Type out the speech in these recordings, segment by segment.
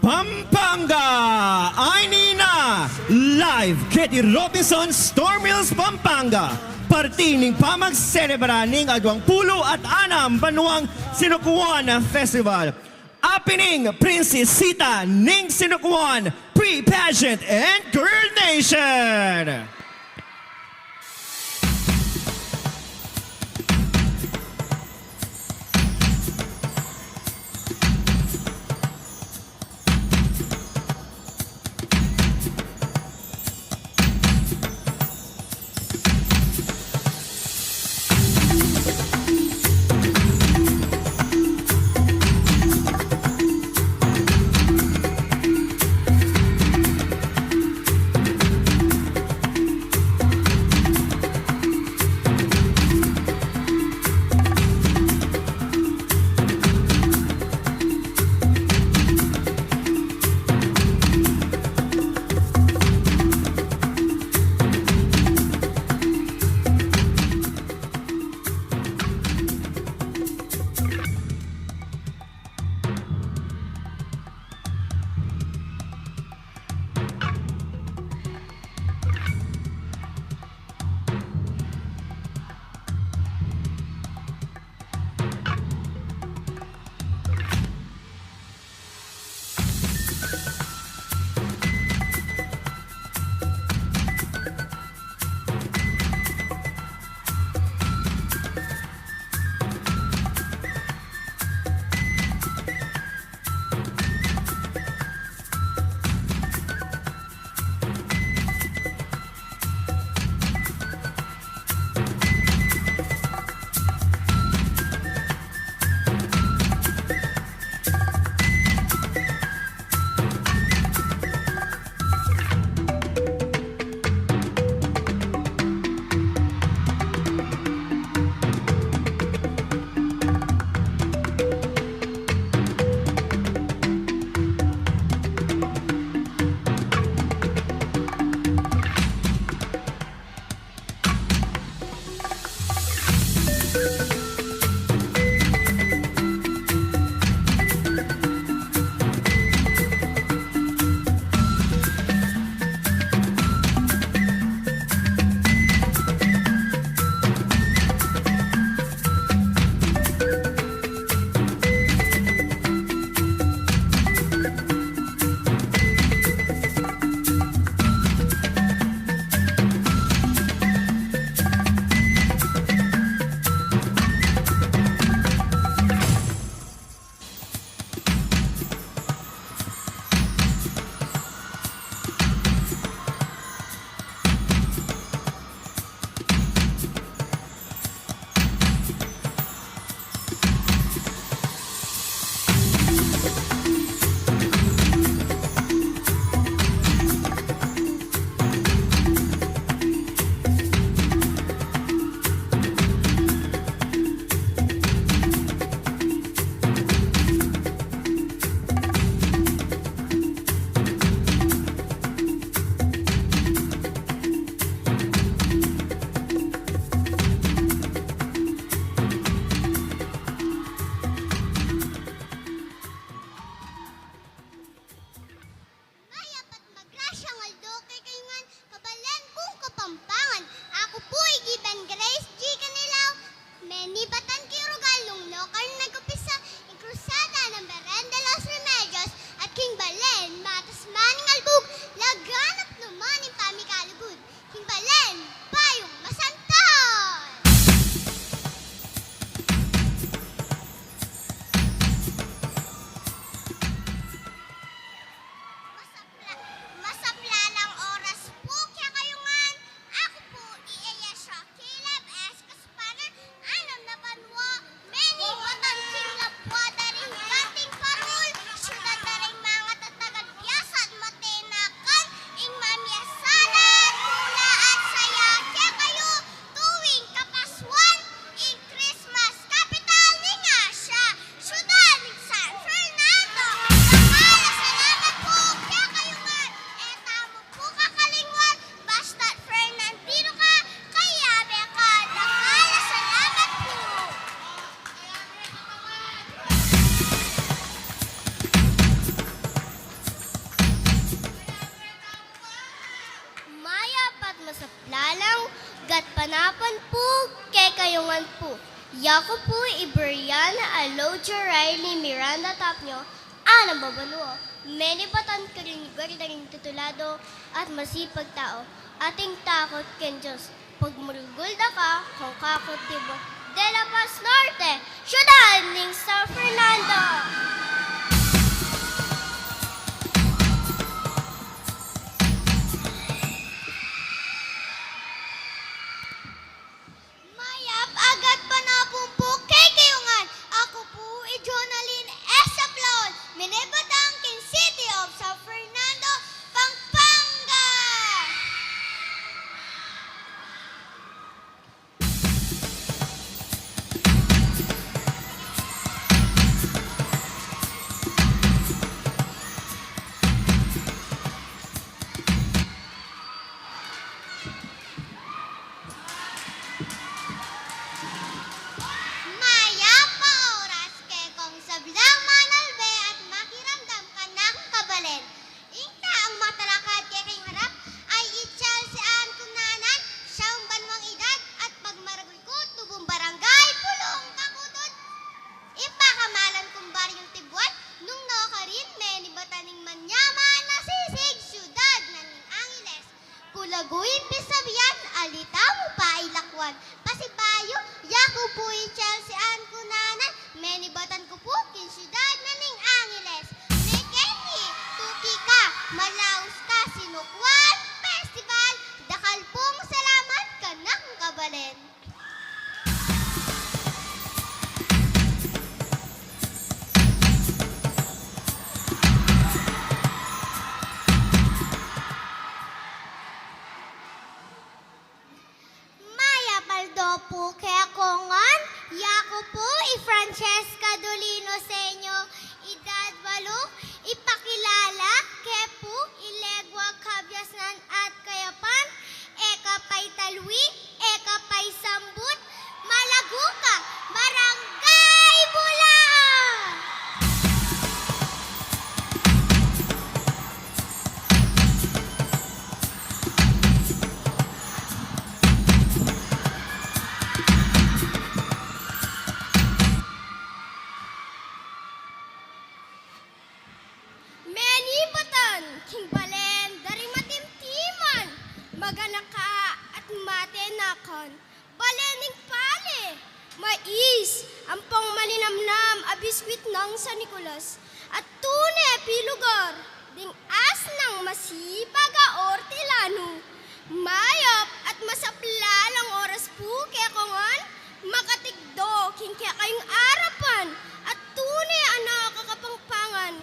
Pampanga! Ay nina! Live Katie Robinson, Storm Hills, Pampanga. Partining pamagselebra ning 26 Banuang Sinukuan Festival. Happening Princesita ning Sinukuan Pre-Pageant and Girl Nation. Yaku po Ibriana Alojo Riley Miranda Tapnyo, Ana Babaluo. Many batan karing daring titulado at masipag tao. Ating takot ken Diyos. Pag murugulda ka, kung kakot tibo. De La Paz Norte, syudad ng San Fernando. Mayap, agad pa na po kay kayungan. Ako po Jonaline Esablon, Minebatang King City of San Fernando, Pampanga. Maya pa oras kay kung sablang manalbe at makiramdam ka ng kabalen. Ingta ang matalakad kay kayong harap ay itsyal si An Kunanan, siyang banwang edad at pagmaragol ko tubong barangay pulong kakudod. Ipakamalan kong baryong tibuan, nung nakarin meni bataning manyaman na sisig syudad na ning Angeles. Kulaguin pisabian, alita mo pa ilakwan. Pasibayo, yaku po itsyal si An Kunanan, meni batan ko po kin syudad na ning Angeles. Nekeni, tuki ka, malaos ka, sinukwan, festival, dakal pong salamat ka ng kabalen. Maya paldo po kaya kongan, yako po Francesca Dolino Senyo, edad 8, ipakilala kaya po ilegwa kabyasnan at kayapan, eka pa'y talwi, eka pa'y sambut, malaguka, barangay Bulaan! Meni batan, king balen, dari matimtiman, maganaka at matenakan, balening pale, mais, ampong malinamnam, abiskwit ng San Nicolas, at tune pilugar, ding as ng masipag a ortilano, mayap at masaplalang oras po kaya kongan, makatigdo, king kaya kayong arapan, at tune ang nakakapangpangan,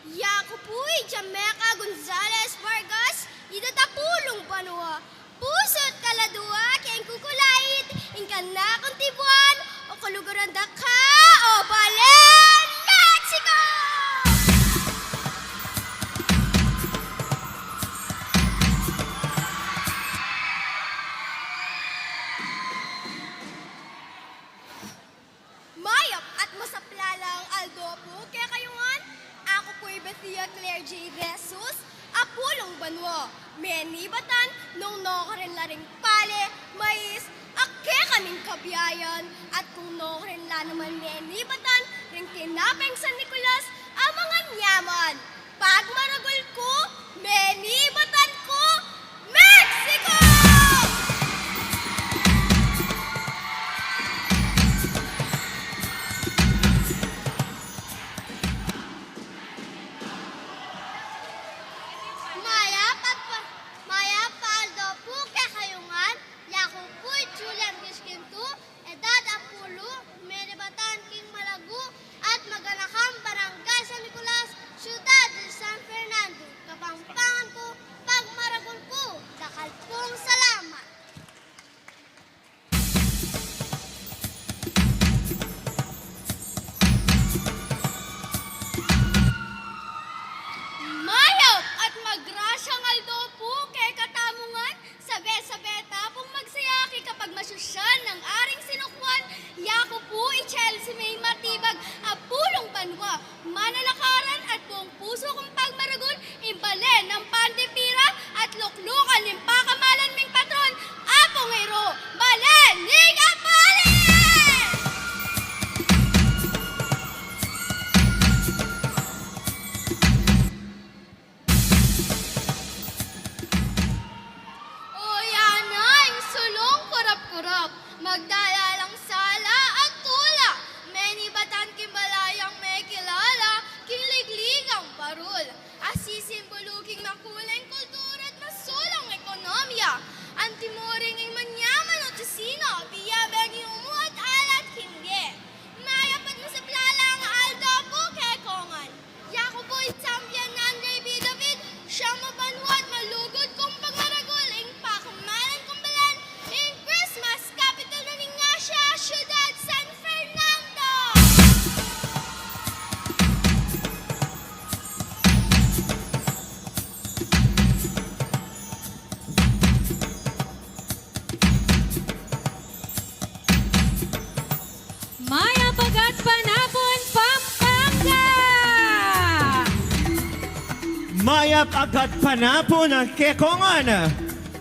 Yako pu'y Jamaica Gonzales Vargas, itatapulong panua. Pusot kaladua, kaya kukulait, ingkanakang tibuan, o kalugaran da ka, o balen, Mexico! Mayap at masaplalang Aldo po, kaya kayungan, ako po'y Bethia Claire J. Jesus, Apulong Banwa, Meni Batan, nung nokaren laring pale, mais, ake kaming kabiyayan, at kung nokaren la naman Meni Batan, ring tinapeng San Nicolas, ang mga nyaman. Pag maragol ko, Meni Batan ko, Mexico! Maya paldo po kay kayungan, yako po Julian Giskintu, edad apulo, Meribatan King Malagu, at maganakang barangay San Nicolas, syudad de San Fernando, kapampangan ko, pag Maya Pagat Panapon, Pampanga! Mayap agad panapon ang kekongan.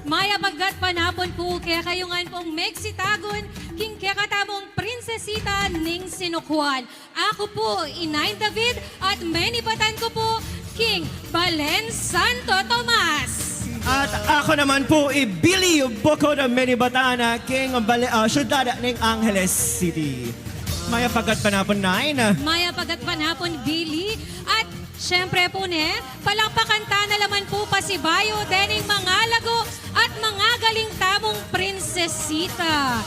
Maya Pagat Panapon po, kaya kayungan pong megsitagon, king kaya katamong prinsesita ning sinukuan. Ako po, Inay David, at menibatan ko po, King Balen Santo Tomas. At ako naman po, Billy Boko na Menibatana, King Syudad ng Angeles City. Maya pagkat panapon 9. Maya Pagat Panapon, Billy, at syempre po palakpakan na naman po pasibayo dening mga lago at mga galing tamong prinsesita.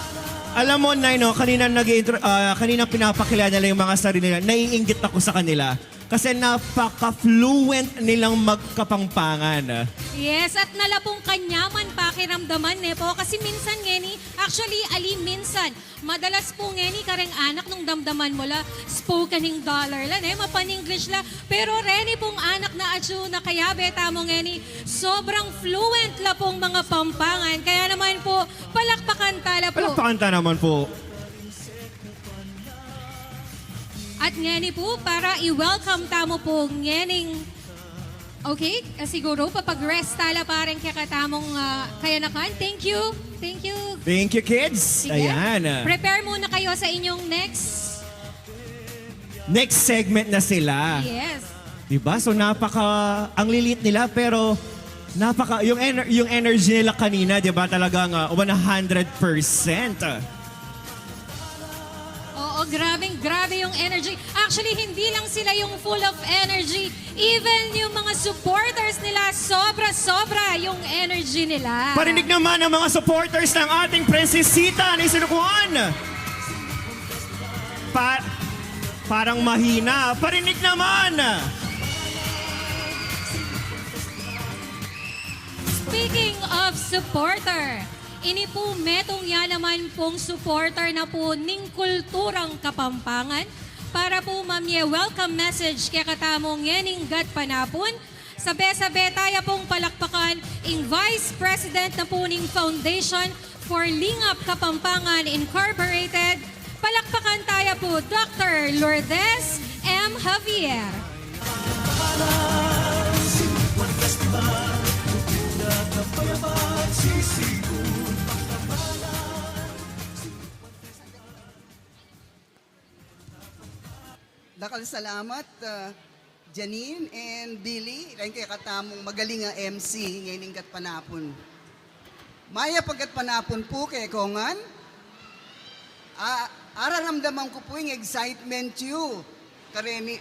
Alam mo, Nay, no, kanina pinapakilala nila yung mga sarili nila. Naiinggit ako sa kanila. Kasi napaka-fluent nilang magkapangpangan. Yes, at nalapong kanyaman pakiramdaman po. Kasi minsan minsan, madalas po kareng anak nung damdaman mo la, spokening dollar la, mapan-English la. Pero reni pong anak na atsu na kaya beta mo sobrang fluent la pong mga pampangan. Kaya naman po, palakpakan tala po. Palakpakan ta naman po. At ngeni po, para i-welcome tamo po ngening, okay, siguro papag-rest tala parang kakatamong kayanakan. Thank you. Thank you. Thank you, kids. Sige. Ayan. Prepare muna kayo sa inyong next. Next segment na sila. Yes. Diba? So ang lilit nila pero yung energy nila kanina, diba? Talagang 100%. Oo, grabe yung energy. Actually, hindi lang sila yung full of energy. Even yung mga supporters nila, sobra yung energy nila. Parinig naman ang mga supporters ng ating prinsesita ni Sinukuan. Parang mahina. Parinig naman. Speaking of supporter, ini po metong yan naman pong supporter na po ning kulturang Kapampangan para po mamye welcome message kaya katamong yening gat panapon. Sabe-sabe tayo pong palakpakan ing Vice President na po ning Foundation for Lingap Kapampangan Incorporated. Palakpakan tayo po Dr. Lourdes M. Javier. Dakal salamat, Janine and Billy. Rin kay katamong magaling nga MC ngayon kat panapon. Maya pagkat panapon po kay Kongan. Araramdaman ko po yung excitement you. Kareni,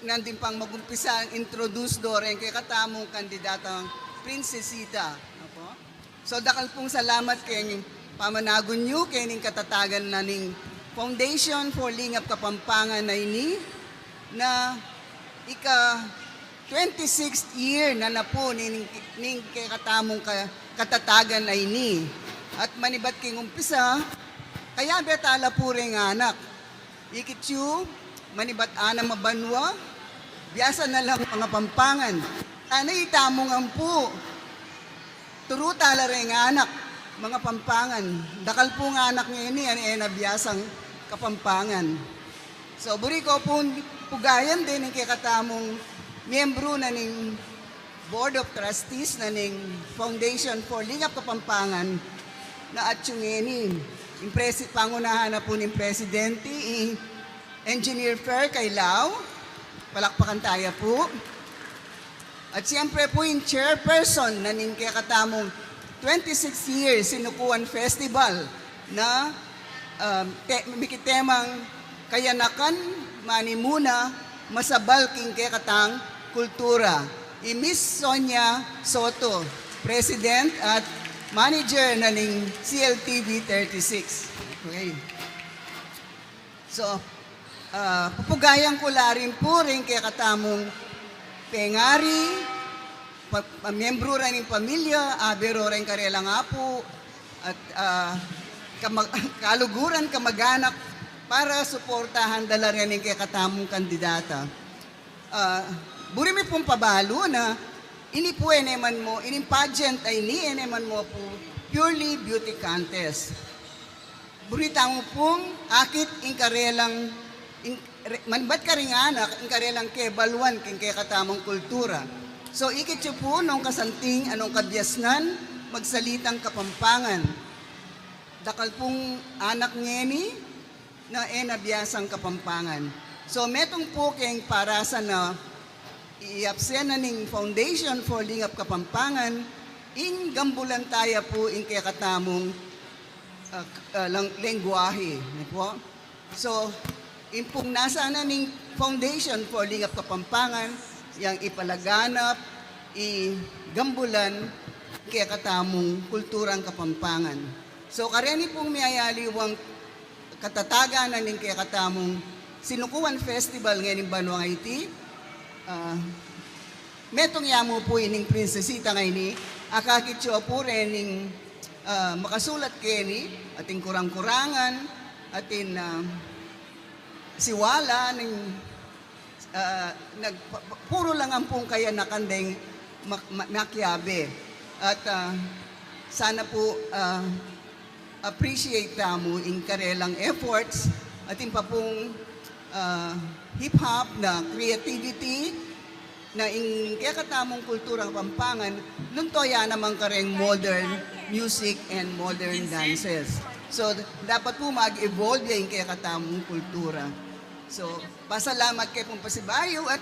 nandun pang magumpisa ang introduce do rin kay katamong kandidatang prinsesita. Opo. So dakal pong salamat kay pamanagon nyo, kay ning katatagan na ning Foundation for Lingap Kapampangan na ini na ika 26th year na po ning kay katamong katatagan na ini. At manibat king umpisa, kaya betala po rin anak. Ikitsu, manibat ana mabanwa, biasa na lang mga pampangan. Anay itamong ang po, turo tala rin anak, mga pampangan. Dakal po nga anak ngayon ni nabiyasang Kapampangan. So, buri ko po pugayan din ng kikatamong miyembro na ning Board of Trustees na ning Foundation for Lingap Kapampangan na atsyungeni. Pangunahan na po ng Presidente, Engineer Fer Kailao. Palakpakan tayo po. At siyempre po yung chairperson na ning kikatamong 26 years Sinukuan Festival na mikitemang kayanakan manimuna masabal king katang kultura. Miss Sonia Soto, President at Manager na ning CLTV 36. Okay. So, pupugayan ko la rin po rin kaya katamong pengari, miyembro rin ng pamilya, abero rin karela nga po, at kaluguran, kamag-anak, para suportahan dala rin ng katamong kandidata. Buri mi pong pabalo na ini po eneman mo, ining pageant ay ni eneman mo po purely beauty contest. burita mo pong akit ing karelang manbat ka rin anak ing karelang kebaluan king kaya katamang kultura. So ikit siya po nung kasanting anong kabyasnan magsalitang Kapampangan. Dakal pong anak ngeni na nabiyasang Kapampangan. So metong po keng parasa na iapsena ning Foundation for Lingap Kapampangan ing gambulan tayo po ing kaya katamong lengguwahe. Po? So, impong nasa na ning Foundation for Lingap Kapampangan, yang ipalaganap, gambulan, kaya katamong kulturang Kapampangan. So, kareni pong miyayaliwang katatagan na ning kaya katamong Sinukuan Festival ngayon Banwang Haiti, metong yamo po ining prinsesita ngayon ni, akakitsyo po rin ning makasulat keni ating kurang-kurangan atin siwala ning puro lang ang pong kaya nakandeng makyabe at sana po appreciate mo in karelang efforts atin pa pong hip-hop na creativity na in kaya katamong kulturang Kapampangan, nung toya naman kareng modern music and modern dances. So, dapat po mag-evolve yung kaya katamong kultura. So, pasalamat kay pong pasibayo at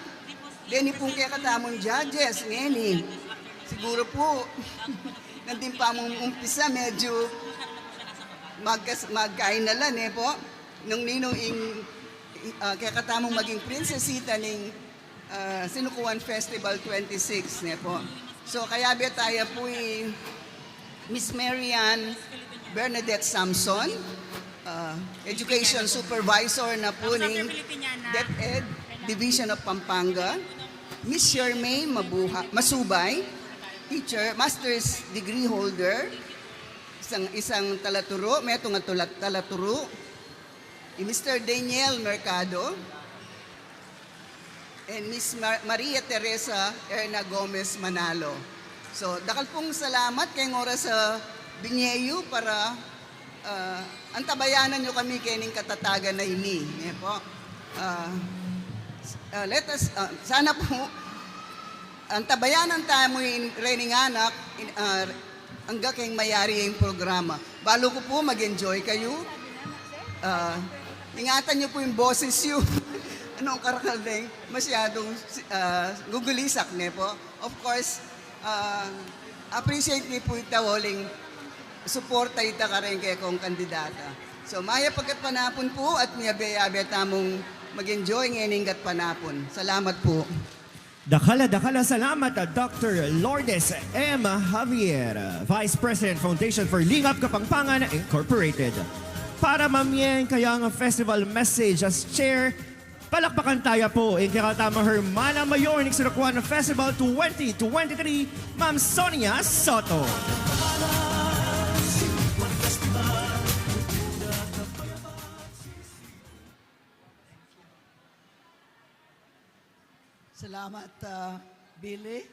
deni pong kaya katamong judges, ngeni. Siguro po, nandun pa mong umpisa, medyo magkainalan po. Nung ninong kaya katamong maging prinsesita ning Sinukuan Festival 26 po. So kaya tayo po Miss Marian Bernadette Samson, Education Supervisor na po ng DepEd Division of Pampanga. Miss Shermaine Masubay, teacher, master's degree holder, isang talaturo, metong talaturo. Mr. Daniel Mercado, and Miss Maria Teresa Erna Gomez Manalo. So, dakal pong salamat kay ngora sa Binyeyo para antabayanan nyo kami kining katatagan na ini. Po. Sana po, antabayanan tayo mo yung rening anak hanggang kayong mayari yung programa. Balo ko po mag-enjoy kayo. Ingatan nyo po yung boses yun. Anong karakaldeng masyadong gugulisak po. Of course, appreciate niyo po itawoling suporta ita ka rin kaya kong kandidata. So, maya pagkat-panapon po at miyabe-yabe tamong mag-enjoy ngayon gat panapon. Salamat po. Dakala salamat Dr. Lourdes M. Javier, Vice President Foundation for Lingap Kapampangan Incorporated. Para mamien kaya ang festival message as chair, palakpakan tayo po yung kakatama Hermana Mayor ng Sinukuan Festival 2023, Ma'am Sonia Soto. Salamat, Billy.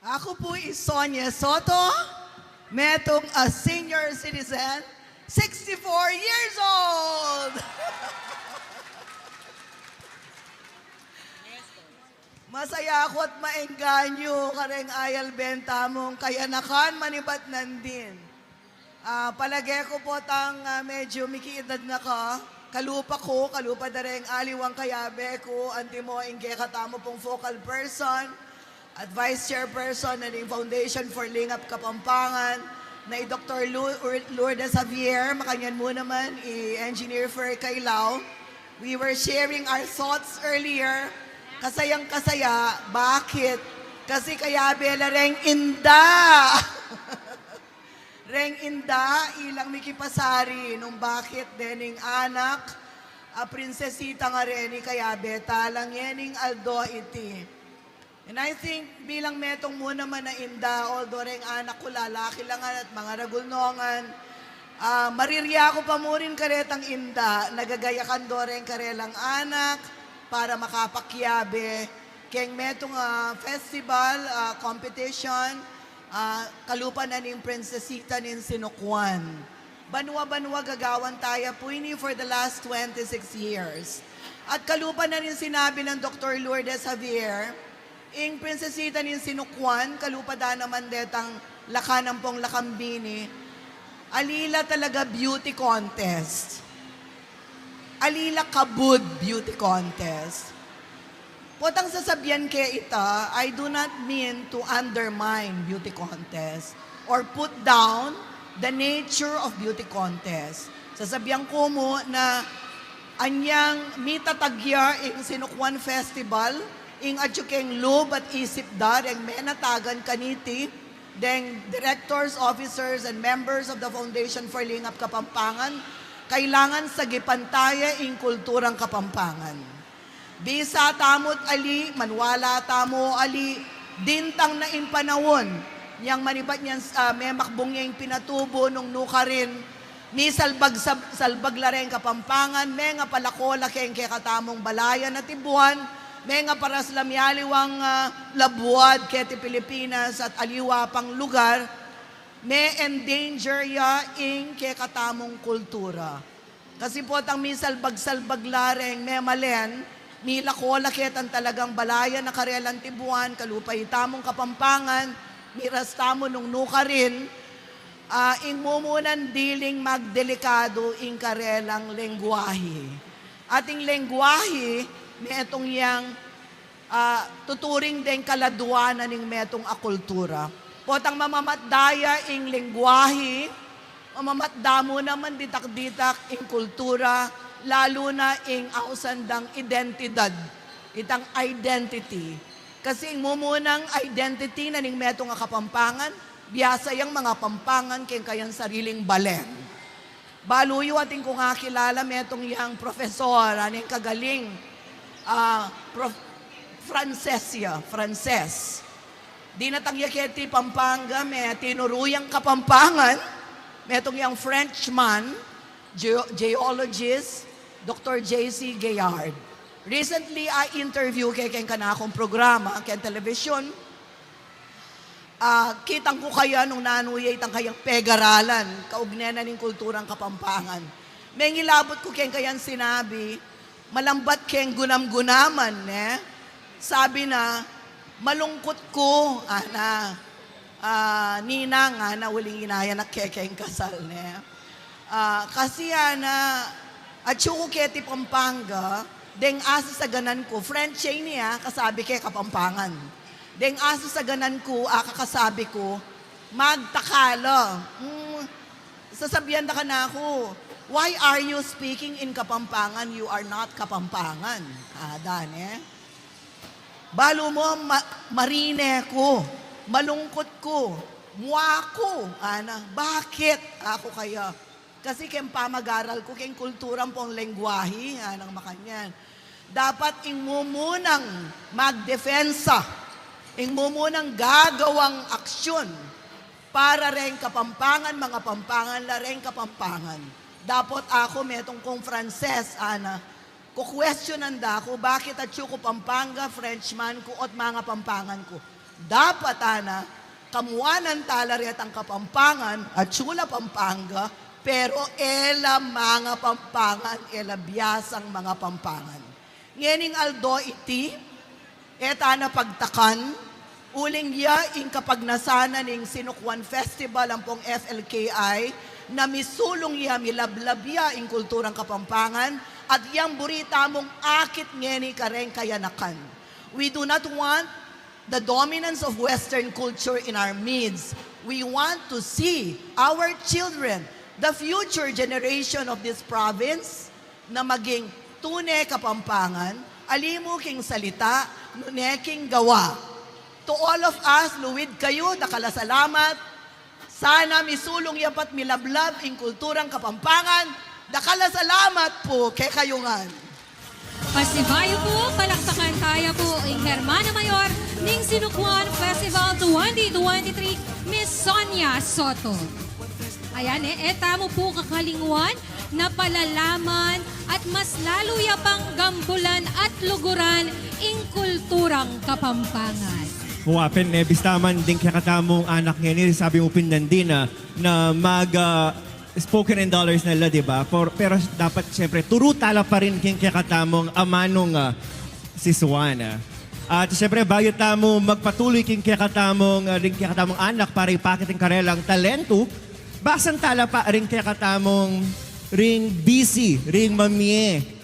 Ako po is Sonia Soto, metong a senior citizen, 64 years old. Masaya ako at maengganyo kareng ayal benta mong kayanakan manibat nandin. Palagay ko po tang medyo mikiedad na ka, kalupa na rin aliwang kayabe ko, anti mo ingge katamo pong focal person at vice chairperson ng Foundation for Lingap Kapampangan na Dr. Lourdes Javier, makanyan mo naman, engineer for Kailao. We were sharing our thoughts earlier. Kasayang-kasaya. Bakit? Kasi kaya bela reng inda. Reng inda, ilang mikipasari. Nung bakit dening anak, prinsesita nga rin ni kaya beta lang yening aldo iti. And I think bilang metong mo naman na inda, although reng anak ko lalaki lang at mga ragulnongan, marirya ko pa mo rin karetang inda, nagagayakan do rin karelang anak, para makapakyabe keng metong festival, competition, kalupa na ning prinsesita nin Sinukuan. Banwa-banwa gagawan tayo po ini for the last 26 years. At kalupa na rin sinabi ng Dr. Lourdes Javier, ing prinsesita nin sinukwan, kalupa da naman detang lakanang pong lakambini, alila talaga beauty contest. Alila kabud beauty contest. Potang sasabihan kay ita, I do not mean to undermine beauty contest or put down the nature of beauty contest. Sasabihan ko mo na anyang mitatagya ing Sinukwan Festival, ing adyukeng loob at isip dar, ing menatagan kaniti, deng directors, officers, and members of the Foundation for Lingap Kapampangan, kailangan sagipantaya ing kulturang Kapampangan. Bisa tamot ali, manwala tamo ali, dintang na impanawon, yang manibat niyan may makbong niya yung pinatubo nung nuka rin, ni salbag lareng Kapampangan, may nga palakola keng katamong balayan at ibuhan, may nga paras lamyaliwang labuad keti Pilipinas at aliwa pang lugar, may endanger ya ing katamong kultura. Kasi po tang mi salbag lareng may malen, ni lakola ketan talagang balayan na karelang tibuan, kalupay tamong Kapampangan, miras tamo nung nuka rin, ing mumunan diling magdelikado ing karelang lengguwahe. Ating lengguwahe, may itong yang tuturing din kaladuanan ing metong akultura. Potang mamamatdaya ing lengguwahe, mamamatdamo naman ditak-ditak ing kultura, lalo na ing ausandang identidad, itang identity. Kasi mumunang identity na ning metong Kapampangan, biyasa yung mga Pampangan keng kayang sariling balen. Baluyo ating kung kilala metong yang profesor, aning kagaling, Frances. Di natangyaketi Pampanga, may tinuruyang Kapampangan, metong yang Frenchman, geologist, Dr. J.C. Gayard. Recently, I interview kay kanakong programa, kay television. Kitang ko kaya nung nanuyay itang kayang pegaralan, kaugnenan ng kulturang Kapampangan. May ngilabot ko kayang sinabi, malambat kayang gunam-gunaman, sabi na, malungkot ko, ninang, uling inaya na kayang kasal, kasi at syuko keti Pampanga, deng asa sa ganan ko, French niya, kasabi kay Kapampangan. Deng asa sa ganan ko, kakasabi ko, magtakala. Sasabihan na ka na ako, why are you speaking in Kapampangan? You are not Kapampangan. Balo mo, marine ko, malungkot ko, muwa ko. Bakit ako kaya? Kasi kem pamag-aral ko, kem kulturang pong lengguwahe, anang makanyan. Dapat ing mumunang magdefensa, ing mumunang gagawang aksyon para rin Kapampangan, mga Pampangan, lareng Kapampangan. Dapat ako, metong kong Frances, kukwestiyonan da ko, bakit at ko Pampanga, Frenchman ko, at mga Pampangan ko. Dapat, kamuanan talaret ang Kapampangan, at sula Pampanga, pero ela mga Pampangan, ela biyasang mga Pampangan. Ngening aldo iti, eta na pagtakan, uling ya ing kapag nasana ning Sinukwan Festival ang pong FLKI, na misulong ya milablabya ing kulturang Kapampangan, at yang burita mong akit ngeni kareng kayanakan. We do not want the dominance of Western culture in our midst. We want to see our children, the future generation of this province, na maging tune Kapampangan, alimu king salita, nuneking gawa. To all of us, luwid kayo, nakalasalamat, sana misulong yapat milablab ing kulturang Kapampangan, nakalasalamat po kay kayungan. Pasibayo po, palakpakan tayo po ang Hermana Mayor ng Sinukwan Festival 2023, Miss Sonia Soto. Ayan tamo po kakalingwan na palalaman at mas lalo pang gambulan at luguran ing kulturang Kapampangan. Wapen bistaman din kaya katamong anak niya ni sabi mo pinandina na mag spoken in dollars nila, di ba? Pero dapat siyempre, turutala pa rin king kakatamong amanong si Swan. At siyempre, bayo tamo magpatuloy king kakatamong anak para ipakit ang karelang talento, basan tala pa rin kakatamong ring busy, ring mamie.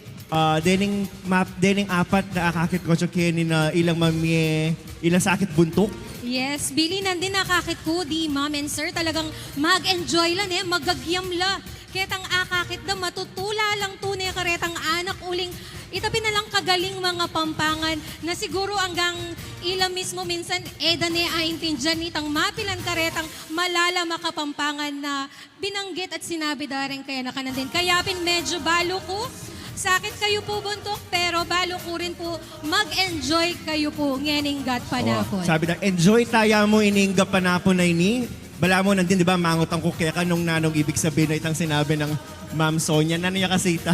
Dening apat na akakit ko Kenny na ilang mamie, ilang sakit buntok. Yes, Billy, nandin nakakit ko, di ma'am and sir, talagang mag-enjoy lang magagyam la. Ketang akakit na matutula lang tunay karetang anak uling itabi na lang kagaling mga pampangan na siguro hanggang ilang mismo minsan dane aintindyan nitang mapilan karetang malala makapampangan na binanggit at sinabi daring kaya nakanandin. Kaya medyo balo ko. Sakit kayo po buntok, pero balo ko rin po mag-enjoy kayo po ngening gat panapon. Sabi na, enjoy tayo mo iningga panapon na ini. Bala mo nandun, di ba, mangot ang kukeka nung nanong ibig sabihin na itang sinabi ng Ma'am Sonia. Nano niya kasita?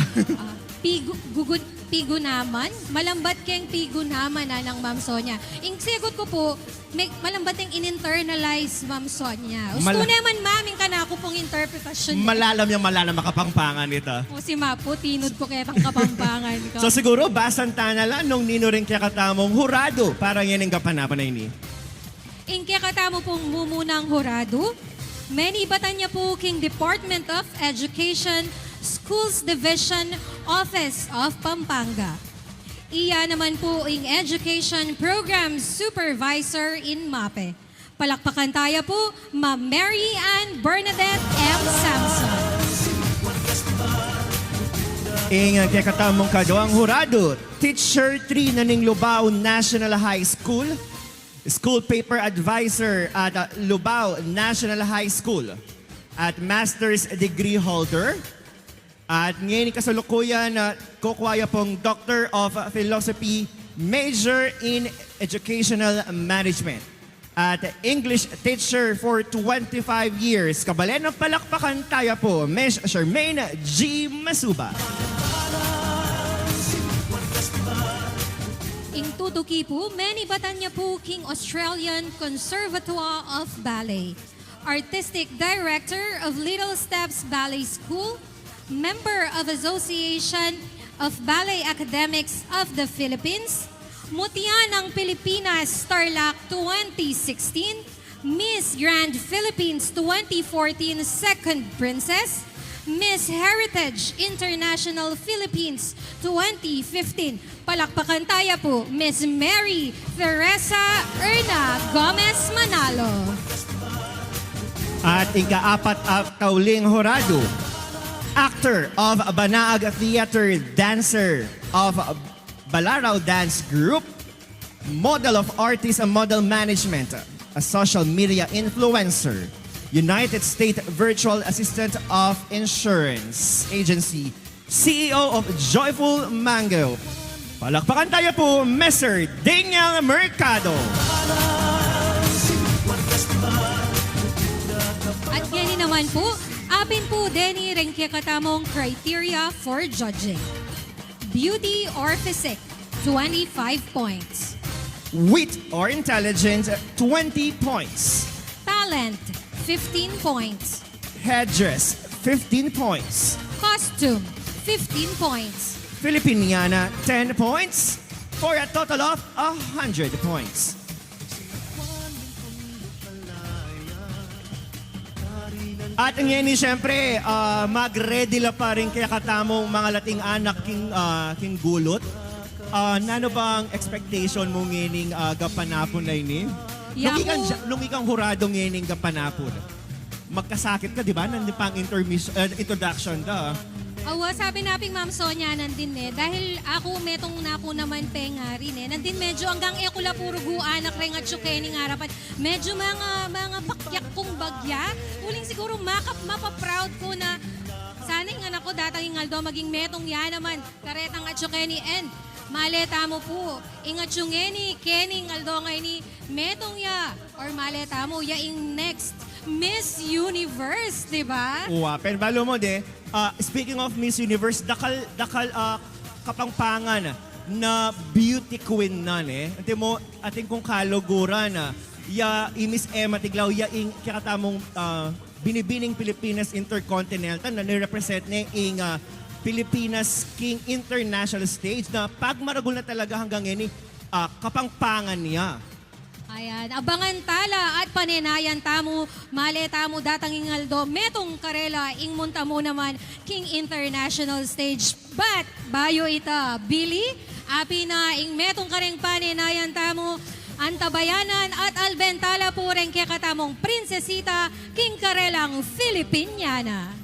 Pigo naman. Malambat keng pigo naman na ng Ma'am Sonia. Ing sigot ko po, malambat yung in-internalize Ma'am Sonia. Gusto naman maming ka na ako pong interpretasyon. Malalam makapangpangan ito. O si Mapo, tinod ko kaya tang kapampangan ko. So siguro, basan na lang nung nino rin kaya katamong hurado para yan ang kapanapan na ini. Ing kaya katamo pong mumunang hurado, many batan niya po king Department of Education, Schools Division, Office of Pampanga. Iya naman po ang Education Program Supervisor in MAPE. Palakpakan tayo po, Ma'am Mary Ann Bernadette M. Samson. Ing kakatamong kadawang hurado, Teacher 3 na ning Lubao National High School, School Paper Advisor at Lubao National High School, at Master's Degree Holder, at ngayon kasalukuyan na kukwaya pong Doctor of Philosophy, Major in Educational Management, at English teacher for 25 years. Kabalen ng palakpakan tayo po, Ms. Charmaine G. Masuba. Ing tutuki po, many batan niya po king Australian Conservatoire of Ballet, Artistic Director of Little Steps Ballet School, Member of Association of Ballet Academics of the Philippines, Mutya ng Pilipinas Starlac 2016, Miss Grand Philippines 2014 Second Princess, Miss Heritage International Philippines 2015. Palakpakan tayo po, Miss Mary Teresa Erna Gomez Manalo. At ika-apat kauling hurado, actor of Banaag Theater, dancer of Balaraw Dance Group, model of artist and model management, a social media influencer, United States Virtual Assistant of Insurance Agency, CEO of Joyful Mango. Palakpakan tayo po, Mr. Daniel Mercado. At gani naman po, apin po Denny ring katamong criteria for judging. Beauty or physique, 25 points. Wit or intelligent, 20 points. Talent, 15 points. Headdress, 15 points. Costume, 15 points. Filipiniana, 10 points. For a total of 100 points. At ngayon siyempre, mag-ready la pa rin kaya katamong mga lating anak king gulot. Nano bang expectation mo ngining gapanapon na ini? Yaku. Nung ikang hurado ngining gapanapon, magkasakit ka, di ba? Nandun pang introduction ka. Awa, sabi naping Ma'am Sonia nandin dahil ako metong napo naman pe nga rin nandin medyo hanggang ekula puro anak rin at syukening harapan. Medyo mga pakyak kong bagya. Uling siguro mapaproud ko na sana yung anak ko datang ingaldo maging metong yan naman. Karetang at syukeni and maleta mo po. Ingat yung Kenny aldo ngay ni metong ya or maleta mo ya ing next Miss Universe, di ba? Pero balo mo speaking of Miss Universe, dakal kapangpangan na beauty queen na Ante mo, ating kung kaluguran ya Miss Emma Tiglaw, ya ing kakatamong binibining Pilipinas Intercontinental na nirepresent niya ang Pilipinas King International Stage na pagmaragol na talaga hanggang ini kapangpangan niya. Ayan, abangan tala at paninayan tamo, mali tamo datang ingaldo, metong karela, ing munta mo naman, King International Stage. But, bayo ita, Billy, api na ing metong kareng paninayan tamo, antabayanan at albentala po rin kaya katamong Prinsesita, King Karelang Filipiniana.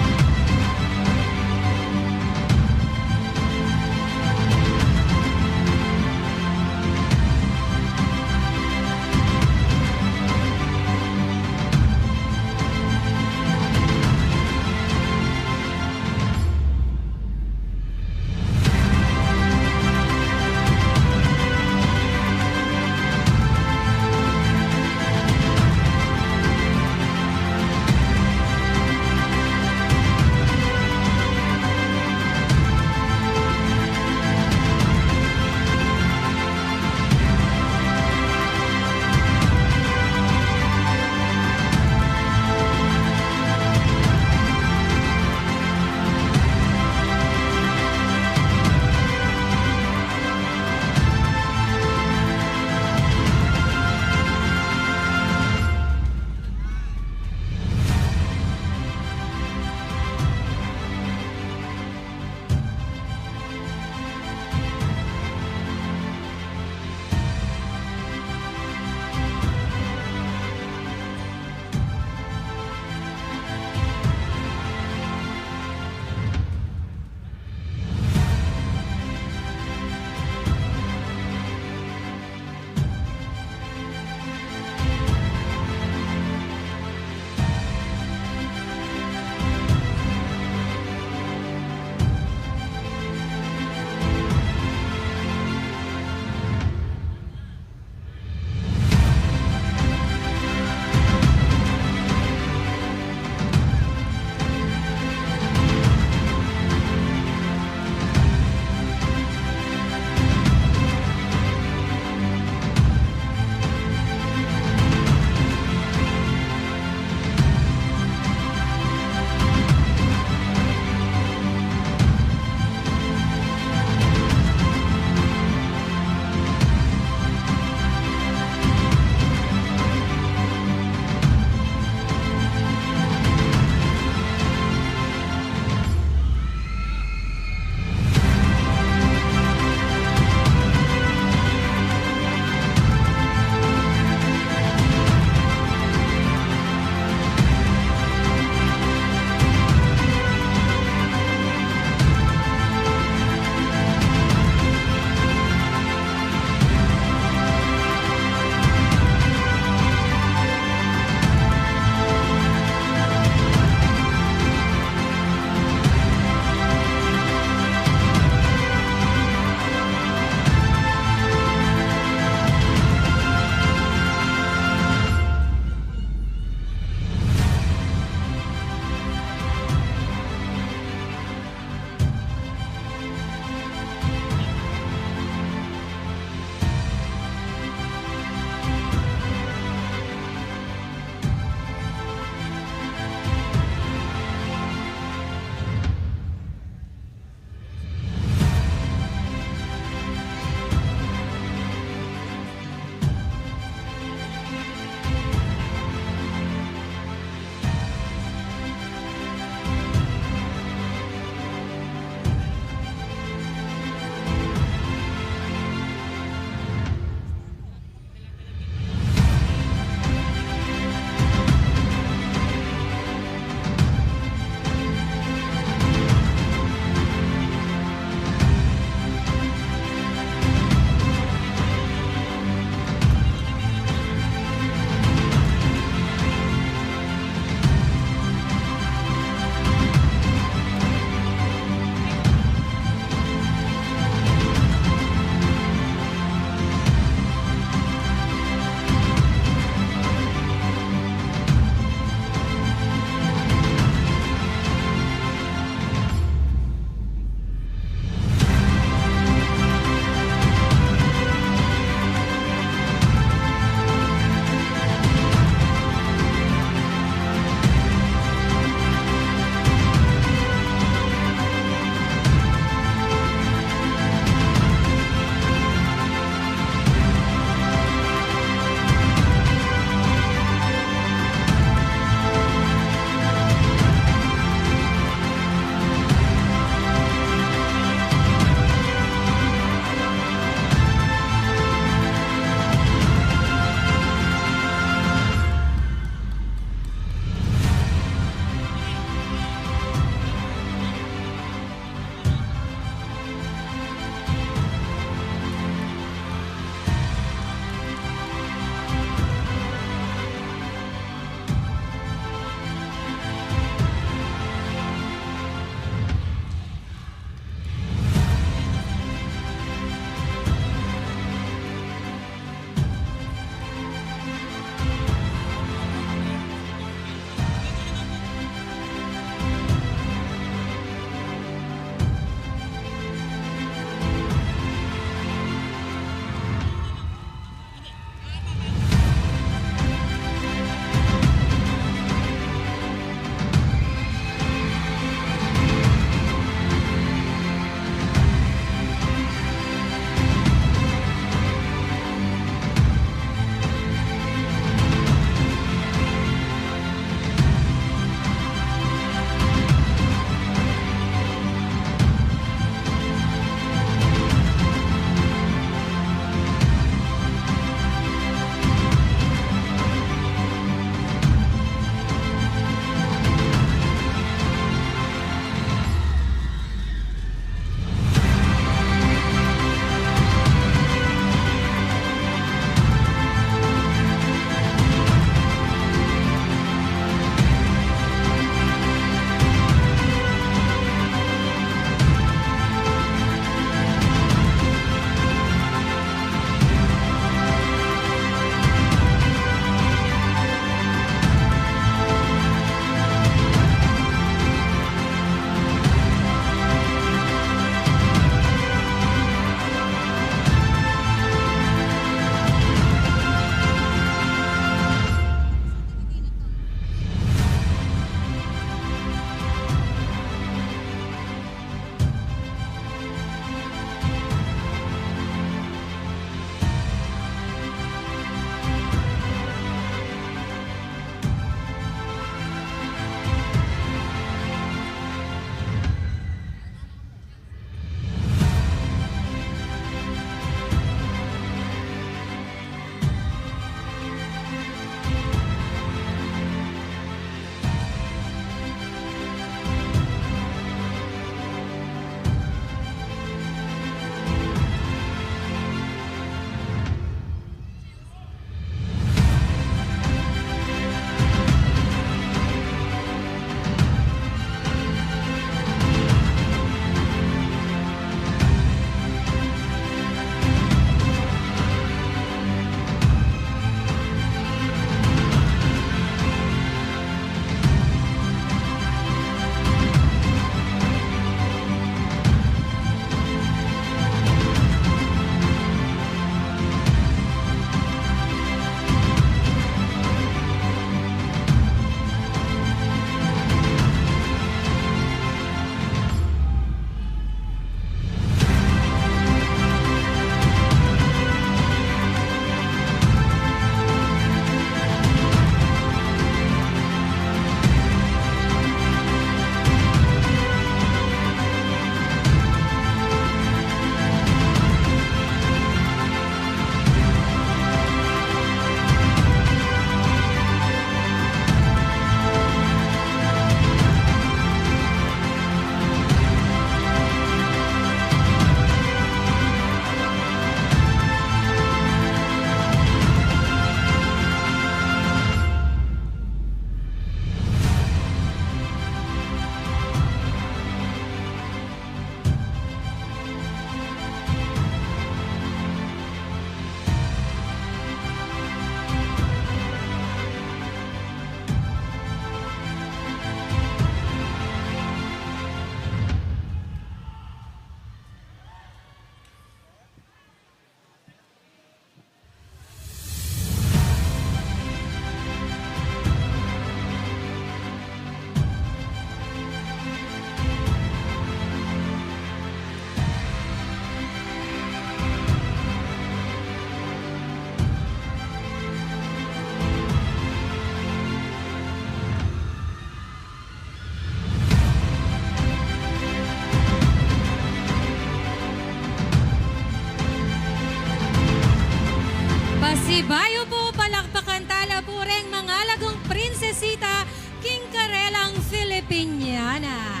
Pasibayo po, palakpakan tala po rin mga lagong prinsesita, King Karelang Filipiniana.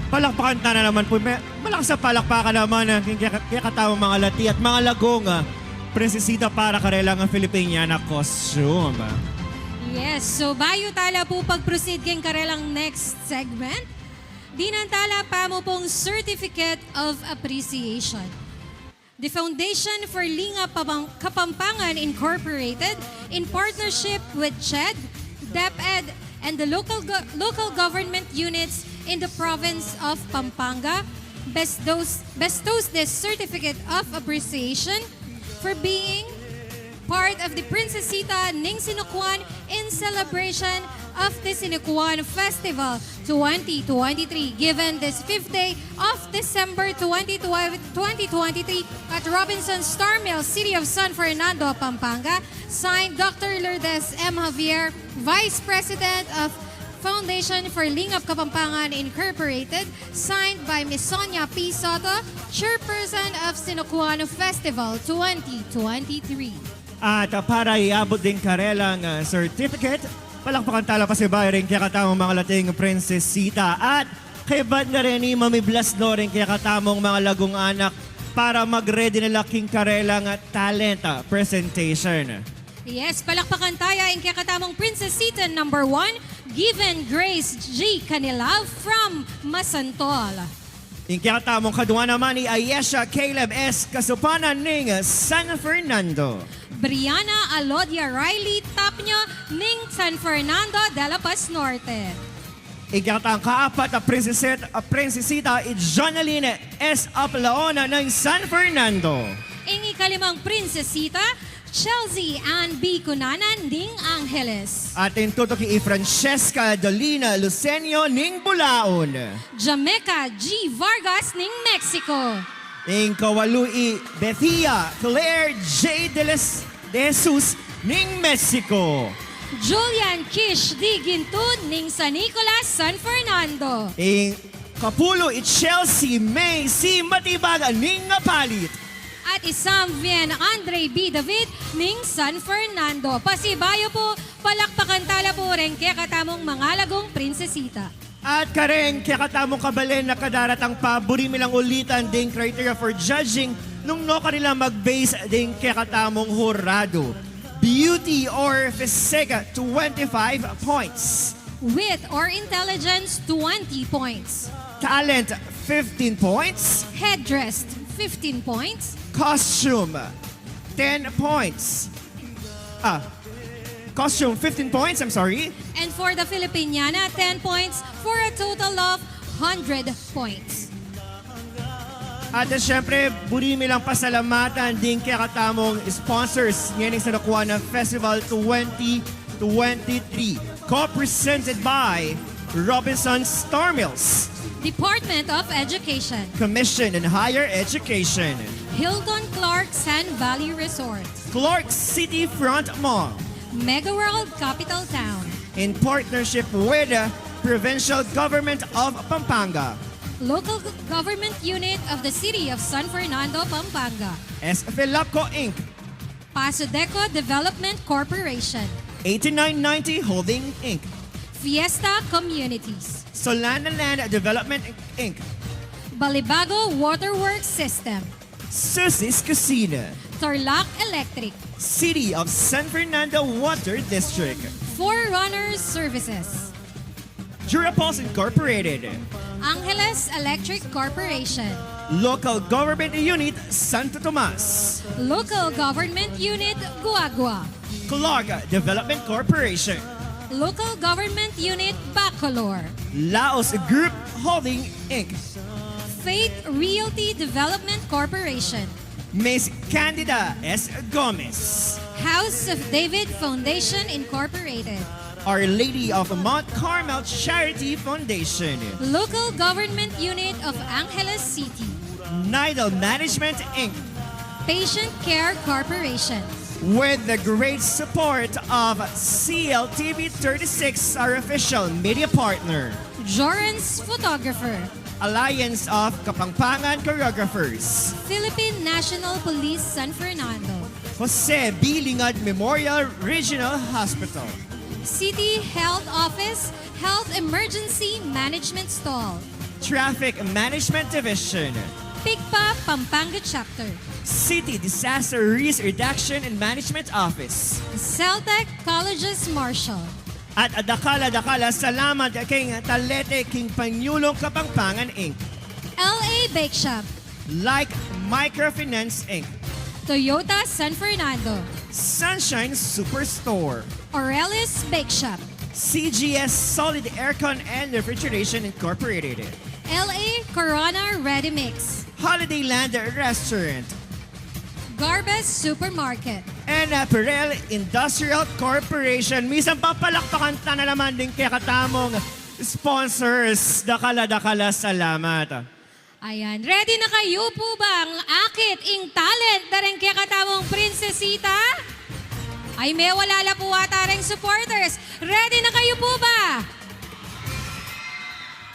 Palakpakan ta na naman po. Malakas sa palakpakan naman ang kaya katawang mga lati at mga lagong prinsesita para karelang ang Filipiniana costume. Yes, so bayo tala po pag-proceed King Karelang next segment. Dinantala pa mo pong Certificate of Appreciation. The Foundation for Lingap Kapampangan Incorporated, in partnership with CHED, DepEd, and the local government units in the province of Pampanga, bestows this Certificate of Appreciation for being part of the Princesita Ning Sinukuan in celebration of the Sinukuan Festival 2023, given this 5th day of December 2023 at Robinson Star Mill, City of San Fernando, Pampanga. Signed, Dr. Lourdes M. Javier, Vice President of Foundation for Lingap Kapampangan Incorporated. Signed by Ms. Sonia P. Soto, Chairperson of Sinukuan Festival 2023. At para iabot din karelang certificate, palakpakan tala pasibayo rin kaya katamong mga lating prinsesita at kay Bad na rin ni Mamiblas no rin kaya katamong mga lagong anak para mag-ready nila King Karelang talent presentation. Yes, palakpakan tayo ang kakatamong Princesita number 1, Given Grace G. Canilao from Masantol. Yung kaya katamong kadwa naman ni Ayesha Caleb S. Kasupanan ng San Fernando. Brianna Alodia Riley Tapnyo ning San Fernando de la Paz Norte. Ikatang kaapat na prinsesita Jonaline S. Aplaona ng San Fernando. Ang ikalimang prinsesita, Chelsea Ann B. Cunanan ning Angeles. At yung tutok ni Francesca Dolina Lucenio ning Bulaon. Jamaica G. Vargas ning Mexico. Yung kawalui Bethia Claire J. de Jesus ning Mexico. Julian Kish D. Gintun ning San Nicolas, San Fernando. Yung kapulo Chelsea May C. Matibaga ning Palit. At isang Vien Andre B. David ning San Fernando. Pasibayo po, palakpakan tala po rin kaya katamong mga lagong prinsesita. At kareng kaya katamong kabalen na kadaratang paburi milang ulitan ding criteria for judging nung no kanila mag-base ding kaya katamong hurado. Beauty or physique, 25 points. Wit or intelligence, 20 points. Talent, 15 points. Headdress, 15 points. Costume, 10 points. Costume, 15 points, I'm sorry. And for the Filipiniana, 10 points for a total of 100 points. At syempre, buri milang pasalamatan din kaya katamong sponsors ngayon sa nakuha ng Festival 2023. Co-presented by Robinson Star Mills, Department of Education, Commission on Higher Education, Hilton Clark San Valley Resort, Clark City Front Mall, Mega World Capital Town, in partnership with the Provincial Government of Pampanga, Local Government Unit of the City of San Fernando, Pampanga, S. Filapco Inc., Pasodeco Development Corporation, 8990 Holding Inc., Fiesta Communities, Solana Land Development Inc., Balibago Waterworks System, Susie's Casino, Tarlac Electric, City of San Fernando Water District, Forerunners Services, Durapulse Incorporated, Angeles Electric Corporation, Local Government Unit Santo Tomas, Local Government Unit Guagua, Clark Development Corporation, Local Government Unit Bacolor, Laos Group Holding Inc., Faith Realty Development Corporation, Miss Candida S. Gomez, House of David Foundation Incorporated, Our Lady of Mount Carmel Charity Foundation, Local Government Unit of Angeles City, Nidal Management Inc., Patient Care Corporation, with the great support of CLTV 36, our official media partner, Jorans Photographer, Alliance of Kapampangan Choreographers, Philippine National Police San Fernando, Jose B. Lingad Memorial Regional Hospital. City Health Office Health Emergency Management Stall. Traffic Management Division. PIGPA Pampanga Chapter. City Disaster Risk Reduction and Management Office. Celtec Colleges Marshall. At dakala salamat kay Talete King Panyulong Kapampangan Inc. LA Bake Shop. Like Microfinance Inc. Toyota San Fernando. Sunshine Superstore. Aurelis Bake Shop. CGS Solid Aircon and Refrigeration Incorporated. LA Corona Ready Mix. Holiday Land Restaurant. Garbes Supermarket. And Perel Industrial Corporation. Misang papalakpakan ta na naman din kaya katamong sponsors. Dakala salamat. Ayan. Ready na kayo po bang akit ing talent na rin kaya katamong prinsesita? Ay may walala po ata rin supporters. Ready na kayo po ba?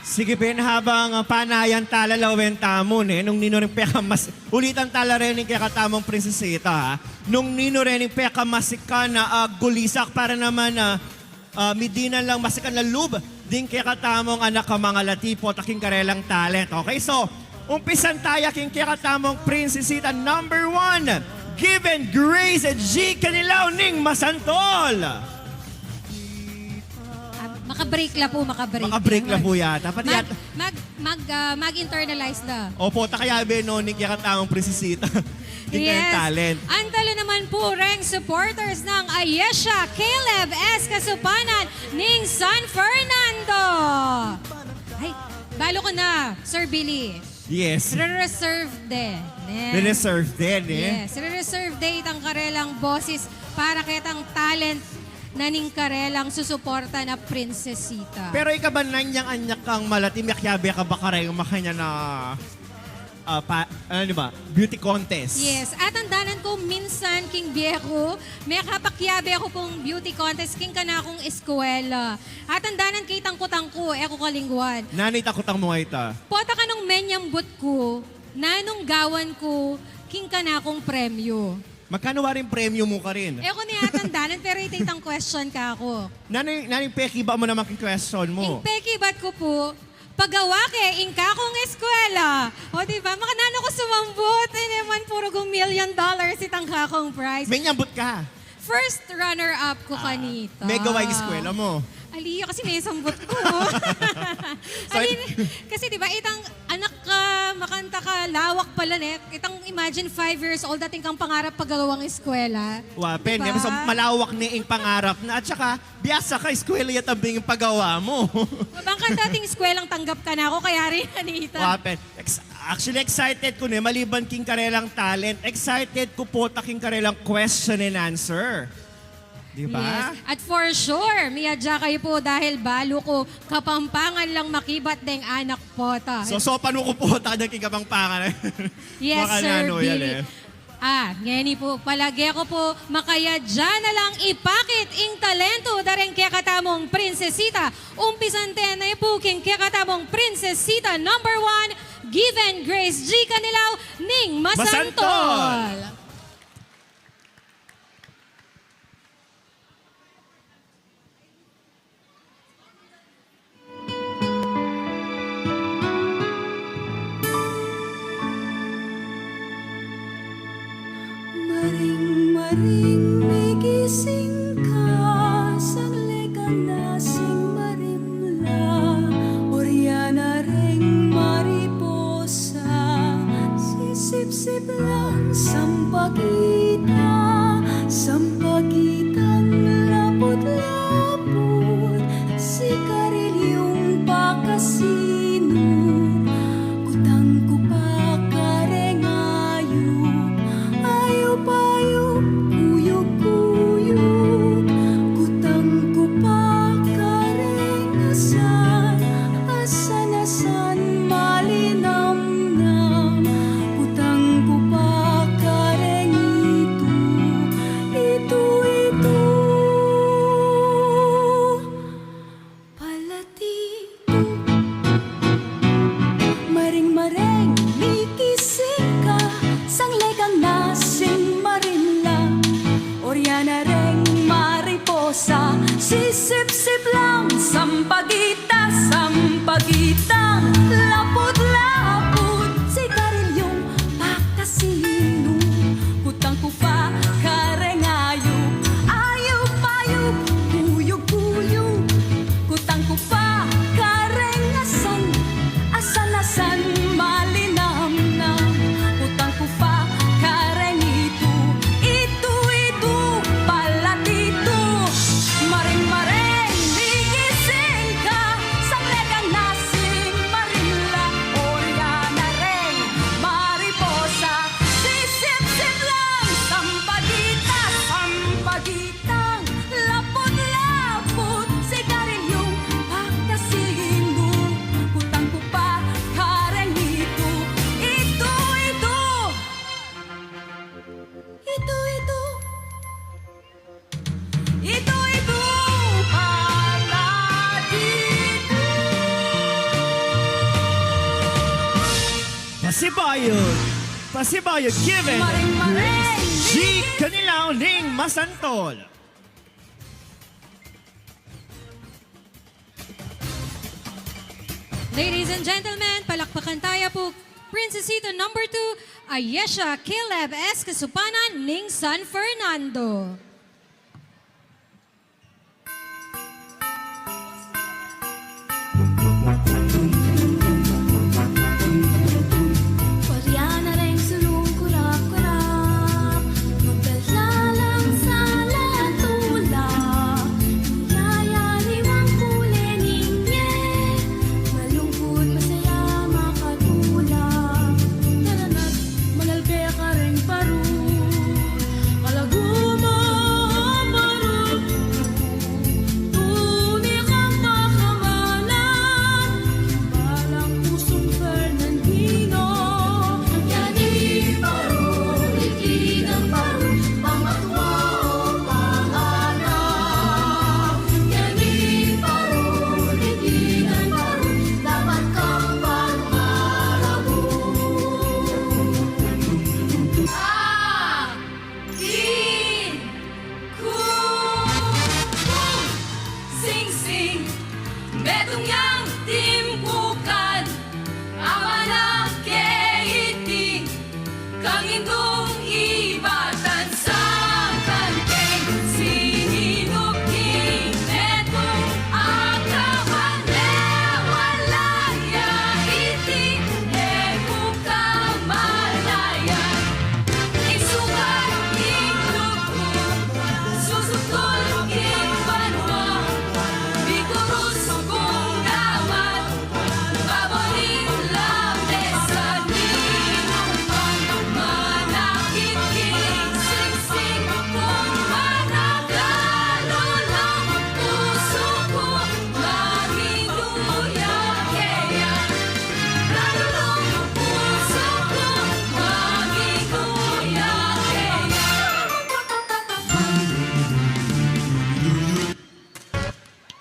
Sige pin habang panayan tala lawen tamon nung nino rin peka mas ulitan tala rin kaya katamong prinsesita ha. Nung nino rin peka masika na gulisak para naman midina lang masikan na lub din kaya katamong anak ka mga latipo taking karelang talent. Okay, so umpisan tayo king kaya katamong prinsesita number 1. Given Grace G. Canilaw Ning Masantol. Makabreak la po, makabreak. Makabreak la po yata. Pati Mag-internalize na. Opo, takayabe no, ni kaya katamong prinsesita. Yung kayong talent. Ang talo naman po ring supporters ng Ayesha Caleb S. Kasupanan ning San Fernando. Ay, balo ko na, Sir Billy. Yes. Re-reserve din. Reserve din eh. Yes, re-reserve date ang karelang boses para kitang talent na ning karelang susuporta na prinsesita. Pero ikaw ba nanyang-anyak kang malatim, yakyabe ka ba karayong makanya na ano ba? Beauty contest? Yes, at ang danan ko minsan king Viejo, may kapakyabe ako pong beauty contest king ka na akong eskwela. At ang danan kay tangko-tangko, ako kalingwan. Nanay takotang mo ita. Pota ka nung menyambot ko, nanong gawan ko, king ka na akong premyo. Magkano rin premyo mo ka rin? Eh ako niyatandanan, pero itang question ka ako. Nanay Peki ba mo naman king question mo? Ing peki ba't ko po, pagawa ke, ing kakong eskwela. O diba, makanano ko sumambot, eh naman puro $1 million itang kakong prize. May nyambot ka. First runner-up ko kanita. May gawa yung eskwela mo. Aliyo kasi may sambot ko. Kasi di ba, itang anak ka, makanta ka, lawak pala net. Itang imagine 5 years old, dating kang pangarap pagawang eskwela. Wapen, Diba? so malawak ni ing pangarap na. At saka, biyasa ka, eskwela yatabing yung pagawa mo. Bangka dating eskwelang tanggap ka na ako, kaya rin, Anita. Wapen. Actually, excited ko na maliban king karelang talent. Excited ko po taking karelang question and answer. Di ba? Yes. At for sure, miyadya kayo po dahil balo ko kapampangan lang makibat deng anak po ta. So, sopan mo ko po tayo king kapangpangan. Yes, Baka Sir nano yan Billy. eh. Ngeni po, palagi ko po, makaya dyan na lang ipakit ing talento dareng kaya katamong prinsesita. Umpisante na ipuking kaya katamong prinsesita number 1, Given Grace G. Canilaw ning Masantol. Masantol. Maring may gising ka, sangle ka na sing marimla, Oriana ring mariposa, sisip-sip lang sampagitang lapot-lapot, sikarilyong pakasinot, kutang ko pa karengayok, ayup-ayup, kuyog-kuyog, kutang ko pa karengasan, asan-asan malinamnam, kutang ko pa karengito, ito-ito. Pasibayog. Pasibayog given. G. Kanilaw Ning Masantol. Ladies and gentlemen, palakpakan tayo po Princesito number 2, Ayesha Caleb S. Kasupanan ning San Fernando. Pariana rin sulong kurap-kurap Magdalalang sa lantula Yayaniwang kuleninye Malungkot masaya makatulak Naranat malalbe ka rin paru Kalaguma paru Tuni kang makamalan Balang pusong Fernandino Yani paru, iki ng paru Pangatwa o panganak Yani paru, iki ng paru Dapat kang pangalago Akin kung sing-sing Betong yang timpukan Amana keiti Kang indong ibatan sa kanteng Sininuking betong akaman Walaya iti epuka malayan Isugat ing lupo Susutol ing banwa Bikurus kong damat Babonin lang desan Manakit king sing-sing Kung managalo lang Puso ko maging duya-keya Lalong puso ko maging duya-keya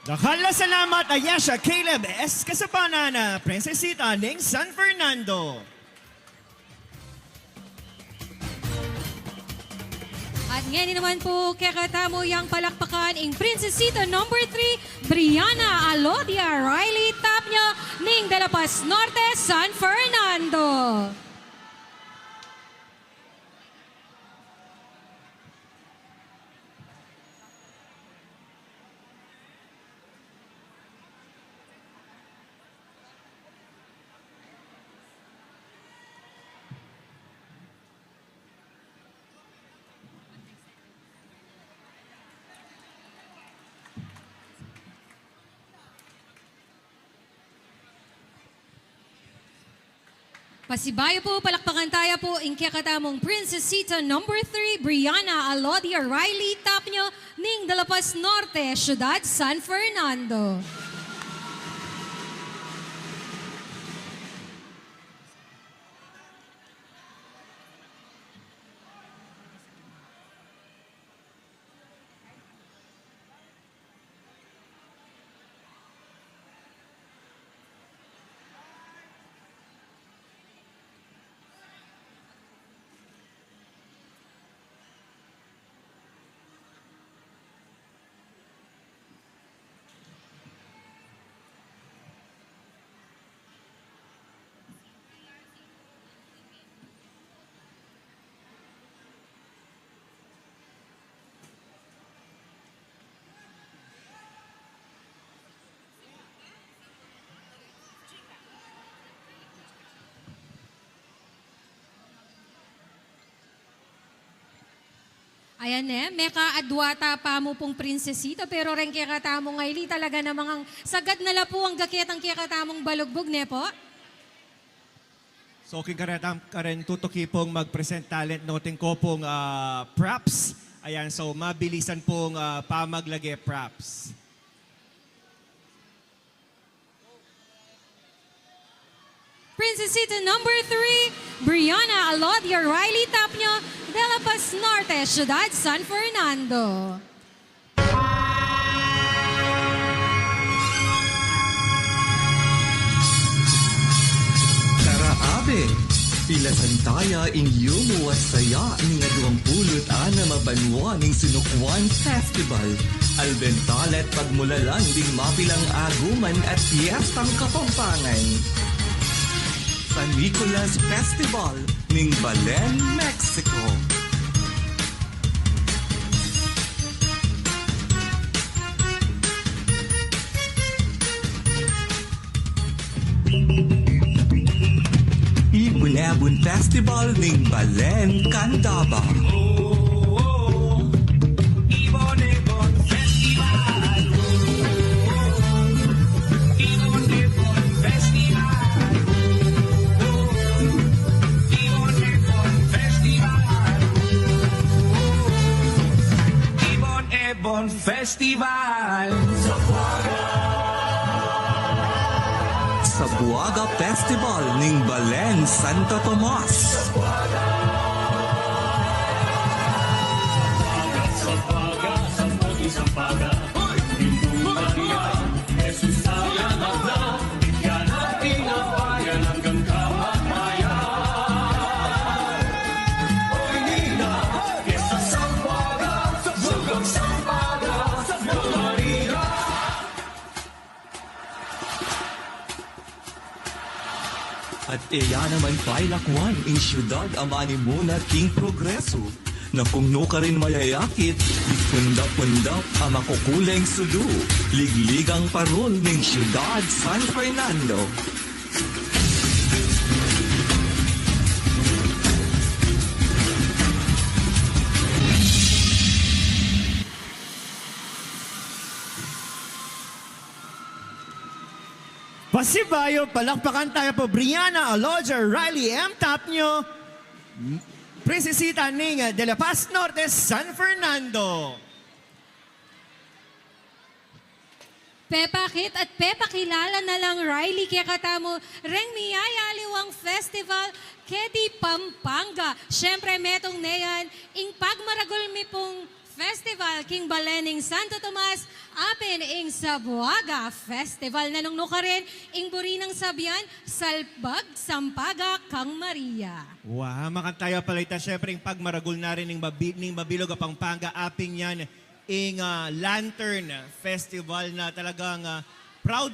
Dakhala salamat Ayesha Caleb S. Kasupanan na Princesita ning San Fernando. At ngayon naman po kakatamo yung palakpakan ing Princesito number 3, Brianna Alodia Riley Tapnya ning Dalapas Norte, San Fernando. Pasibayo po, palakpakan tayo po ing kakatamong Princesita number 3, Brianna Alodia Riley Tapnyo ning Dalapas Norte, Ciudad San Fernando. Ayan meka adwata pa mo pong prinsesita, pero rin kaya katamong ngayli talaga namang sagad na lapu ang gaketang kaya katamong balugbog, ne po? So, karen tutuki pong mag-present talent noting ko pong props. Ayan, so mabilisan pong pamaglagay props. Princesita number 3, Brianna Alodia Riley Tapnyo, Dalapas Norte, Ciudad San Fernando. Tara, Abe. Ilasantaya inyo muwasaya ning aduang pulot ana mabanwa ning Sinukwan Festival. Albentalet pagmulalan ding mapilang aguman at piyestang Kapampangan. San Nicolas Festival ning Balen, Mexico. Ibunebun Festival ning Balen, Candaba. Ibon Festival. Sa Buaga Festival ning Balen, Santo Tomas. At iya naman pa'y lakwan in syudad amani muna king progreso. Na kung no ka rin mayayakit, ipundap-pundap ang makukuleng sudu. Ligligang parol ng syudad San Fernando. Pasibayo, palakpakan tayo po Brianna Aloja, Riley M. Tapnyo, Princesita Ning de la Paz Norte, San Fernando. Pepakit at pepakilala na lang Riley kaya katamo Reng Miyaya Aliwang Festival Kedi Pampanga. Siyempre metong neyan ing pagmaragol mi pong Festival King Balening Santo Tomas apin ing Sabuaga Festival nanungno ka rin ing Burinang Sabyan Salbag Sampaga Kang Maria. Wow, makantaya pala ita. Siyempre, yung pagmaragol na rin ng Mabilog a Pampanga, aping yan, ing Lantern Festival na talagang proud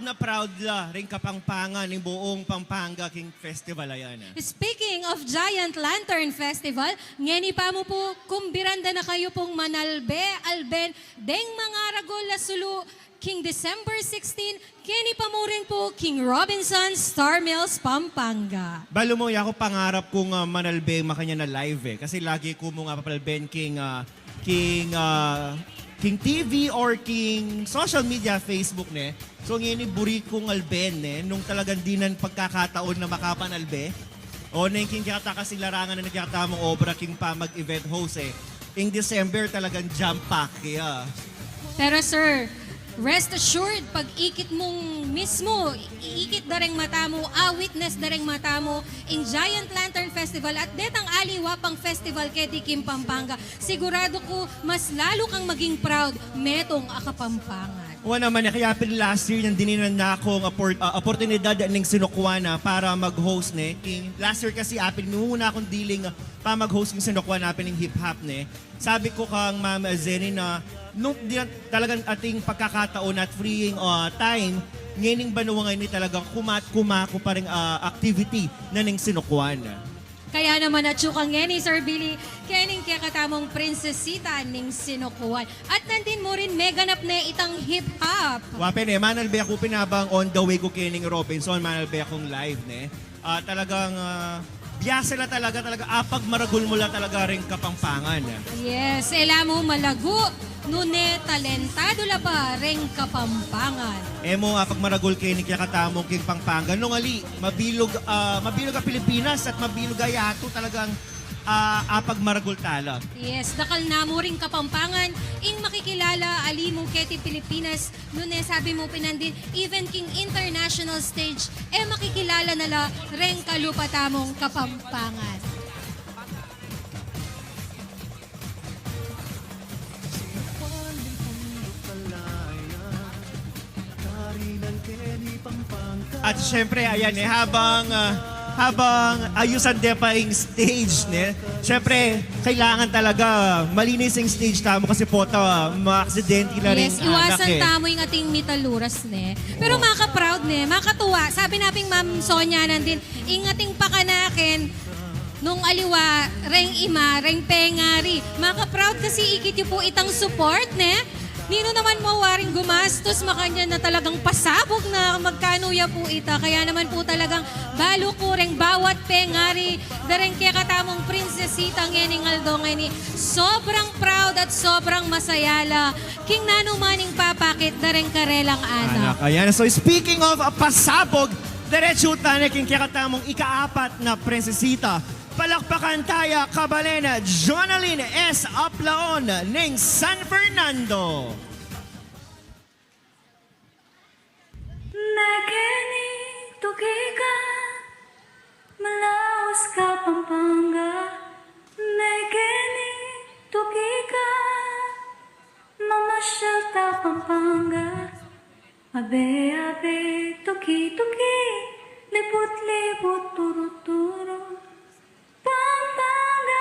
la rin Kapampangan ng buong Pampanga King Festival ayan. Speaking of Giant Lantern Festival, ngeni pa mo po kumbiranda na kayo pong Manalbe, Alben, deng mga Ragola Sulu, King December 16, kini pa mo rin po King Robinson, Star Mills, Pampanga. Balo mo, ako pangarap kong manalbe makanya na live eh. Kasi lagi ko mo nga papalben King TV or King social media, Facebook ne. So ngayon buri kong alben ne, nung talagang dinan pagkakataon na makapanalbe. O na yung King kata kasi larangan na nagkakata mong obra King pa mag-event host eh. In December talagang jump pack kaya. Pero sir, rest assured, pag ikit mong mismo, iikit dareng mata mo, witness dareng mata mo, in Giant Lantern Festival at detang aliwa pang festival kay Kim Pampanga, sigurado ko mas lalo kang maging proud, metong akapampangan. O naman, kaya last year nang dininan na akong oportunidad ng Sinukwana para mag-host ne. King, last year kasi apin muna akong dealing pa mag-host ng Sinukwana apin ng hip-hop ne. Sabi ko kang Ma'am Zenny na nung talagang ating pagkakataon at freeing time, ngayon banuwa ngayon talagang kumako pa rin activity na ng Sinukwana. Kaya naman at syukang ngeni, Sir Billy, kening kaya katamong prinsesita ning Sinukuan. At nandin mo rin meganap na itang hip-hop. Wapen eh, manalbe ako pinabang on the way ko kining Robinson, manalbe akong live ne. Talagang biyasa la talaga apag maragul mo la talaga rin Kapampangan. Yes, ela mo malago, nune talentado la pa rin Kapampangan. Emo apag maragul kining kakatamong King Pampanga. Nung ali, mabilog ang Pilipinas at mabilog ayato talagang apag maragul tala. Yes, dakal na mo rin Kapampangan, ing makikilala ali mo keti Pilipinas, nune sabi mo pinandin, even king international stage, makikilala nala rin kalupatamong Kapampangan. At syempre, ayan habang habang ayusan din pa yung stage, ne? Siyempre, kailangan talaga malinis yung stage tamo kasi po ma-aksidente na rin Yes, iwasan anak, eh. tamo yung ating mitaluras, ne. Pero maka-proud, ne. Makatuwa. Sabi nating Ma'am Sonia nandin, ingating pakanakin, nung aliwa, reng ima, reng pengari. Maka-proud kasi ikit yung po itang support, ne. Nino naman mo waring gumastos makanya na talagang pasabog na magkano ya po ita. Kaya naman po talagang balo ko reng bawat pengari. Dareng kaya katamong prinsesita ngening aldo ngeni. Sobrang proud at sobrang masayala. King nano maning papakit dareng karelang anak. Ayan. So speaking of pasabog, diretso tayo king kaya katamong ikaapat na prinsesita. Palakpakan tayo, Kabalena, Jonaline S. Aplaon ng San Fernando. Nageni tukika Malaos ka Pampanga Nageni tukika Mamasyal ta Pampanga Abe abe tuki tuki Lipot lipot turo turo Pampanga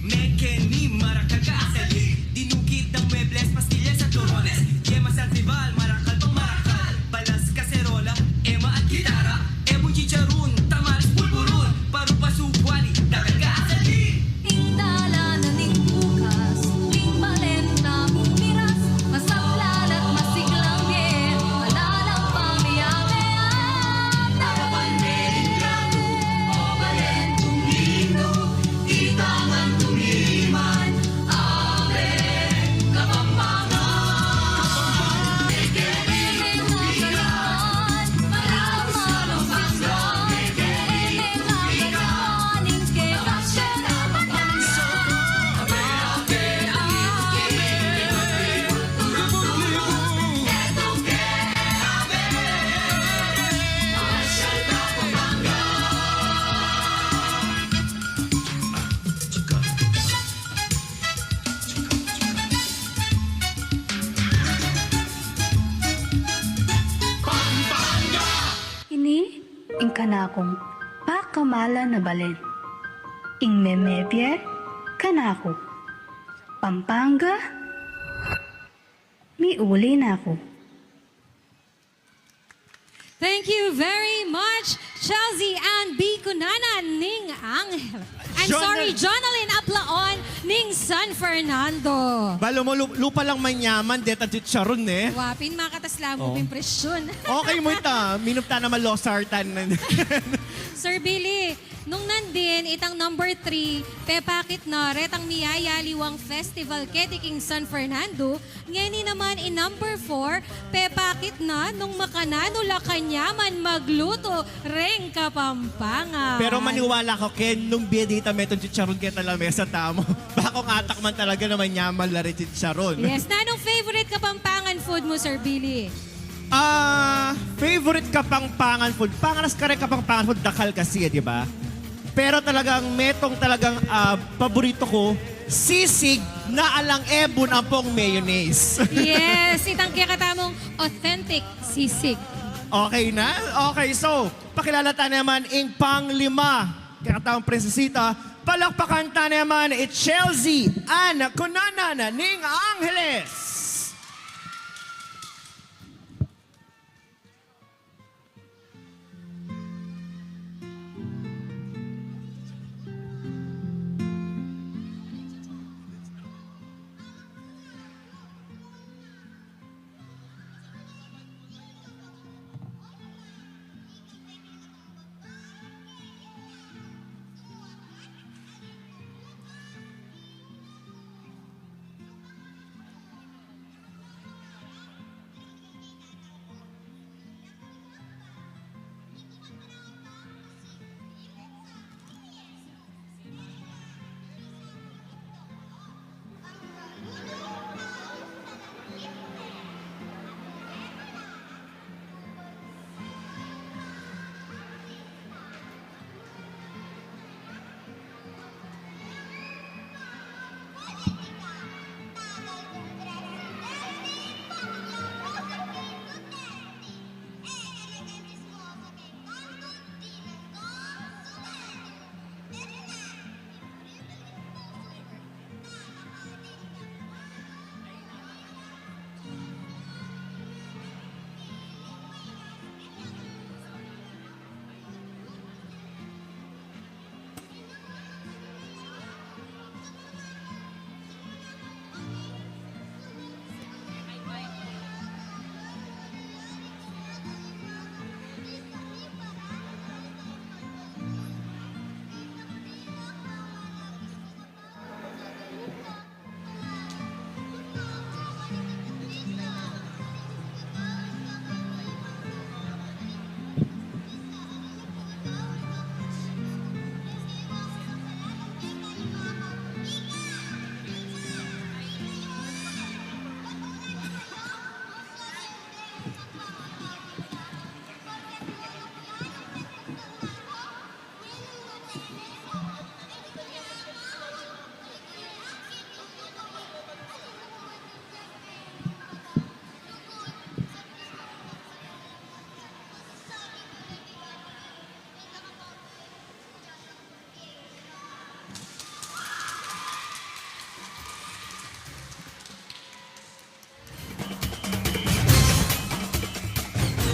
Mekeni Maracagasi Dinukit ng mebles, pastillas at torones Yemas at rival, marakal pang marakal Balas, kaserola, ema at gitara Ebon chicharun, tamaris pulburun Parupa-sukwali, dagal ka asali Indala na ning bukas, ning malenta mong miras, masaplan at masiglang bien, malalang pamiyamean. Tarapan meringgan, o balentong lindo, itangan tumiman, ave, Kapampangan. Ekening ang kalaan, malaman ang panggan, ekening ang kalaan, ingke kasya na Ini, ing kanakong pakamala na balen. Ing memebye, kanako. Pampanga, miuli na ako. Thank you very much, Chelsea Ann B. Cunanan ning Angel. Jonaline Aplaon ning San Fernando. Balo mo, lupa lang manyaman, deta chicharon, eh. Wapin makatasla mo Oh. impresyon. Okay mo ita, minum ta naman losartan. Sir Billy, nung nandin, itang number 3, pepakit na retang miyaya liwang festival ketiking San Fernando. Ngayon naman in number 4, pepakit na nung makanano la kanyaman magluto reng Kapampangan. Pero maniwala ko, Ken, nung biyedita metong chicharon kita lang mesa tamo. Bako atak man talaga naman yaman la rin chicharon. Yes, na anong favorite Kapampangan food mo, Sir Billy? Favorite Kapampangan food. Pangalas ka rin Kapampangan food, dakal kasi, di ba? Pero talagang metong talagang paborito ko, sisig na alang ebon ang pong mayonnaise. Yes, itang kaya katamong authentic sisig. Okay na? Okay, so, pakilala tayo naman ang pang-5 kakatawang prinsesita. Palakpakan tayo naman Chelsea Ann Cunanan ning Angeles.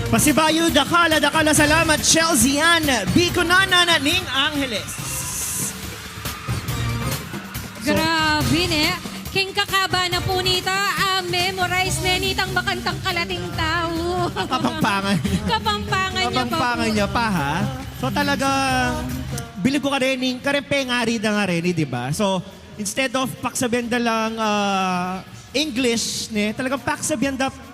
Pasibayo, dakala, salamat, Chelsea Ann, Biconanan, Ning Angeles. Grabe ne. King kakaba na po nita, memorize na nitang makantang kalating tao. Kapampangan. Kapampangan niya pa po. Ha? So talaga, bilib ko ka rin, karempengari na nga rin, di ba? So, instead of paksabenda lang English, talagang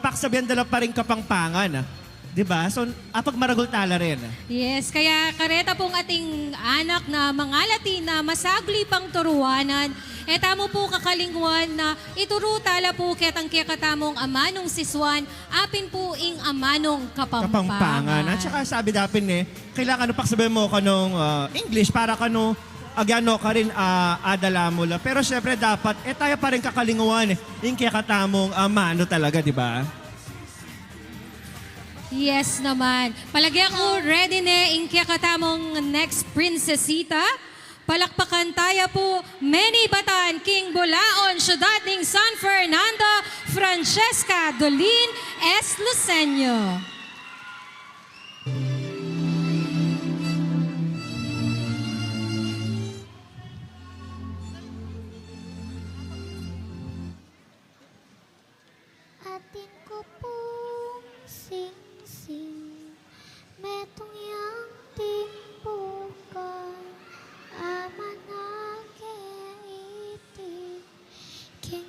paksabenda lang pa rin kapangpangan. Di ba? So, apag maragol tala rin. Yes, kaya kareta pong ating anak na mga Latina, masagli pang turuanan. E tamo po kakalingwan na ituro tala po ketang kakatamong amanong siswan, apin po ing amanong kapampangan. At saka sabi dapin kailangan paksabihin mo kanong English para kano agano ka rin adala mo la. Pero syempre dapat, tayo pa rin kakalingwan yung kakatamong amano talaga, di ba? Yes naman. Palagi ako ready na ing kakatamong next princesita. Palakpakan tayo po, Manny Batan, King Bulaon, Syudad ng San Fernando, Francesca Dolin S. Luceño. Ating ko pong sing-sing, metong yang timpukan, amanake itik, king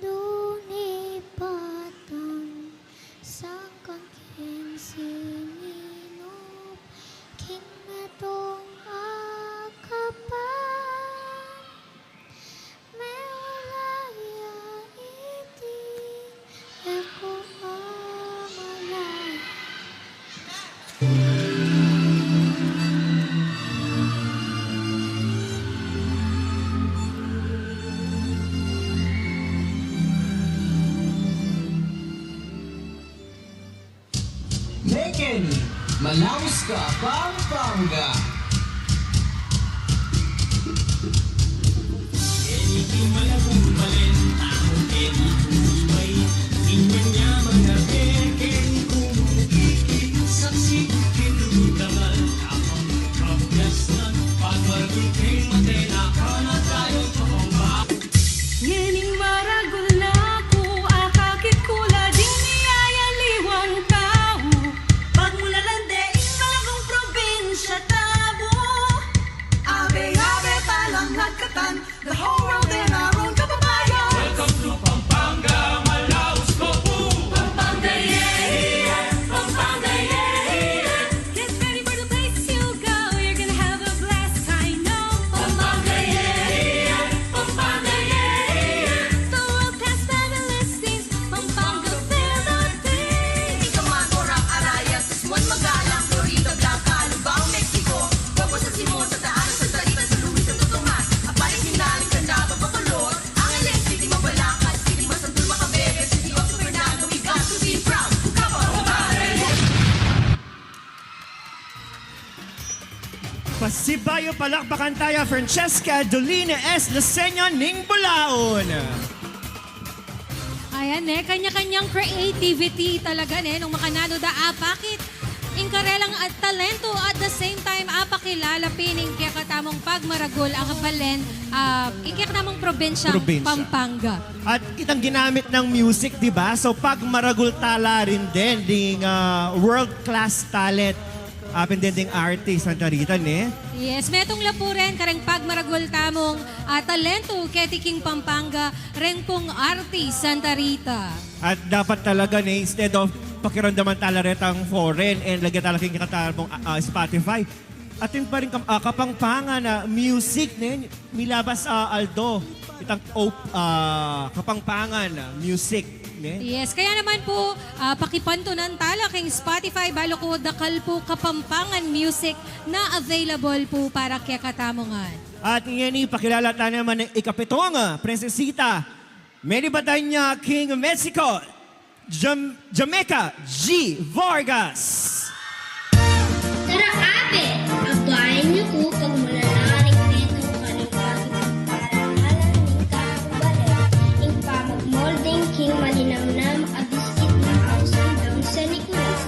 Indonipatan, sangkang king sininop, king metong akapan, mewalaya itik, eko amalay. Mekeni, Manaus ka, Pampanga. Yening maragul na ko, akakit kula ding niyayaliwang tao. Pagmulalande, malabong probinsya tabo. Abe-abe palang nagkatan, the whole world in our own kababayan. Welcome to Pampanga, Manaus, Copu. Pampanga, yeah, Pampanga, yeah. Get ready for the place you go, you're gonna have a blast, I know. Pampanga, yeah, Pampanga, yeah. The world has better listings, Pampanga, Philippines. Ikaman, Arayas, Sismuan, Magalang, Florida, Blanca, Lubao, Mexico. Bago sa Simon, sa Daanan, sa Tariban, sa Luis, sa Tutumas. Apalik, Hinaling, Candaba, Bacolod. Angeles, City, Mabalacan, City, Masandul, Macabebe, City of San Fernando. We got to be proud. Pasibayo, palakpakan tayo, Francesca Dolin S. Luceño, Ning Bulaon. Ayan kanya-kanyang creativity talaga nung makanano da apakit. Ingkarelang at talento at the same time apakilala pining kakatamong pagmaragol ang balen ikakatamong probinsya Pampanga. At itang ginamit ng music, di ba? So pag maragul tala rin din, ding world-class talent, ding artist na taritan Yes, metong lapuren kareng pagmaragol tamong talento ketiking Pampanga, ren pong artist Santa Rita. At dapat talaga instead of pakiramdaman tala retang foreign and lagyan talagang kikatamong Spotify, atin pa rin kapangpangan na music milabas Aldo, itang kapangpangan music. Yes, kaya naman po pakipantunan tala kay Spotify balo ko dakal po kapampangan music na available po para kaya katamongan. At ngayon pakilala tayo naman ng ikapitong prinsesita, Manny Batan, King Mexico, Jamaica G. Vargas. Tara, abe! Abayan niyo po pag malalaring dito kanipagin para malaning kakubalik. Ing pamagmolding king malinamnam abiskit na ausan daw sa Nicolas.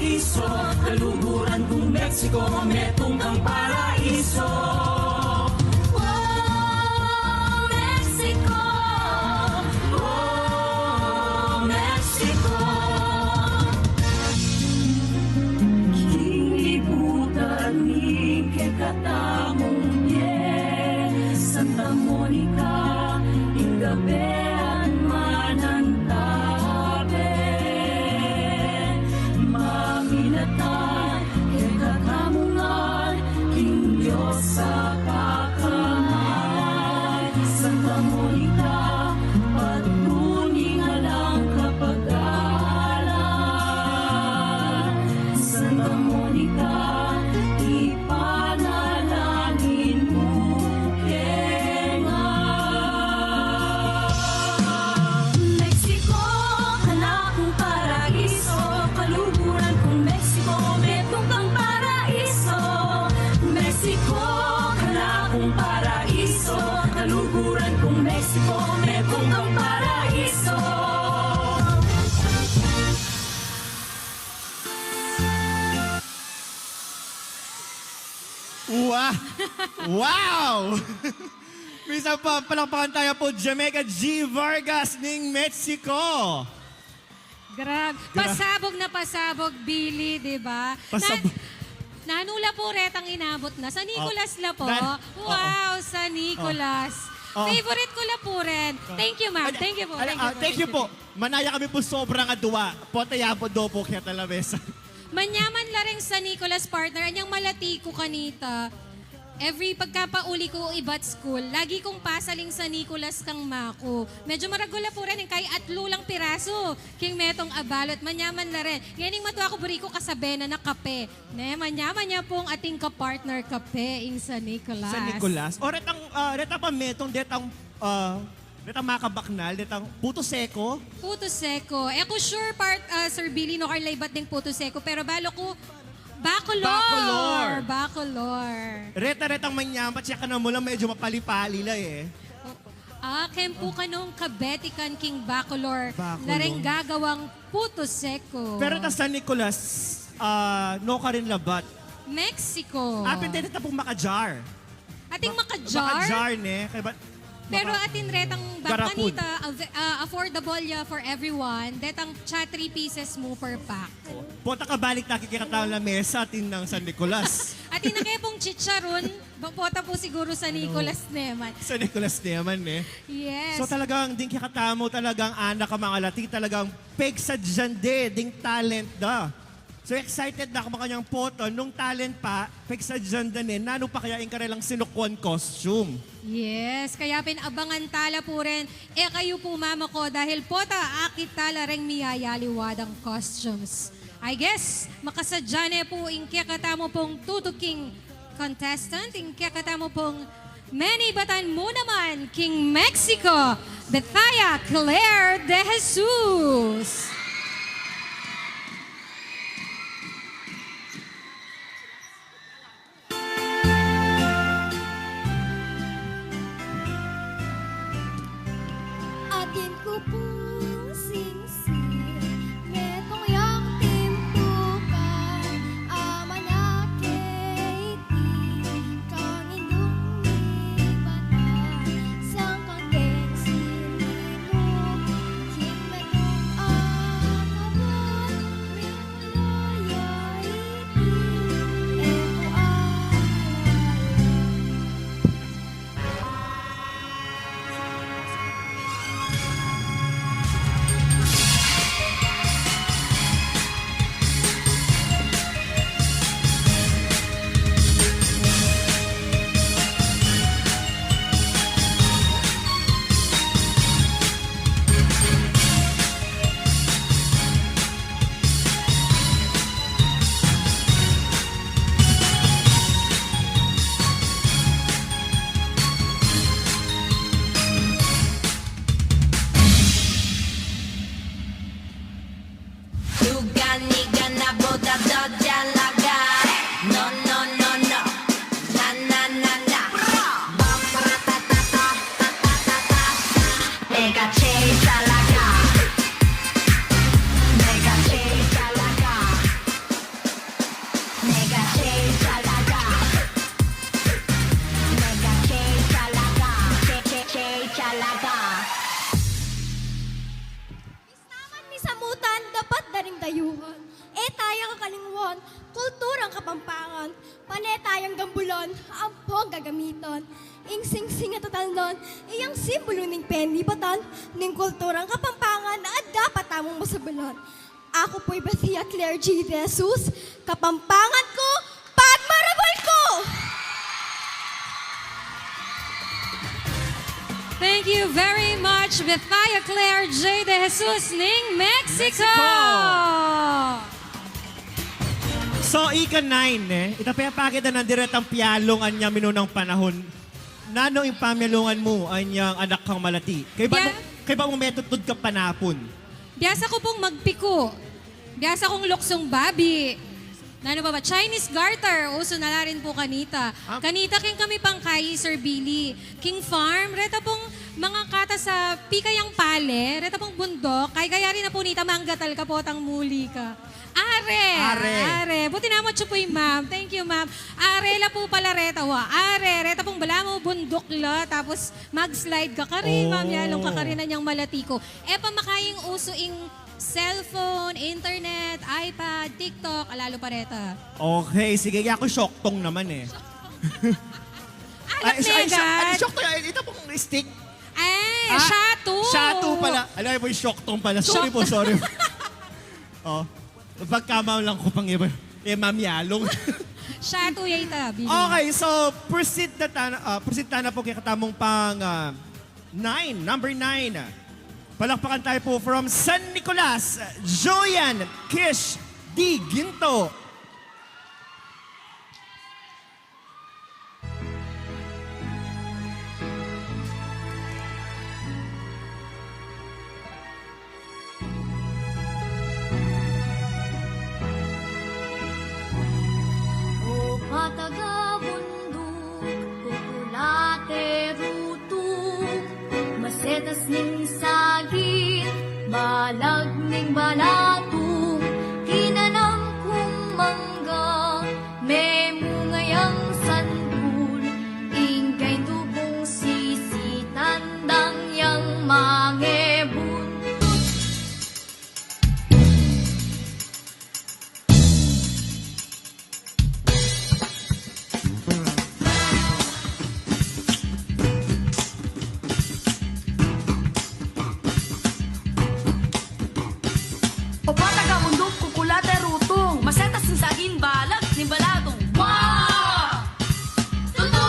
paraiso, kaluguran kong Mexico, metong kang paraiso. Oh, Mexico, oh, Mexico. Kinibutan ni kekatamong Santa Monica, inggabean manantabe. Maminatan, kekakamungan, king Diyos sa kakamay. Santa Monica, patuningan ang kapag-alan. Santa Monica, ipanalangin mo Mexico, anak kong paraiso, kaluguran kong Mexico, metong kang paraiso. Mexico, anak kong paraiso, kaluguran kong Mexico, metong kang paraiso. Wow! Wow! Minsan pa, palakpakan tayo po, Jamaica G. Vargas ng Mexico. Grabe. Pasabog na pasabog, Billy, di ba? Pasabog. Nanula po retang inabot na. Sa Nicolas la po. Oo. Wow, sa Nicolas. Oo. Favorite ko la po rin. Thank you, ma'am. Thank you po. Thank you po. Manaya kami po sobrang adwa. Potayabo do po kaya talamesa. Manyaman la rin sa Nicolas partner. Anyang malati ko kanita. Every pagkapauli ko iba't school, lagi kong pasaling sa Nicolas kang mako. Medyo maragula po rin kay atlo lang piraso. King metong abalot, manyaman la rin. Yaning matuwa ko buriko kasabe na kape. Ne, manyaman niya pong ating kapartner kape ing sa Nicolas. Sa Nicolas. O retang pa metong detang makabaknal, detang puto seko. Puto Seco. Ako sure Sir Billy no Carla iba't ding Puto Seco. Pero balo ko, Bacolor. Retang manyamat siya ka na mula medyo mapali-pali la eh. Kempo ka nung kabetikan king Bacolor. Bacolor. Lareng gagawang Puto Seco. Pero ta sa Nicolas, no ka rin labat. Mexico. Apin din ita pong makajar. Ating makajar. Makajar ne. Kaya ba, Pero atin retang Garapud. bangkanita, affordable ya for everyone. Detang cha 3 pieces mo per pack. Punta ka balik nakikikataon na mesa atin ng San Nicolas. Atin na kayo pong chicharon, bapota po siguro sa Nicolas Neman. Sa Nicolas naman eh. Yes. So talagang ding kikatamo talagang anak ka mga lati talagang peg sa jande ding talent da. So excited na ako makanyang photo nung talent pa peg sa jande ne nano pa kaya karelang sinukwan costume. Yes, kaya pinabangan tala po rin. Kayo po mama ko dahil pota akit tala ring miyayaliwadang costumes. I guess, makasadyane po inkekatamo pong tutuking contestant, inkekatamo pong Manny Batan mo naman, King Mexico, Bethaya Claire De Jesus. Atin ko pong singsing, metong yang timpukan, ama na keiti, kang indong ni batan, sang kangkeng silino, king metong akabot, mingulaya iti, eko alaya. Tuganigan na boda do dalaga. No, no, no, no. Na, na, na, na. Bam, ra, ta, ta, ta, ta, ta, ta, ta. Mega chase talaga. Mega chase talaga. kalingwon, kulturang kapampangan, panetayang gambulon, ampong gagamiton. Ing sing-sing at tatalnon, iyang simbolo ning penlibatan, ning kulturang kapampangan na at dapat tamong masabalon. Ako po'y Bethia Claire G. De Jesus, kapampangan ko, pagmarabal ko! Thank you very much, Bethia Claire J. De Jesus ning Mexico! So, ika-9, itapayapakit na ng diretang piyalong anya minunang panahon. Nano yung pamilungan mo, anyang anak kang malati. Kaya ba mo metutod ka panapon? Biyasa ko pong magpiko. Biyasa kong luksong babi. Ano ba ba? Chinese garter. Uso na rin po kanita. Kanita king kami pang kay Sir Billy. King Farm. Reta pong mga kata sa pikayang pale. Reta pong bundok. Kay kaya rin na po nita manggatal ka po tang muli ka. Are. Buti naman siya po yung ma'am. Thank you, ma'am. Are la po pala reta wa. Are. Reta pong bala mo bundok la. Tapos mag-slide ka ka rin. Ma'am, yalong ka rin na niyang malatiko. E pa makaying uso ing cellphone, internet, iPad, TikTok, alalo pa reta. Okay, sige. Ako syoktong naman eh. Alam negan. Syoktong. Ito pong stick. Shato. Shato pala. Alam mo yung syoktong pala. Sorry po. Oh. Pagkamaw lang ko pang iba. Ma'am Yalong. Shato yata. Okay, so proceed na po kay katamong pang 9, number 9. Palakpakan tayo po from San Nicolas, Joyan Kish D. Ginto. Patagabundok, kukulate rutuk, masetas ning sagit, balag ning balatung, kinanang kong mangga, may mungayang santul, ingkay tubong sisi, tandang yang mangebun. O pataga mundok kukulate rutong masetas ng saging balag ni balatong. Wow! Tuto!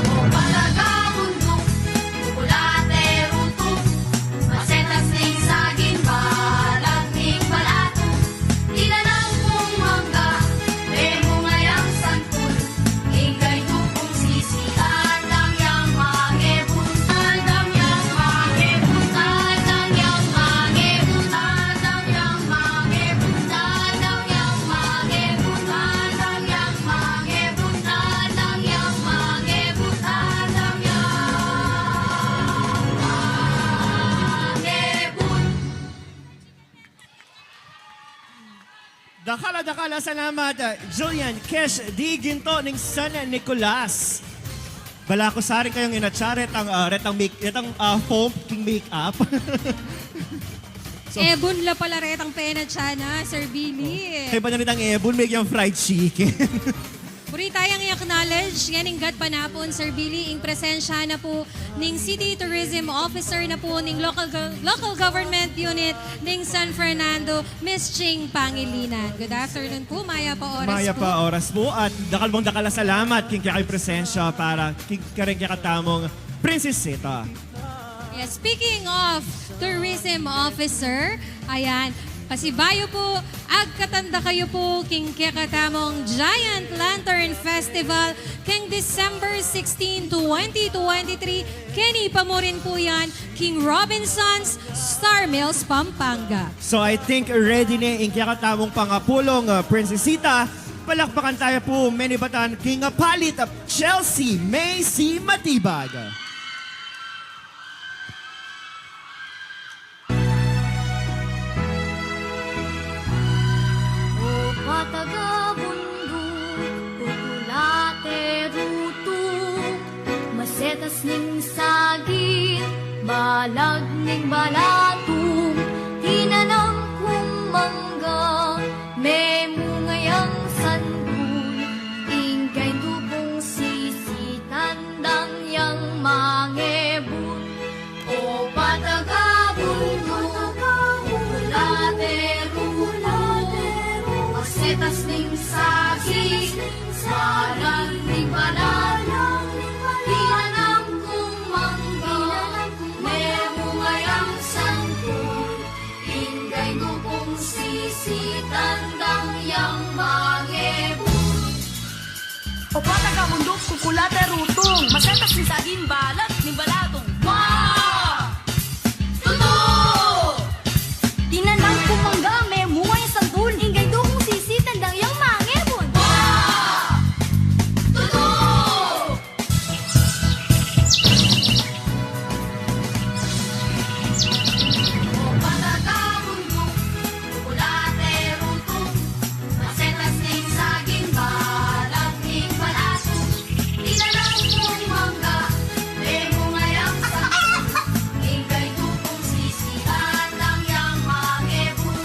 O palaga mundok, kukulate rutong, masetas ning saging balag ning balatong, tinanang kong mangga, remo ngayang santol, ingkay tupong sisi, tandang yang mangebun, tandang yang mangebun, tandang yang mangebun, tandang yang mangebun, tandang yang mangebun, tandang yang mangebun, tandang yang mangebun, tandang yang mangebun. Dakala, salamat. Julian Kish D. Ginto ng San Nicolas. Bala ko sa rin kayong inacharet ang foam king makeup. Ebon la pala retang pena chana, Sir Billy. Kaya ba na rin ang ebon, may yung fried chicken. Puri tayong i-acknowledge, yan ing God panapon, Sir Billy, ing presensya na po ning City Tourism Officer na po ning local government unit ning San Fernando, Miss Ching Pangilinan. Good afternoon po, Maya pa oras Maya po. pa oras po at dakal salamat king kaya presensya para king karing katamong prinsesita. Yes, speaking of tourism officer, ayan, pasibayo po, agkatanda kayo po king kakatamong Giant Lantern Festival king December 16, 2023. Kenny pa mo rin po yan, King Robinson's Star Mills, Pampanga. So I think ready na yung kakatamong pangapulong prinsesita. Palakpakan tayo po, Menibatan King Palit of Chelsea, Macy Matibag. O patagabundok, kukulate rutuk, masetas ning sagit, balag ning balatong tinanam kong mangga may mungayang sandul ingkay tupong sisi tandang yang mangebun o patagabun Lateru Masetas ning sagi Balang ning balang Tinanam kong mangga Memungayang sangkul Ingay gupong sisi Tandang yang mangebun O pataga mundok kukulate rutong Masetas ni saging balat ni balatong Wah! Tuto! Tinanang kumangga may mungay sangkul Ingay dukong sisi tandang yang mangebun Wah! Tuto! O patagabundok, kukulate rutong, masetas ning saging balag ning balatong, tinanang kong mangga, may mungayang sangkul, ingkay dukong sisi tandang yang mangebun.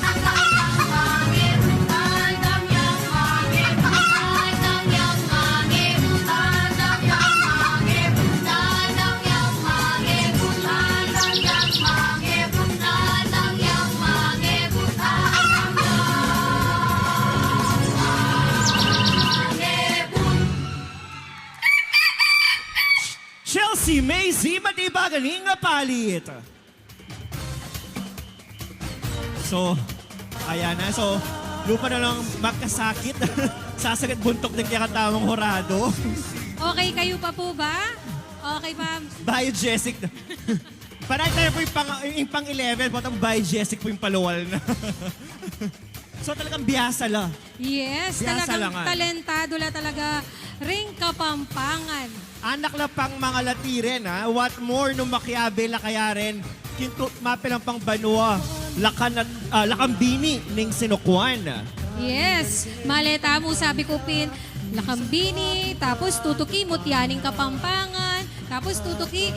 Tandang yang mangebun, tandang yang mangebun, tandang yang mangebun, tandang yang mangebun, tandang yang mangebun, tandang yang mangebun, tandang yang mangebun, tandang yang mangebun. Chelsea Macy, matibagaling nga palit. So, ayan na. So, lupa na lang magkasakit. Sasakit buntok din kaya katamang horado. Okay kayo pa po ba? Okay pa? Biogesic. Parang tayo po yung pang-11, potang biogesic po yung paluwal na. So talagang biyasa la. Yes, Biyasa talagang langan. talentado la talaga ring Kapampangan. Anak la pang mga latiren ha. What more nung makiabe la kaya rin. Kinto mapilang pang banua. Lakambini ning sinukuan. Yes, maleta mo sabi ko pin, Lakambini, tapos tutuki mutyaning Kapampangan, tapos tutuki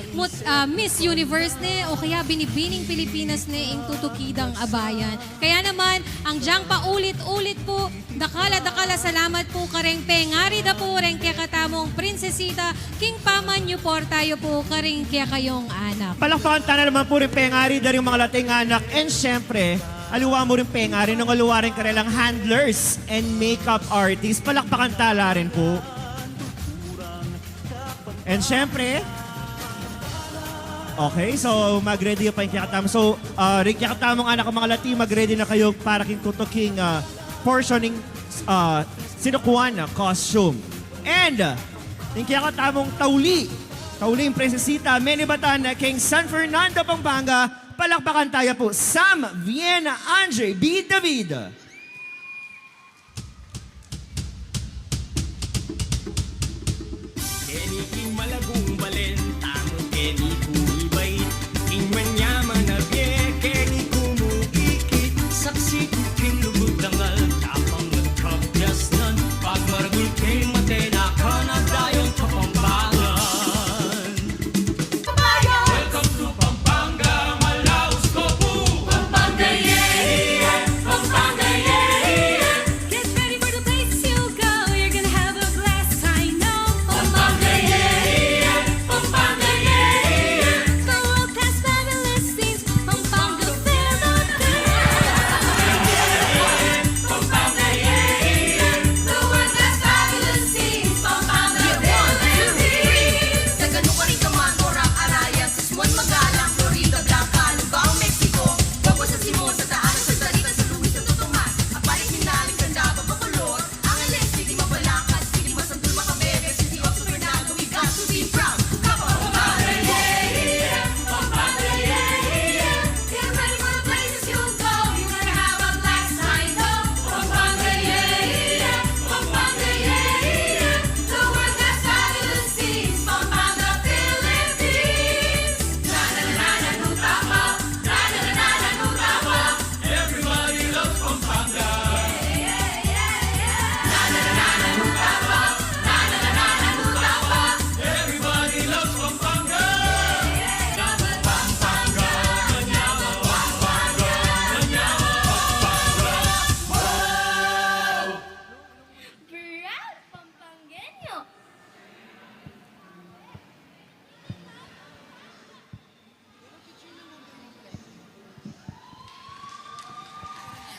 Miss Universe ne o kaya binibining Pilipinas ne ing tutukidang abayan. Kaya naman, ang diyang paulit-ulit po, dakala salamat po kareng pengari da po reng kaya katamong prinsesita, king paman nyo por tayo po kareng kaya kayong anak. Palakpakan tayo naman po rin pengari dari yung mga lating anak. And syempre, aluwa mo rin pengari nung aluwa rin karelang handlers and makeup artists. Palakpakan tala rin po. And syempre, okay, so mag-ready pa yung kiyakatamang. So, rin kiyakatamang anak ng mga lati, mag-ready na kayo para king tutuking portioning sinukuan na costume. And, yung kiyakatamang Tauli yung prinsesita, menibatan na King San Fernando, Pampanga. Palakpakan tayo po, Sam Viena Andre B. David. Keni king malagong balen, tamo keni kumibay, king manyaman na bie, keni kumuikit, saksi king lugod dangal, tapang nagkabyasnan, pag maragul kay matena ka na dayong Kapampangan. Welcome to Pampanga, Malaus ko po. Pampanga, yeah, Pampanga,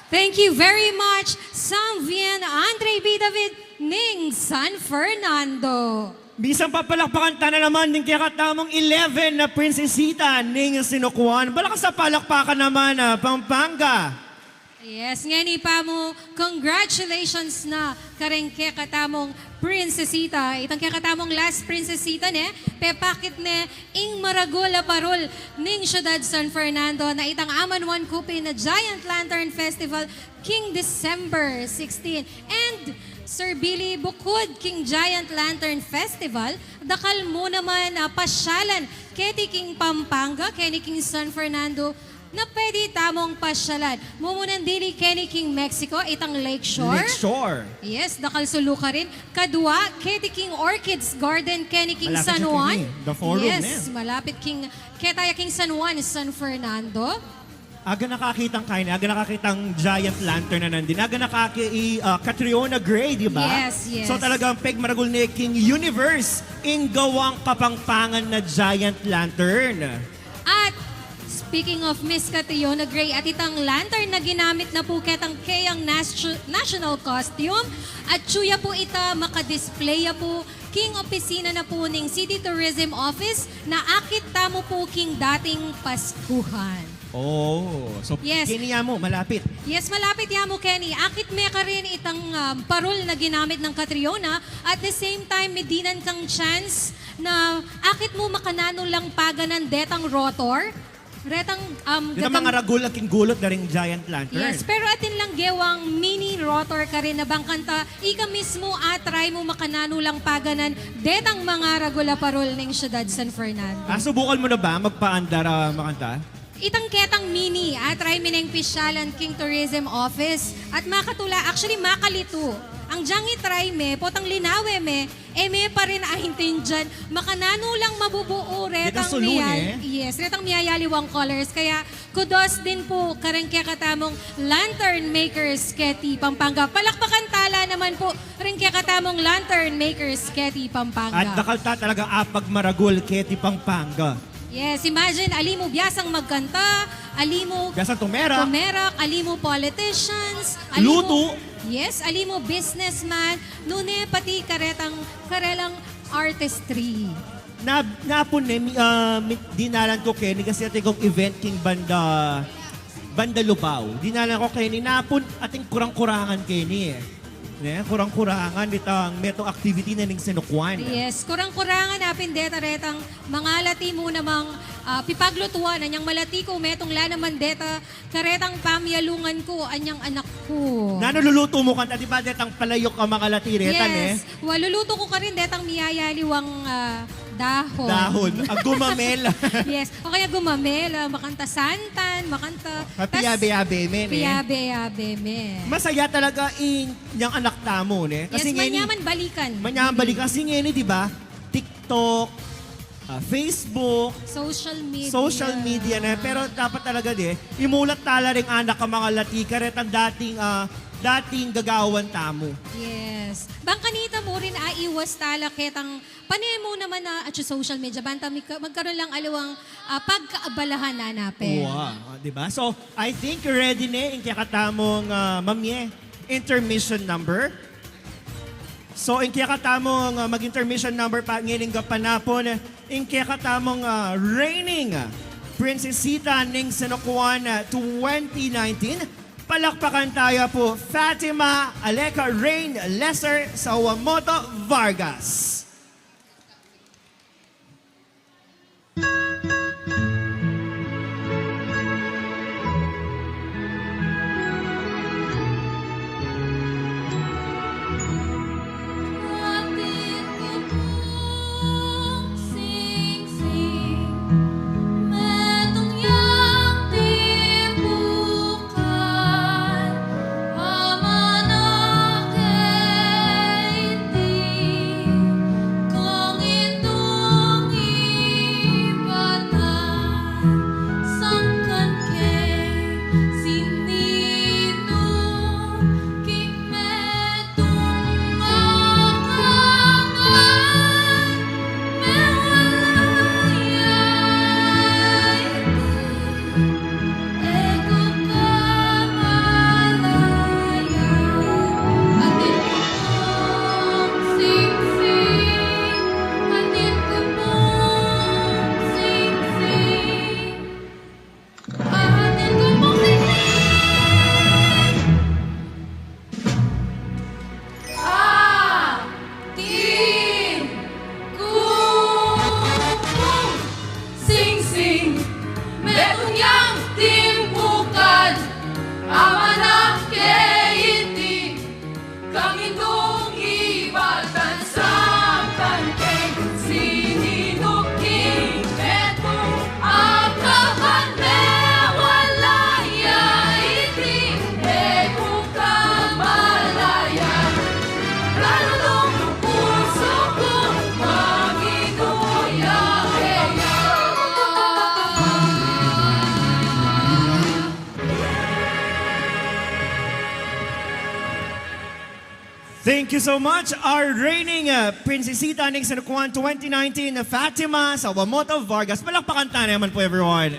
Thank you very much, Samvian Andre B. David Ning San Fernando. Bisang papalakpakan ta na naman ng kakatamong 11 na prinsesita ning sinukuan. Balakas sa palakpakan naman, Pampanga. Yes, nga ni pa mo, congratulations na kareng kakatamong prinsesita. Itang kakatamong last prinsesita ne, pepakit ne, ing maragula parol ning syudad San Fernando na itang Aman One Kupi na Giant Lantern Festival King December 16. And Sir Billy, bukod King Giant Lantern Festival, dakal mo naman pasyalan keti King Pampanga, keni King San Fernando, na pwede tamong pasyalan. Mumunan dili keni King Mexico, itang Lakeshore. Lakeshore. Yes, dakal sulu ka rin. Kadua, keti King Orchids Garden, keni King Malapit San siya, Juan. Kenny. The forum Yes, malapit ketaya King San Juan, San Fernando. Aga nakakitang kain, aga nakakitang giant lantern na nandun. Aga Catriona Gray, di ba? Yes, yes. So talagang peg maragul ni King Universe ing gawang kapangpangan na giant lantern. At speaking of Miss Catriona Gray, at itang lantern na ginamit na po ketang kayang national costume. At suya po ita makadisplay po King Opisina na po ning City Tourism Office na akit tamo po King dating Paskuhan. Oh, so Yes. kiniya mo, malapit. Yes, malapit ya mo, Kenny. Akit me ka rin itang parol na ginamit ng Catriona. At the same time, medinan kang chance na akit mo makanano lang paganan detang rotor. Retang, Dito mga ragul ang king gulot na ring giant lantern. Yes, pero atin lang gewang mini rotor ka rin na bangkanta. Ika mismo atry mo makanano lang paganan detang mga ragula parol ng syudad San Fernando. Subukan mo na ba magpaandar makanta? Itang ketang mini, try mineng pisyalan King Tourism Office at makatula, actually makalito. Ang jangi try me, potang linawe me, me pa rin ahintin dyan, makanano lang mabubuo retang sulun, eh. Yes, retang miyayaliwang colors. Kaya kudos din po kareng katamong Lantern Makers Keti Pampanga. Palakpakan tala naman po rin katamong Lantern Makers Keti Pampanga. At nakalta talaga apag maragul keti Pampanga. Yes, imagine, alimo biyasang magkanta, alimo Biasang tumera. tumerak, alimo politicians, alimo, Luto. Yes, alimo businessman, nune pati karelang artistry. Napon dinalan ko Kenny kasi ating kong event king banda Lubao. Dinalan ko Kenny, napon ating kurang-kurangan Kenny eh. Kurang-kurangan itang metong activity na ning sinukuan. Yes, kurang-kurangan napin deta retang mga lati mo namang pipaglutuan, anyang malati ko, metong la naman deta, karetang pamyalungan ko, anyang anak ko. Nanululuto mo kanta, di ba detang palayok ang mga latiretan Yes, waluluto ko ka rin detang miyayaliwang dahon. Dahon. Ang gumamel. Yes, o kaya gumamel, makanta santan, makanta... Piyabe-yabe men eh. Piyabe-yabe men. Masaya talaga yung anak tamo ne. Yes, manyaman balikan. Manyaman balikan. Kasi ngayon di ba? TikTok, Facebook, Social media. na. Pero dapat talaga imulat tala rin anak ang mga latika rin ang dating gagawan tamo. Yes. Bang kanita mo rin aiwas tala ketang panay mo naman na at yung social media. Banta magkaroon lang alawang pagkaabalahan na napin. Wow. Di ba? So, I think you're ready na yung kakatamong mamye intermission number. So, yung kakatamong mag-intermission number pa ngayon nga panapon, yung kakatamong reigning prinsesita ng Sinukuan 2019. Palakpakan tayo po, Fatima Aleka Rain Lesser Sawamoto Vargas. Thank you so much, our reigning Princesita ng Sinukuan 2019 na Fatima Sawamoto Vargas. Palakpakan tayo naman po, everyone.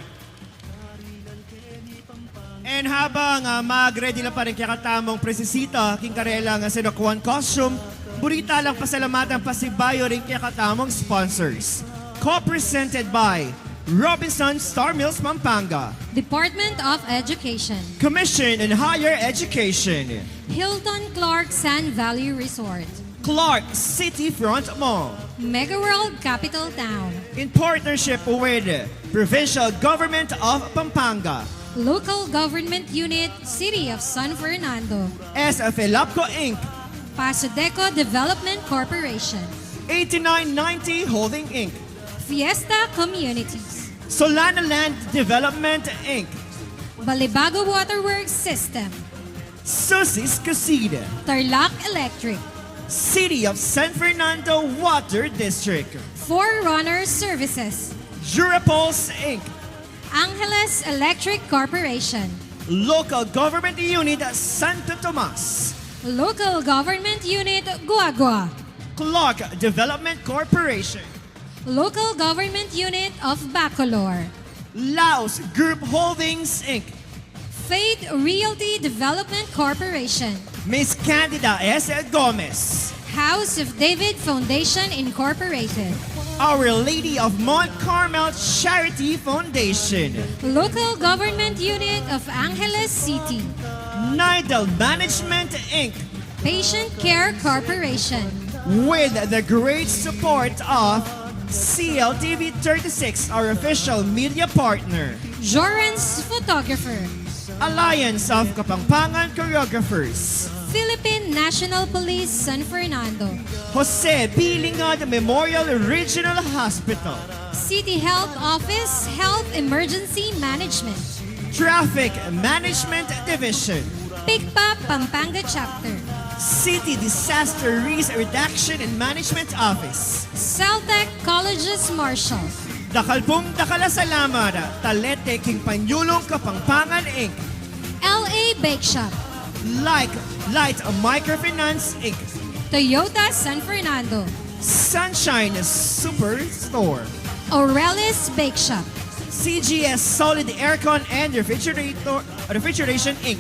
And habang mag-ready lang pa rin kaya katamong Princesita, king karela nga Sinukuan costume, burita lang pasalamatan pasibayo rin kaya katamong sponsors. Co-presented by Robinson Star Mills Pampanga, Department of Education, Commission on Higher Education, Hilton Clark Sand Valley Resort, Clark City Front Mall, Mega World Capital Town, in partnership with Provincial Government of Pampanga, Local Government Unit, City of San Fernando, SFLAPCO Inc., Pasodeco Development Corporation, 8990 Holding Inc., Fiesta Communities, Solana Land Development Inc., Balibago Waterworks System, Susie's Casita, Tarlac Electric, City of San Fernando Water District, Forerunner Services, Durapulse Inc., Angeles Electric Corporation, Local Government Unit Santo Tomas, Local Government Unit Guagua, Clark Development Corporation, Local Government Unit of Bacolor, Laos Group Holdings Inc., Fate Realty Development Corporation, Miss Candida S. Gomez, House of David Foundation Incorporated, Our Lady of Mount Carmel Charity Foundation, Local Government Unit of Angeles City, Nidal Management Inc., Patient Care Corporation, with the great support of CLTV 36, our official media partner, Jorans Photographer, Alliance of Kapampangan Choreographers, Philippine National Police San Fernando, Jose B. Lingad Memorial Regional Hospital, City Health Office Health Emergency Management, Traffic Management Division, PICPA Pampanga Chapter, City Disaster Risk Reduction and Management Office, Celtec Colleges Marshall, Dakalpong Dakalasalamat, Talete King Panyulong Kapampangan Inc., LA Bake Shop, Light Microfinance Inc., Toyota San Fernando, Sunshine Superstore, Aurelis Bake Shop, CGS Solid Aircon and Refrigeration Inc.,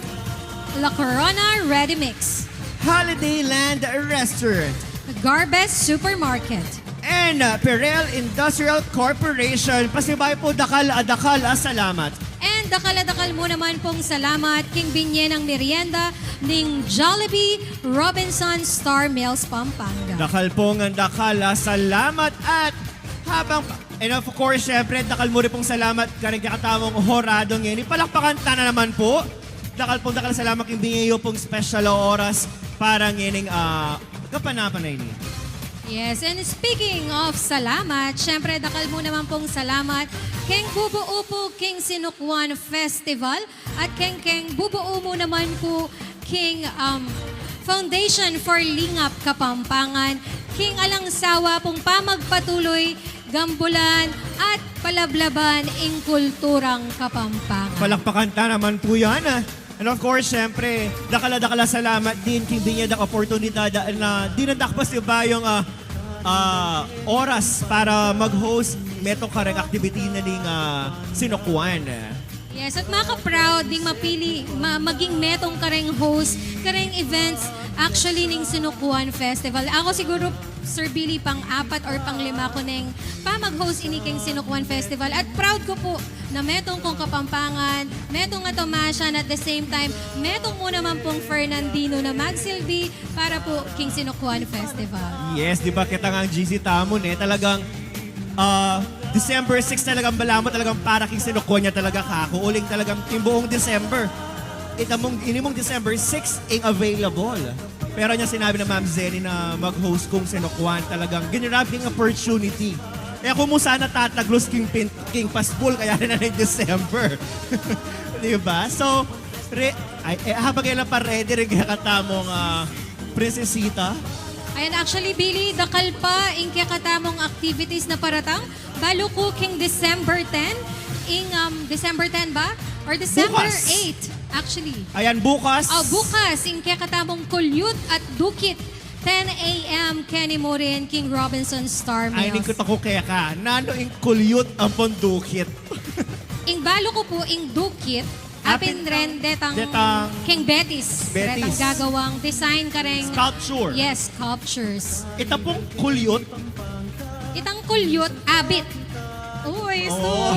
La Corona Ready Mix, Holiday Land Restaurant, Garbes Supermarket, and Perel Industrial Corporation. Pasibay po dakal salamat. and dakal mo naman pong salamat King Binye ng Merienda ning Jollibee Robinson Star Mills Pampanga. Dakal pong salamat at habang and of course, syempre, dakal mo rin pong salamat karing kakatamong horadong yan. Ipalakpakan ta na naman po. Dakal salamat King Binye pong special oras para ngining kapanapan na ini. Yes, and speaking of salamat, syempre dakal mo naman pong salamat King Bubuo po King Sinukuan Festival at King Bubuo mo naman po King Foundation for Lingap Kapampangan, King Alangsawa pong pamagpatuloy, gambulan at palablaban ing kulturang Kapampangan. Palakpakan ta naman po yan. And of course, syempre, dakala salamat din King Binye dak oportunidad na dinadakpas ba yung oras para mag-host metong kareng activity na ning Sinukuan. Yes, at maka-proud ding mapili, maging metong kareng host, kareng events actually ning Sinukuan Festival. Ako siguro, Sir Billy, pang-4 or pang-5 ko neng mag-host ini king Sinukuan Festival. At proud ko po na metong kong Kapampangan, metong nga Tomasyan, at the same time, metong mo naman pong Fernandino na magsilbi para po king Sinukuan Festival. Yes, di ba kita nga ang GC Tamon talagang December 6 talagang balamo talagang para king Sinukuan niya talaga kako. Uling talagang yung buong December. Inimong December 6 ing available. Pero niya sinabi na Ma'am Zenny na mag-host kong Sinukuan talagang ginrabing opportunity. Kaya kung mo sana tataglos King Paspul kaya na ng December. Di ba? So, habang kailan pa ready rin kaya katamong Princesita. Ayan, actually, Billy, dakal pa ing katamong activities na paratang. Balo ko king December 10. December 10 ba? Or December Bukas. 8, actually. Ayan, bukas. Bukas, ing katamong Kulyut at Dukit 10 a.m. Kenny Morin, King Robinson, Star Ay, Mills. ningkot ako kaya ka. Nano ing kulyot ang pondukit. Ing balo ko po ing dukit, apin ren detang King Betis. Betis. Detang gagawang design ka rin. Sculpture. Yes, sculptures. Ita pong kulyot. Itang kulyot, abit. Uy, Oo.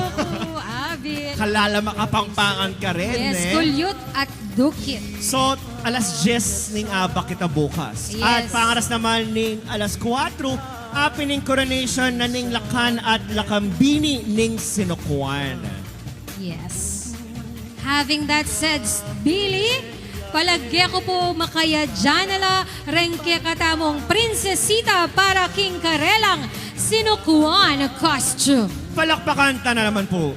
abit. Kalala makapangpangan ka rin, Yes, eh. kulyot at dukit. So, alas 10 ning aba kita bukas. Yes. At pangaras naman ning alas 4, apining coronation na ning Lakan at Lakambini ning Sinukuan. Yes. Having that said, Billy, palagya ko po makaya dyanala rengke katamong prinsesita para King Karelang Sinukuan costume. Palakpakan ta na naman po.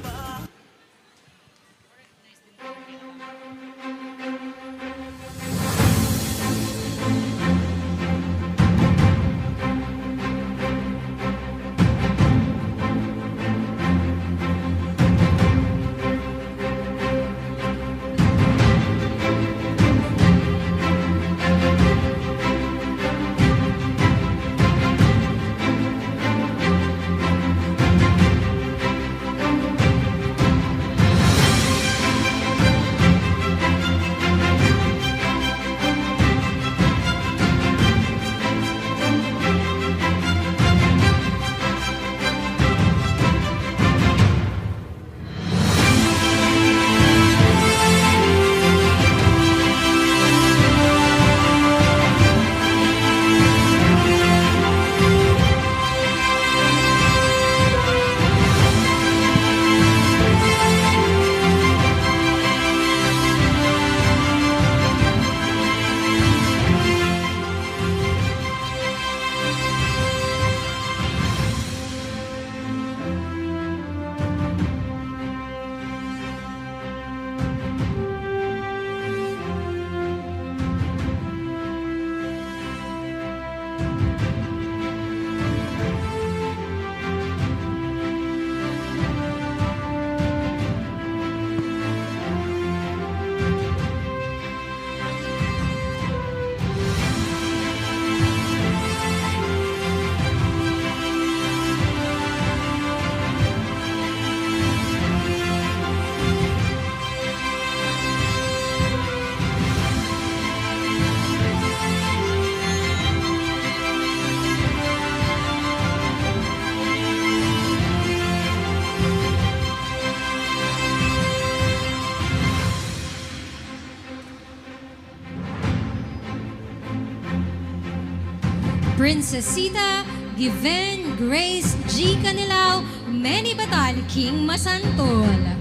Princesita, Given, Grace, G. Canilao, Manny Batal, King Masantol.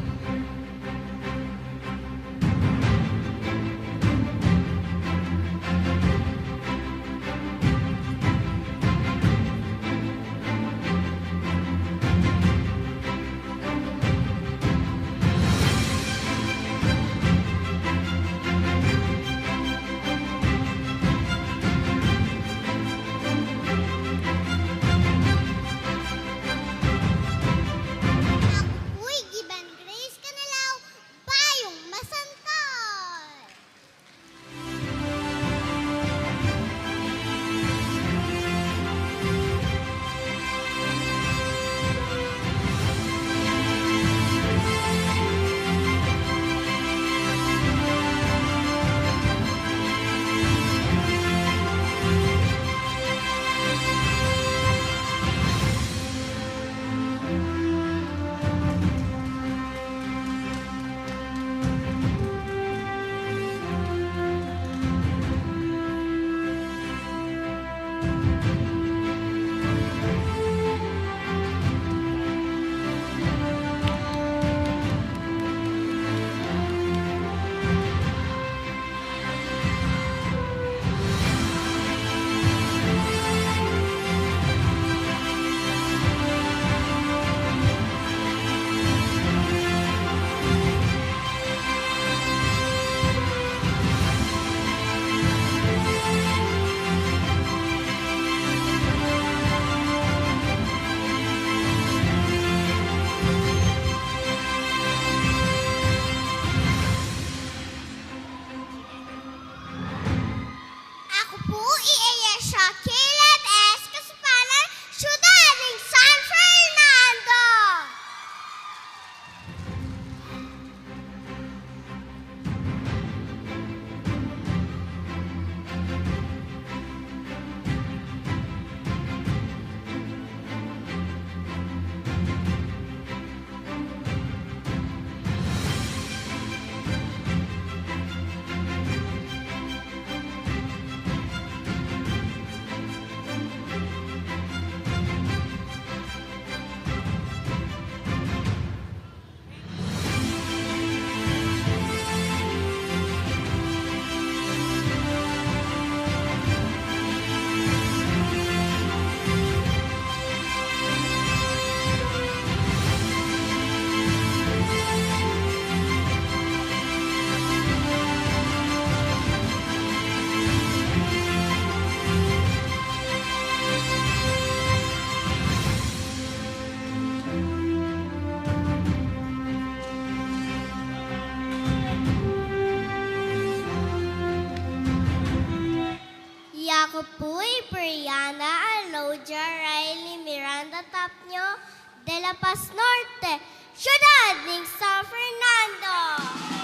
Uy, Giban Ako po'y Brianna Alodia Riley Miranda Tapnyo de La Paz Norte, Ciudad ng San Fernando.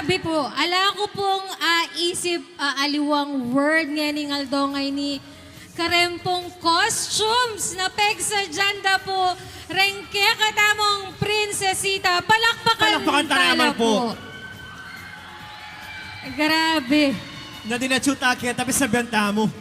Grabe po. Ala ko pong isip aliwang word nga ni Ngaldongay ni karempong costumes na pegsadyanda po. Rengke katamong prinsesita. Palakpakan Palakpakan naman po. Grabe. Na dinachuta kaya tapi sa benta mo.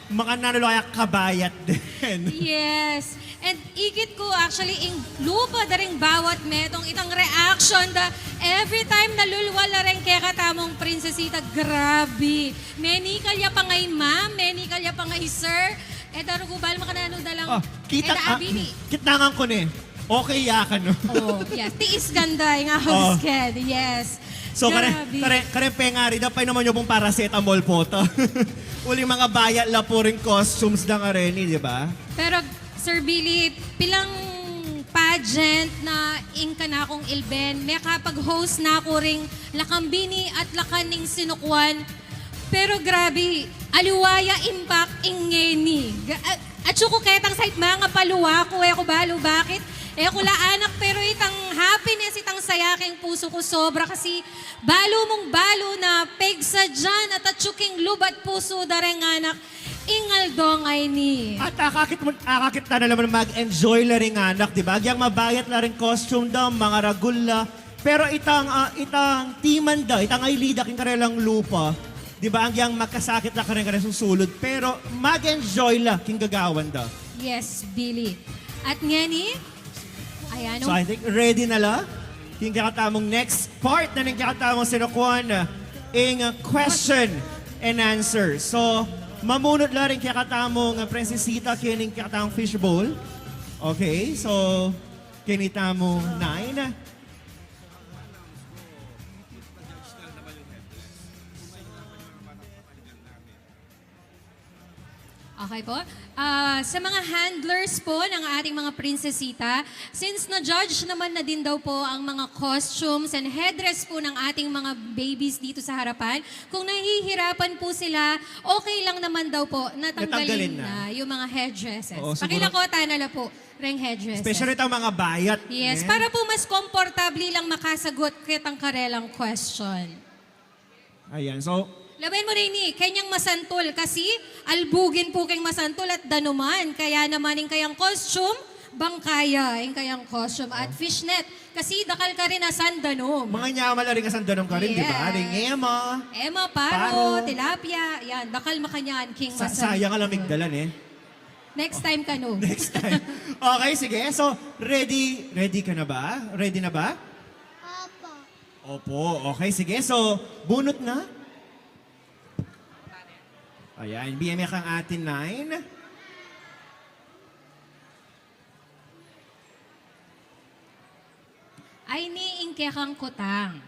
Mga nanulaya kabayat din. Yes. And ikit ko actually ing lupa da rin bawat metong itang reaction da every time nalulwal na rin kaya katamong prinsesita. Grabe. Many kalya pa ngay ma'am, many kalya pa ngay sir. Eh darugubal makanano da lang. Kita, abini. kitnangan ko ni. Okay yakan no. Oh, yes. Tiis ganda yung house kid. Yes. So Grabe. kare pengari dapay naman yung pong paracetamol po to. Uli mga bayat la po rin costumes ng areni, di ba? Pero Sir Billy, pilang pageant na ingka na akong ilben, may kapag-host na ako ring lakambini at lakaning sinukwan. Pero grabe, aliwaya impact ingeni. At syuko ketang site mga paluwa ko, ko balo, bakit? Ko anak, pero itang happiness, itang sayaking puso ko sobra kasi balo mong balo na pegsa dyan at atsyuking lubat puso dareng anak. Ingaldongay ni. At akakit na naman mag-enjoy la rin anak, di ba? Yang mabayat na rin costume daw, mga ragula. Pero itang timan daw, itang aylida king karelang lupa, di ba? Ang yang magkasakit na kare susulod. Pero mag-enjoy la king gagawan daw. Yes, Billy. At nga ni, ayan, So I think ready na la? King kakatamong next part na ning kakatamong sinukuan ing question and answer. So, mamunod la rin kakatamong prinsesita kining kakatamong fishbowl. Okay, so kinitamong 9. Okay po. Sa mga handlers po ng ating mga prinsesita, since na-judge naman na din daw po ang mga costumes and headdress po ng ating mga babies dito sa harapan, kung nahihirapan po sila, okay lang naman daw po natanggalin Natanggalin na yung mga headdresses. Oo, siguro- Pakilakota na lang po ring headdresses. Especially itang mga bayat. Yes, eh. para po mas komportable lang makasagot kitang karelang question. Ayan, so Labayin mo rin ni, kanyang masantol kasi albugin po kayong masantol at danuman. Kaya naman yung kayang costume, bangkaya yung kayang costume. At fishnet, kasi dakal ka rin asan danom. mga nyama la rin kasandanom ka rin, di ba? Yes. Ring Emma. Emma, paro, tilapia, yan, dakal makanyan, king masantol. Sayang ka lamig dalan eh. Next time ka no. Next time. Okay, sige. So, ready ka na ba? Ready na ba? Opo. Opo. Okay, sige. So, bunot na. Ayan, BMX ang atin 9. Ay ni ingkekang kutang.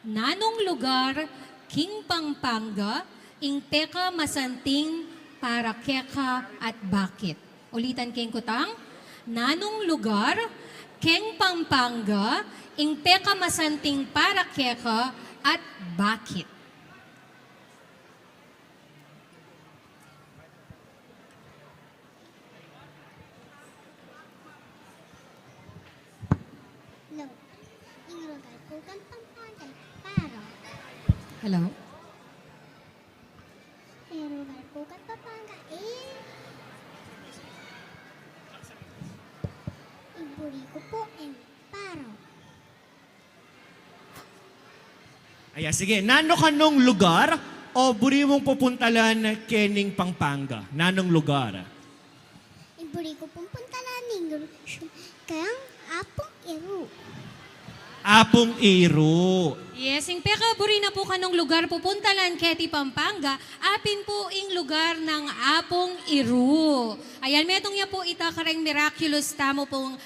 Nanong lugar, King Pampanga, ingpeka masanting para keka at bakit? Ulitan king kutang. Nanong lugar, King Pampanga, ingpeka masanting para keka at bakit? No. Ingrugal po kan pampangay. Paro. Hello? Ingrugal po kan pampangay. Iburi ko po ang paro. Ayan, sige. Nano ka nung lugar o buri mong pupuntalan kening Pampanga? Nanong lugar? Iburi ko pong puntalan ng kayang apong iro. Apong Iro. Yes, ing peka buri na po kanong lugar pupuntalan keti Pampanga, apin po ing lugar ng Apong Iru. Ayan, metong ya po ita kareng miraculous tamo pong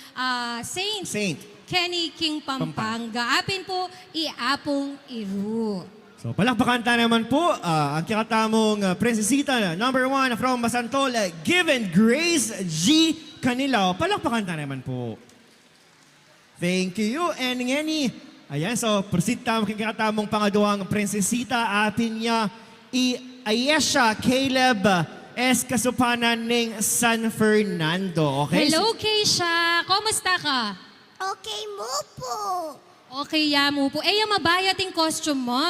saint. Saint. Kenny King Pampanga. Apin po i-Apong Iru. So, palakpakan tayo naman po ang kikatamong prinsesita number 1 from Masantol, Given Grace G. Canilao. Palakpakan tayo naman po. Thank you. And ngani, ayan, so proceed tayo kikatamong pangaduang prinsesita. Atin niya Ayesha Caleb S. Kasupanan ng San Fernando. Okay? Hello, Keisha. Kumusta ka? Okay mo po. Okay, yamu po. Yung mabayat yung costume mo.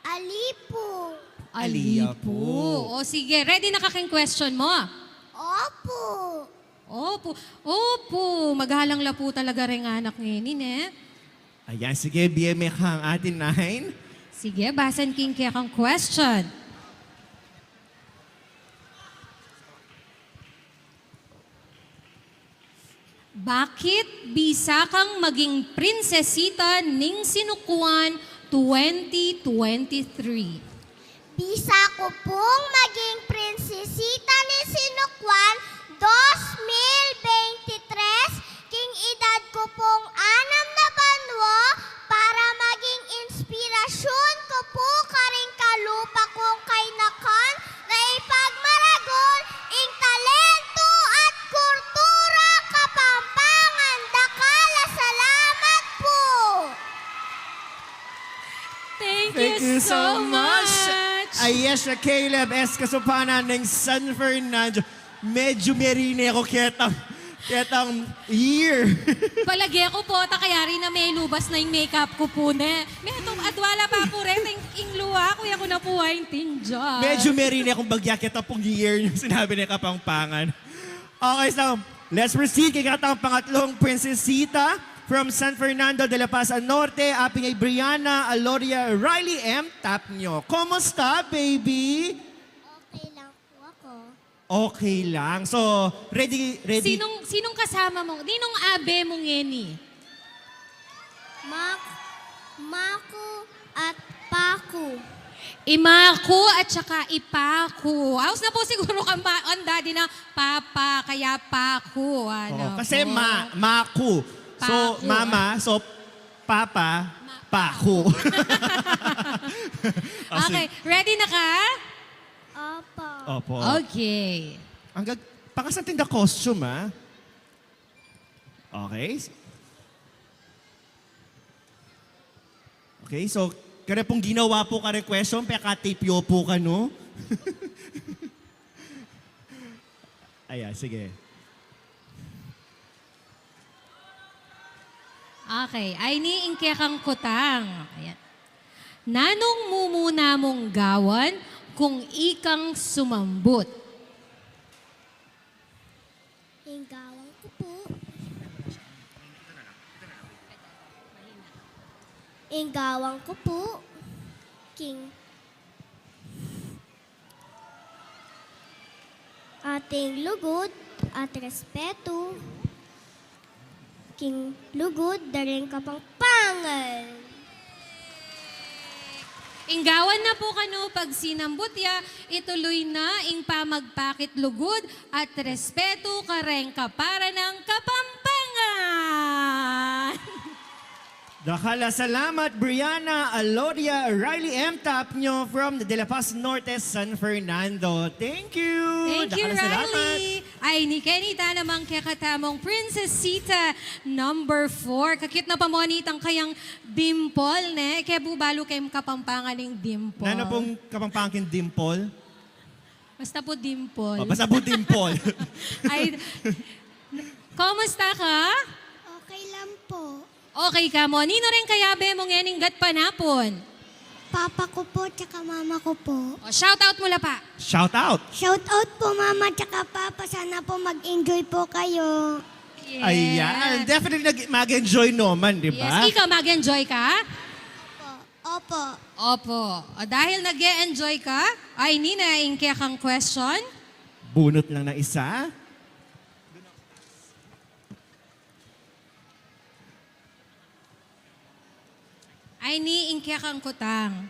Alipo. Alipo. O sige, ready na kaking question mo? Opo. Opo. Maghalang la po talaga rin anak ngayon, eh. Ayan, sige, BMX ang atin 9. Sige, basan king kaya kang question. Bakit bisa kang maging prinsesita ning sinukuan 2023? Bisa ko pong maging prinsesita ni Sinukwan 2023 king edad ko pong 6 na banwa para maging inspirasyon ko po karing kalupa kong kainakan na ipagmaragol ing talento at kultura Kapampangan. Dakala salamat po. Thank you so much. Ayesha Caleb S. Kasupanan ng San Fernando. Medyo merine ako ketang year. Palagi ko po, kaya rin na may lubas na yung makeup ko po ne. At wala pa po rin, ing luwa, kuya ko na po ay tinja. Medyo merine akong bagya ketang year yung sinabi ni Kapampangan. Okay, so let's proceed kay katang pangatlong prinsesita from San Fernando de la Paz Norte, aping ay Brianna Aloria Riley M. Tapnyo. Kumusta, baby? Okay lang po ako. Okay lang. So, ready? Sinong kasama mo? Ninong abe mong ngeni? Maku at Paku. Imaku at saka Ipaku. Haos na po siguro ang daddy na papa, kaya Paku. Ano Kasi po? maku. So, Paku. mama. So, papa. Paku. Okay, ready na ka? Opo. Opo. Okay. Pakasanting the costume, ha? Okay. Okay, so, kaya pong ginawa po ka question, peka-tape po ka, no? Ayan, sige. Okay, ay ni ingke kang kutang. Ayan. Nanong mumuna mong gawan kung ikang sumambut? Ingawang ko po. Ingawang ko po. King. Ating lugod at respeto. King lugod, daring Kapampangan. Inggawan na po kano pag sinambut ya, ituloy na ing pamagpakit lugod at respeto kareng kapara ng Kapampangan. Dakala salamat, Brianna Aloria Riley M. Tapnyo from De La Paz Norte, San Fernando. Thank you. Thank you, Dakala salamat. Riley. Ay, ni Kenita namang kakatamong Princesita number 4. Kakit na pamonit ang kayang dimple, ne? Kaya bubalo kayong Kapampangan ng dimple. Nano pong Kapampangan dimple? Basta po dimple. Basta po dimple. Ay, kumusta ka? Okay lang po. Okay ka mo. Nino rin kaya be mong eninggat panapon? Papa ko po, tsaka mama ko po. O, shout out mula pa. Shout out. Shout out po mama tsaka papa. Sana po mag-enjoy po kayo. Yes. Ayan. Definitely mag-enjoy naman, di ba? Yes. Ikaw, mag-enjoy ka? Opo. Opo. O, dahil nag-enjoy ka, ay nina, ingke kang question. Bunot lang na isa. Ay ni ingke kang kutang.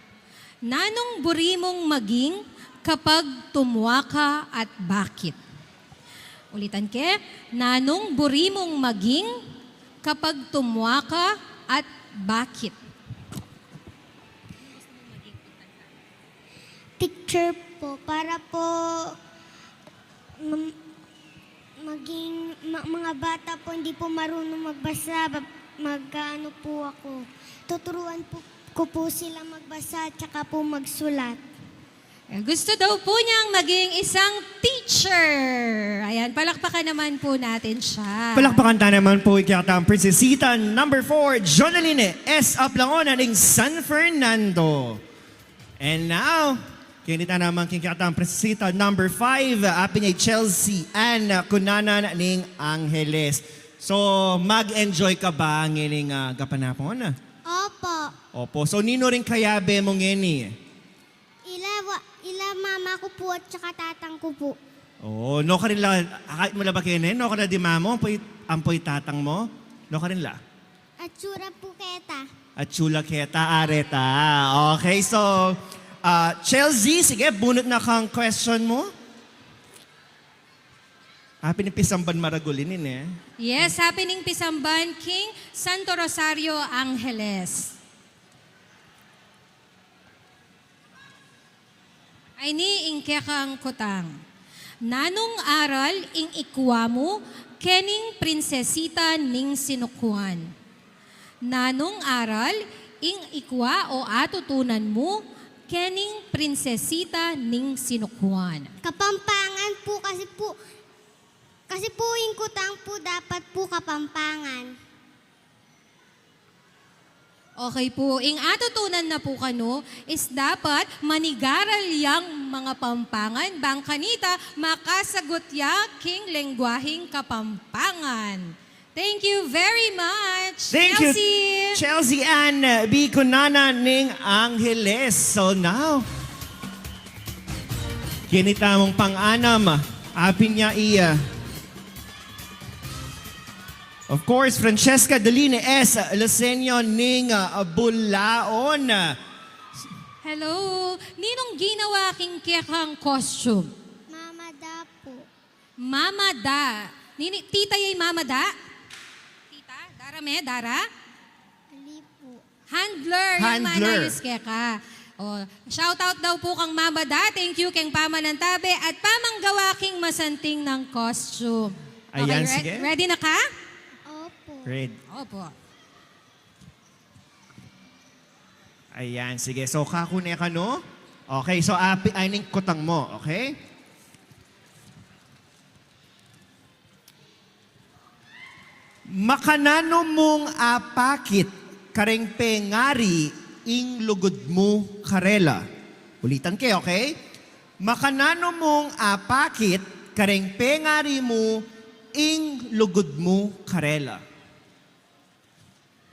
Nanong buri mong maging kapag tumuwa ka at bakit? Ulitan ke, nanong buri mong maging kapag tumuwa ka at bakit? Picture po para po mga bata po hindi po marunong magbasa, mag-ano po ako. Tuturuan ko po sila magbasa at saka po magsulat. Gusto daw po niyang maging isang teacher. Ayan, palakpakan naman po natin siya. Palakpakan ta naman po ikatang Princesita number 4, Jonaline S. Aplangona ng San Fernando. And now, kinita naman kikatang Princesita number 5, api niya Chelsea Ann Kunanan ng Angeles. So, mag-enjoy ka ba ngiling gapanapon? Opo. Opo. So, nino rin kayabe mo ngini? Ila mama ko po at saka tatang ko po. Oo, no ka rin la, akait mo la ba kene? No ka na di mamo, ampoy tatang mo? No ka rin la? At sura po keta. At chula keta, areta. Okay, so, Chelsea, sige, bunot na kang question mo. Pinipisamban maragulinin eh. Yes, happening Pisamban, King Santo Rosario Angeles. Ay ni ingkekang kutang. Nanong aral ing ikwa mo, kening prinsesita ning sinukuan. Nanong aral ing ikwa o atutunan mo, kening prinsesita ning sinukuan. Kapampangan po kasi po yung kutang po dapat po kapampangan. Okay po, ing atutunan na po kano is dapat manigaral yang mga pampangan bang kanita makasagot ya king lengguahing kapampangan. Thank you very much, Thank you, Chelsea. Chelsea Ann B. Kunana ng Angeles. So now, kinita mong pang-anam, apin niya iya. Of course, Francesca Deline S. Lasenyo ng Bulaon. Hello, ninong ginawa king kekang costume? Mama da po. Mama da. Tita yay mama da? Tita, dara me, dara? Ali po. Handler, yung Handler. manayos ka. Oh, shout out daw po kang Mama Da. Thank you keng Pamanantabe at pamanggawa king masanting ng costume. Ayan, okay, sige. Ready na ka? Opo. Great. Opo. Ayan, sige. So, kakune ka, no? Okay, so api aning kutang mo, okay? Makanano mong apakit kareng pengari ing lugod mo karela. Ulitan kayo, okay? Makanano mong apakit kareng pengari mo ing lugod mo karela.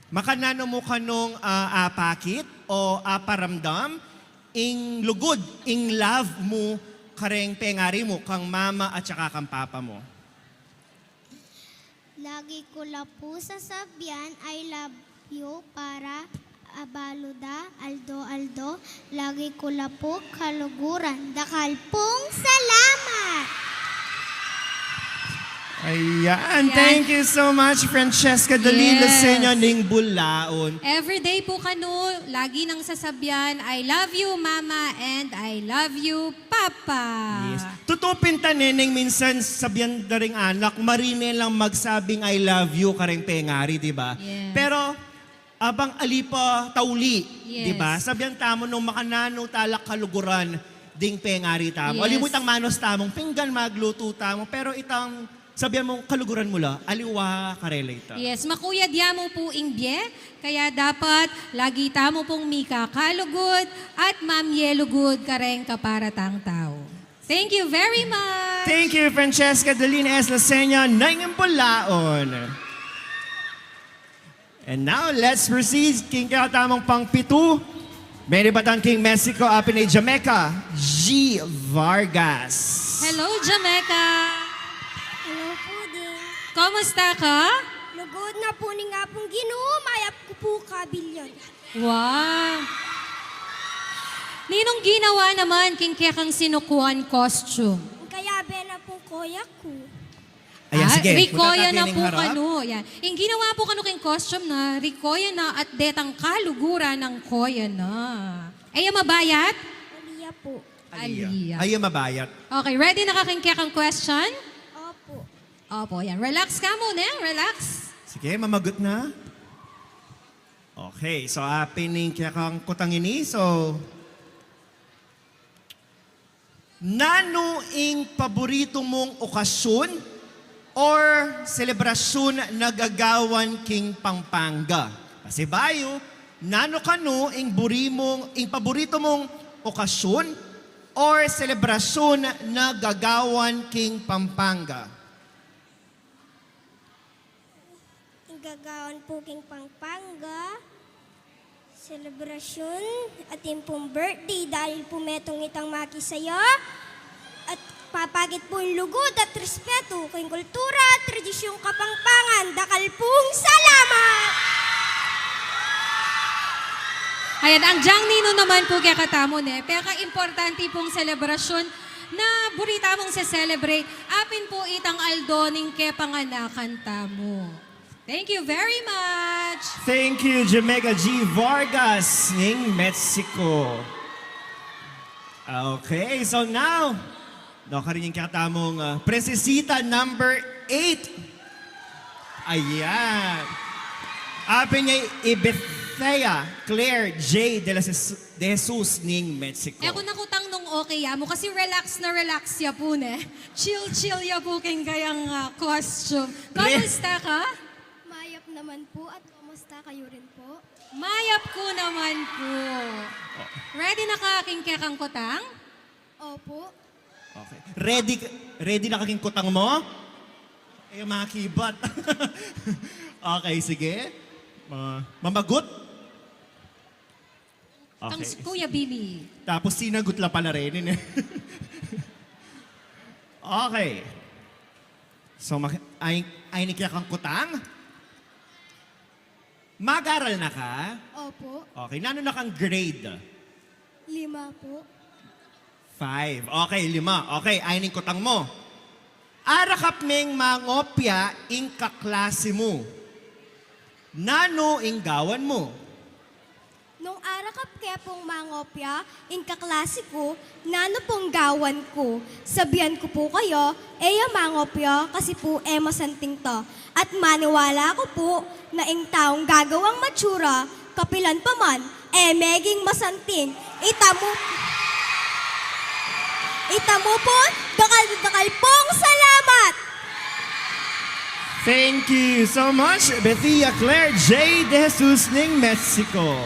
Makanano mo kanong apakit o aparamdam ing lugod, ing love mo kareng pengari mo kang mama at saka kang papa mo. Lagi ko la po sasabihan, I love you para abaluda, aldo. Lagi ko la po kaluguran. Dakal pong salamat! Ayan, thank you so much, Francesca Dalila Yes. Senyo ng Bulaon. Everyday po kano, lagi nang sasabihan, I love you, Mama, and I love you, Papa. Yes. Tutupin ta neneng minsan sabihan na ring anak, marine lang magsabing I love you kareng pengari, di ba? Yes. Pero abang alipa tauli, Yes. di ba? Sabihan tamo nung makanano talak kaluguran ding pengari tamo. Yes. Alimutang manos tamong pinggan magluto tamo, pero itang sabihan mong kaluguran mula, aliwa karelata. Yes, makuya diya mo po ingbye, kaya dapat lagi tamo pong mika kalugod at mamyelugod kareng kaparatang tao. Thank you very much. Thank you, Francesca Dalina S. Lasenya ng Bulaon. And now, let's proceed. King katamang pang-pitu. Mary Batan King Mexico, Apinay Jamaica, G. Vargas. Hello, Jamaica. Hello po din. Kumusta ka? Lugod na po ni nga pong Ginoo, mayap ko po kabilyon. Wow. Ninong ginawa naman king kekang sinukuan costume? Kaya na pong koya ko. Ayan, sige. Rikoya Punta na natin po ng harap. kano. Yan. Yung ginawa po kano king costume na, Rikoya na at detang kaluguran ng koya na. Ay, mabayat? Aliya po. Aliyah. Ay, mabayat. Okay, ready na ka king kekang question? Opo. Opo, yan. Relax ka muna. Relax. Sige, mamagot na. Okay, so apining kaya kang kutangini. So, Nano ing paborito mong okasyon or selebrasyon na gagawan king Pampanga? Pasibayo, nano kano ing paborito mong okasyon or selebrasyon na gagawan king Pampanga? Ang gagawin po king Pampanga, selebrasyon at yung pong birthday dahil po metong itang makisaya at papagit po yung lugod at respeto kayong kultura at tradisyong Kapampangan. Dakal pong salamat! Ayan, ang Jang Nino naman po kaya katamon pero importante pong selebrasyon na burita mong se-celebrate. Apin po itang aldoning ke panganakan tamo. Thank you very much. Thank you, Jamaica G. Vargas ng Mexico. Okay, so now, rin yung katamong Princesita number 8. Ayan. Apin niya Ibethea Claire J. de Jesus ng Mexico. Kung nakutang nung okay mo, kasi relax na relax ya po Chill ya po king kayang costume. Kamusta ka? Mayap naman po at kamusta kayo rin po? Mayap ko naman po. Ready na ka aking kekang kutang? Opo. Okay. Ready na kaking kutang mo? Eh, mga kibat. Okay, sige. Mamagot? Ang Okay. Kuya Billy. Tapos sinagot la pala rin. Okay. So, ay nikiyak kang kutang? Mag-aral na ka? Opo. Okay. Nano na kang grade? 5 po. 5. Okay, 5. Okay, ay ning kutang mo. Arakap meng mangopya ing kaklase mo. Nano ing gawan mo? Nung arakap kaya pong mangopya, ing kaklase ko, nano pong gawan ko. Sabihan ko po kayo, eya mangopya, kasi po masanting to. At maniwala ko po, na ing taong gagawang matsura, kapilan pa man, meging masanting. Itamo po, dakal pong salamat! Thank you so much, Bethia Claire J. De Jesus ng Mexico.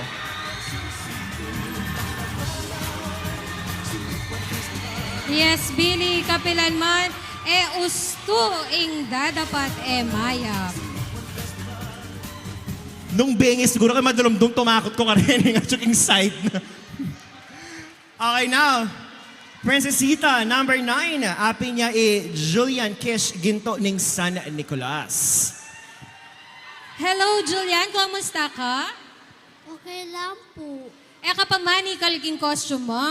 Yes, Billy, kapilan man, usto ing dadapat mayap. Nung bengis, siguro kayo madulumdung tumakot ko ka rin yung aking side na. Okay, now, Princesita number 9, api niya Julian Kish Ginto ng San Nicolas. Hello, Julian. Kumusta ka? Okay lang po. Kapamani kalking costume mo.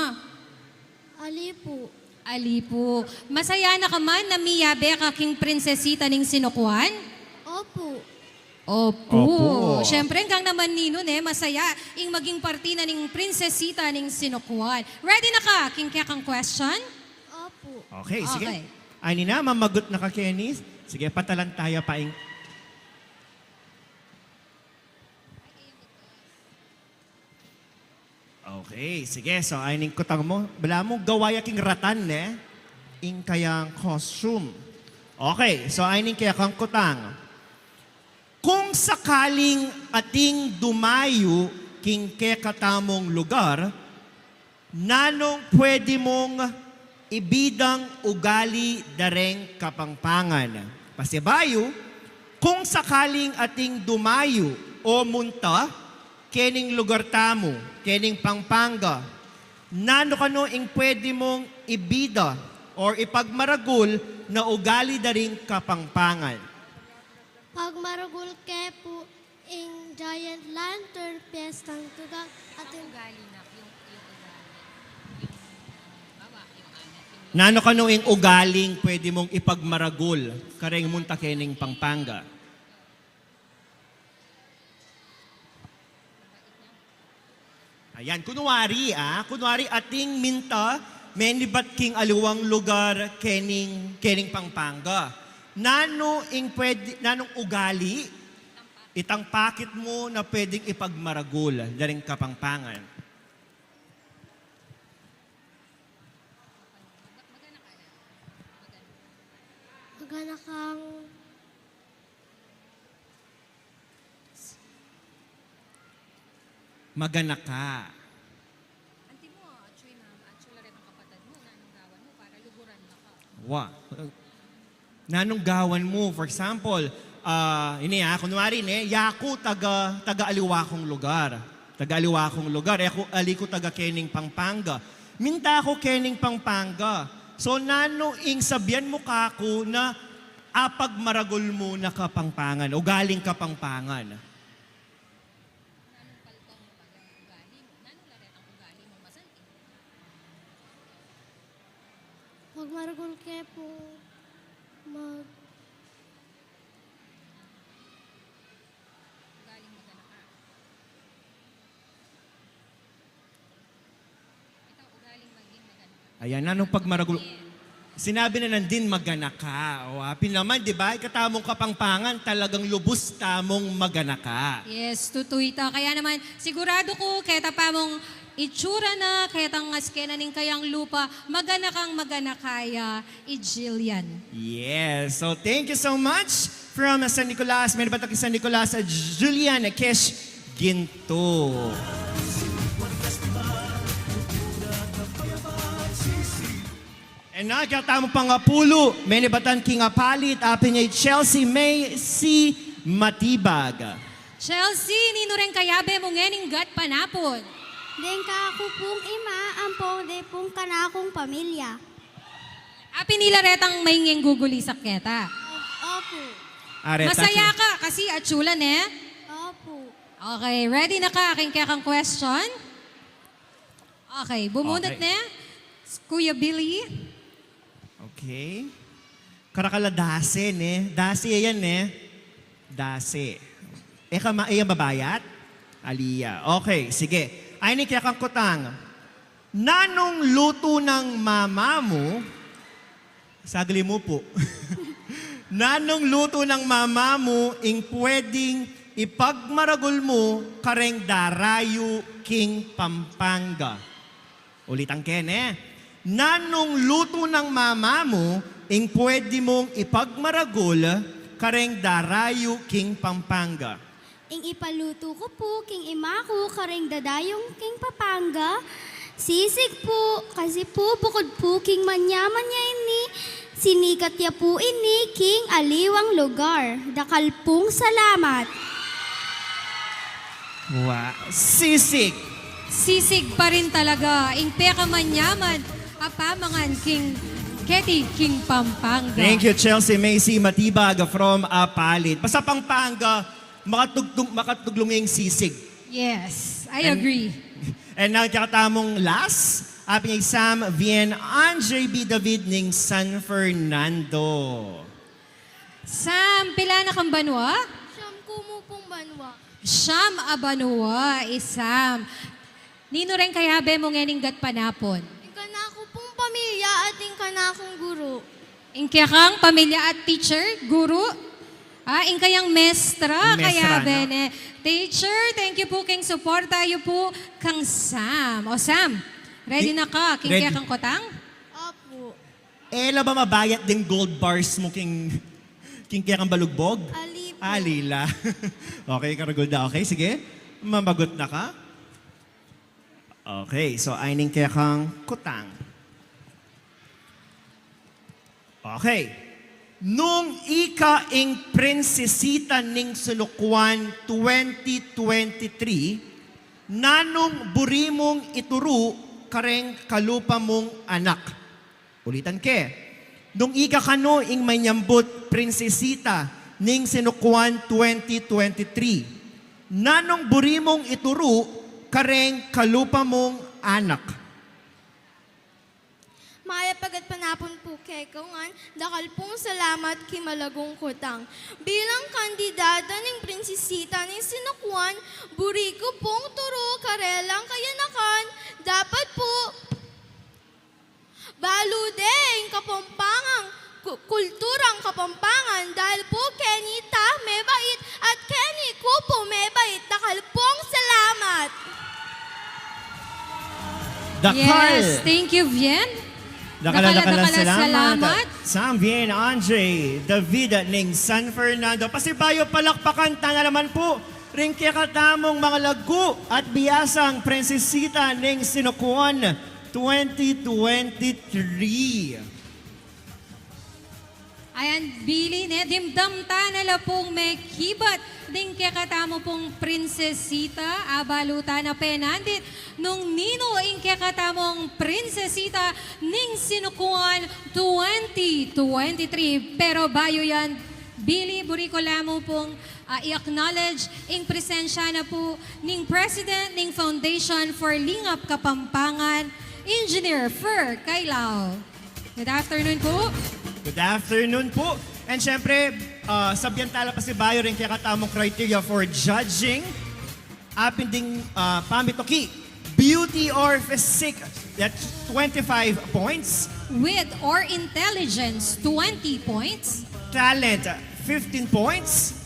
Ali po. Ali po. Masaya na ka man na miyabe kaking prinsesita ning sinukuan? Opo. Opo. Siyempre, hanggang naman nino masaya ing maging partina ning prinsesita ning sinukuan. Ready na ka, king kekang question? Opo. Okay, sige. Okay. Ay na, mamagot na ka, Kenny. Sige, patalantaya pa ing... Okay, sige. So, ay ning kutang mo. Bala mo, gawaya king ratan, ing kayang costume. Okay, so ay ning kaya kang kutang. Kung sakaling ating dumayo king kekatamong lugar, nanong pwede mong ibidang ugali dareng Kapampangan? Pasibayo, kung sakaling ating dumayo o munta, kening lugar tamo, kening Pampanga, nano kano ing pwede mong ibida or ipagmaragul na ugali daring Kapampangan? Pag maragul ke po, ing giant lantern, piyestang tugang, at yung Nano kano ing ugaling pwede mong ipagmaragul kareng munta kening Pampanga? Ayan, kunwari ating minta, menibat king aluwang lugar kening Pampanga. Nanong ugali, itang pakit mo na pwedeng ipagmaragul daring Kapampangan? Maganaka. Anti mo, actually rin ang kapatid mo, nanunggawan mo para luguran na ka. Wa. Nanunggawan mo, for example, kunwari yaku taga-aliwakong lugar. Taga-aliwakong lugar. Aliko taga Kening Pampanga. Minta ako Kening Pampanga. So ing sabihan mo kako na apag maragol mo na Kapampangan o galing Kapampangan. Nanong paltong mo pala ang ugali mo, nanong laret ang ugali mo, masanti. Magmaragol ke po. Ugaling magana ka. Ito, ugaling maging magana ka. Ayan, nanong pagmaragol. Sinabi na nandin maganaka. O, apin naman, di ba? Katamong Kapampangan, talagang lubos tamong maganaka. Yes, tutuita. Kaya naman, sigurado ko, kaya pa mong itsura na, kaya tang askena ning kayang lupa, magana kang magana kaya, i-Jillian. Yes. So, thank you so much from San Nicolas. May nabatak San Nicolas, Julian Kesh Ginto. And nagkatamo pang pulo, may nabatan King Apalit, apin niya Chelsea May C. Matibag. Chelsea, nino rin kayabe mo ngening gat panapon. Den ka ako pong ima, ang pong pong kanakong pamilya. Api nila retang may ngeng guguli sa keta. Opo. Masaya ka kasi atsulan eh. Opo. Okay, ready na ka aking kakang question? Okay, bumunot Okay. na. Kuya Billy. Okay. Karakala dase, Dase yan, Dase. Iya babayat? Aliyah. Okay, sige. Ay ni kaya kang kutang. Nanong luto ng mama mo, sagli mo po. Nanong luto ng mama mo, ing pwedeng ipagmaragol mo kareng darayo King Pampanga. Ulitan ken, Nanong luto ng mama mo, ing pwede mong ipagmaragol kareng darayo King Pampanga. Ing ipaluto ko po, king ima ko, kareng dadayong king Papanga. Sisig po, kasi po bukod po king manyaman niya ini. Sinikat niya po ini, king aliwang lugar. Dakal pong salamat. Wow. Sisig. Sisig pa rin talaga. Ing peka manyaman. Apamangan King Keti King Pampanga. Thank you, Chelsea Macy Matibag from Apalit. Basta Pampanga, makatuglunging sisig. Yes, I agree. And now, katamong last, aping Sam Vien Andre B. David ning San Fernando. Sam, pila na kang banwa? Siyam kumo pong banwa. Siyam abanwa, isam. Nino rin kaya be mo ngening gat panapon? Ing kanako pong pamilya at ing kanakong guro. Ing kaya kang pamilya at teacher, guru? Ing kayang mestra, Mestra, kaya no? bene. Teacher, thank you po king support tayo po kang Sam. O Sam, ready na ka? King Ready. kaya kang kotang? Opo. Ela ba mabayat ding gold bars mo king kaya kang balugbog? Ali po. Alila. Okay, karagol na. Okay, sige. Mamagot na ka. Okay, so ayning kaya kang kutang. Okay. Nung ika-ing prinsesita ning Sunukwan 2023, nanong burimong ituro kareng kalupa mong anak. Ulitan ke. Nung ika kano ing manyambot prinsesita ning Sunukwan 2023, nanong burimong ituro kareng kalupa mong anak. Maya pagat panapon po kay Kaungan, dakal pong salamat kay Malagong Kutang. Bilang kandidata ng prinsesita ng Sinukwan, buri ko pong turo karelang kayanakan, dapat po baludeng kapampangang kulturang Kapampangan dahil po Kenny ta may bait at Kenny ko po may bait, dakal pong salamat. Dakal! Yes, thank you, Vien. Dakala salamat. Sam Vien Andre, David ning San Fernando. Pasibayo palakpakan ta na naman po ring kakatamong mga lagu at biyasang prinsesita ning Sinukuan 2023. Ayan, Billy, ne, dimdam ta na pong may kibat ding kakatamo pong prinsesita, abaluta na penandit nung nino ing kakatamong prinsesita ning Sinukuan 2023. Pero bayo yan, Billy, burikola mo pong i-acknowledge ing presensya na po ning President ning Foundation for Lingap Kapampangan, Engineer Fer Kailao. Good afternoon po. Good afternoon po. And syempre, sabyantala pa si Bayo rin kaya katamong criteria for judging. Apin ding pamitoki, beauty or physique, that's 25 points. Wit or intelligence, 20 points. Talent, 15 points.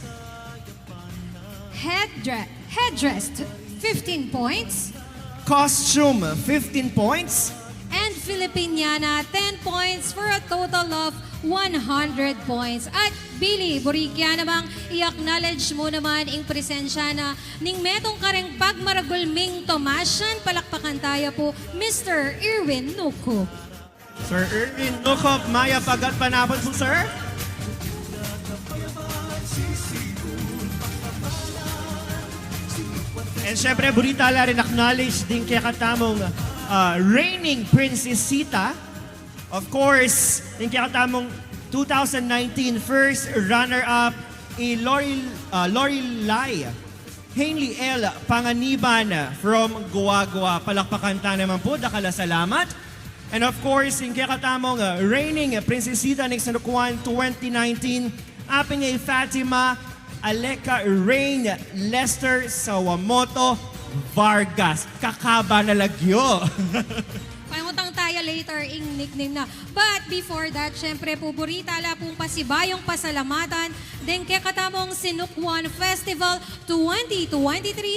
Headdress, 15 points. Costume, 15 points. And Filipiniana, 10 points for a total of 100 points. At Billy, burikya namang i-acknowledge mo naman ang presensya na ning metong kareng pagmaragulming Tomasyan. Palakpakan tayo po, Mr. Irwin Nuko. Sir Erwin Nukop, Maya Pagat Panapon po, sir. And syempre, burita la rin acknowledge din kaya katamong reigning prinsesita. Of course, din kaya katamong 2019 first runner-up Lorelai Hanley L. Panganiban from Guagua. Palakpakan ta naman po, dakala salamat. And of course, din kaya katamong reigning prinsesita ng Sinukuan 2019, aping ay Fatima Aleka Rain Lester Sawamoto Vargas. Kakaba na lagyo. Pangutang tayo later ing nickname na. But before that, syempre po, burita la pong pasibayong pasalamatan din kay katamong Sinukuan Festival 2023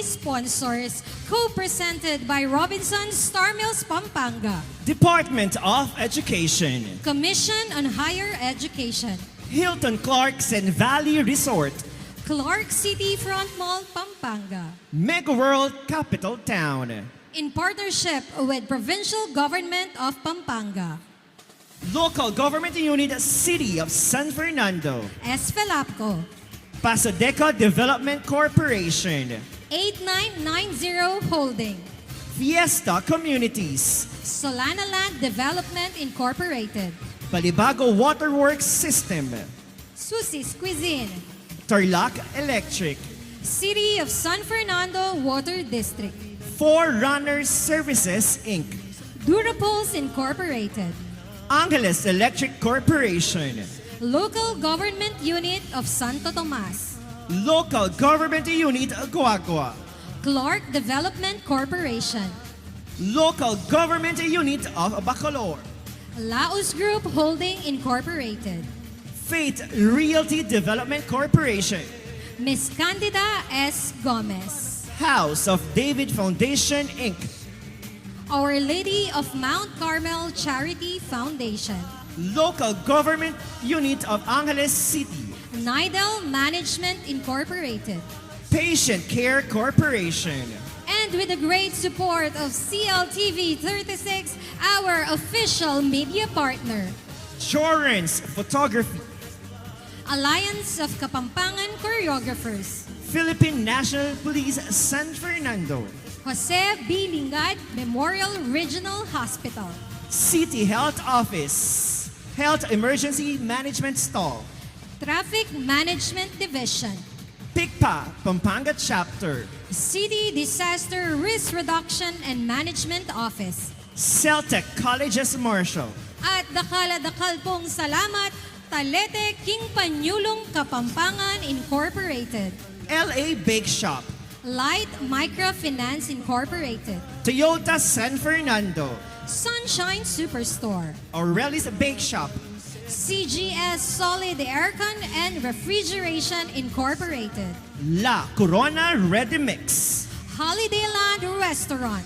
sponsors. Co-presented by Robinson Star Mills Pampanga. Department of Education. Commission on Higher Education. Hilton Clarkson Valley Resort. Clark City Front Mall, Pampanga. Mega World Capital Town. In partnership with Provincial Government of Pampanga. Local Government Unit City of San Fernando. Esfelapco. Pasodeco Development Corporation. 8990 Holding. Fiesta Communities. Solana Land Development Incorporated. Balibago Waterworks System. Susie's Cuisine. Tarlac Electric. City of San Fernando Water District. Forerunners Services Inc. Durapulse Incorporated. Angeles Electric Corporation. Local Government Unit of Santo Tomas. Local Government Unit Guagua. Clark Development Corporation. Local Government Unit of Bacolor. Laos Group Holding Incorporated. Faith Realty Development Corporation. Miss Candida S. Gomez. House of David Foundation Inc. Our Lady of Mount Carmel Charity Foundation. Local Government Unit of Angeles City. Nidal Management Incorporated. Patient Care Corporation. And with the great support of CLTV 36, our official media partner. Jorens Photography. Alliance of Kapampangan Choreographers. Philippine National Police San Fernando. Jose B. Lingad Memorial Regional Hospital. City Health Office. Health Emergency Management Stall. Traffic Management Division. PICPA Pampanga Chapter. City Disaster Risk Reduction and Management Office. Celtec Colleges Marshall. At dakal pong salamat, Talete King Panyulong Kapampangan Incorporated. LA Bake Shop. Light Microfinance Incorporated. Toyota San Fernando. Sunshine Superstore. Aureli's Bake Shop. CGS Solid Aircon and Refrigeration Incorporated. La Corona Ready Mix. Holidayland Restaurant.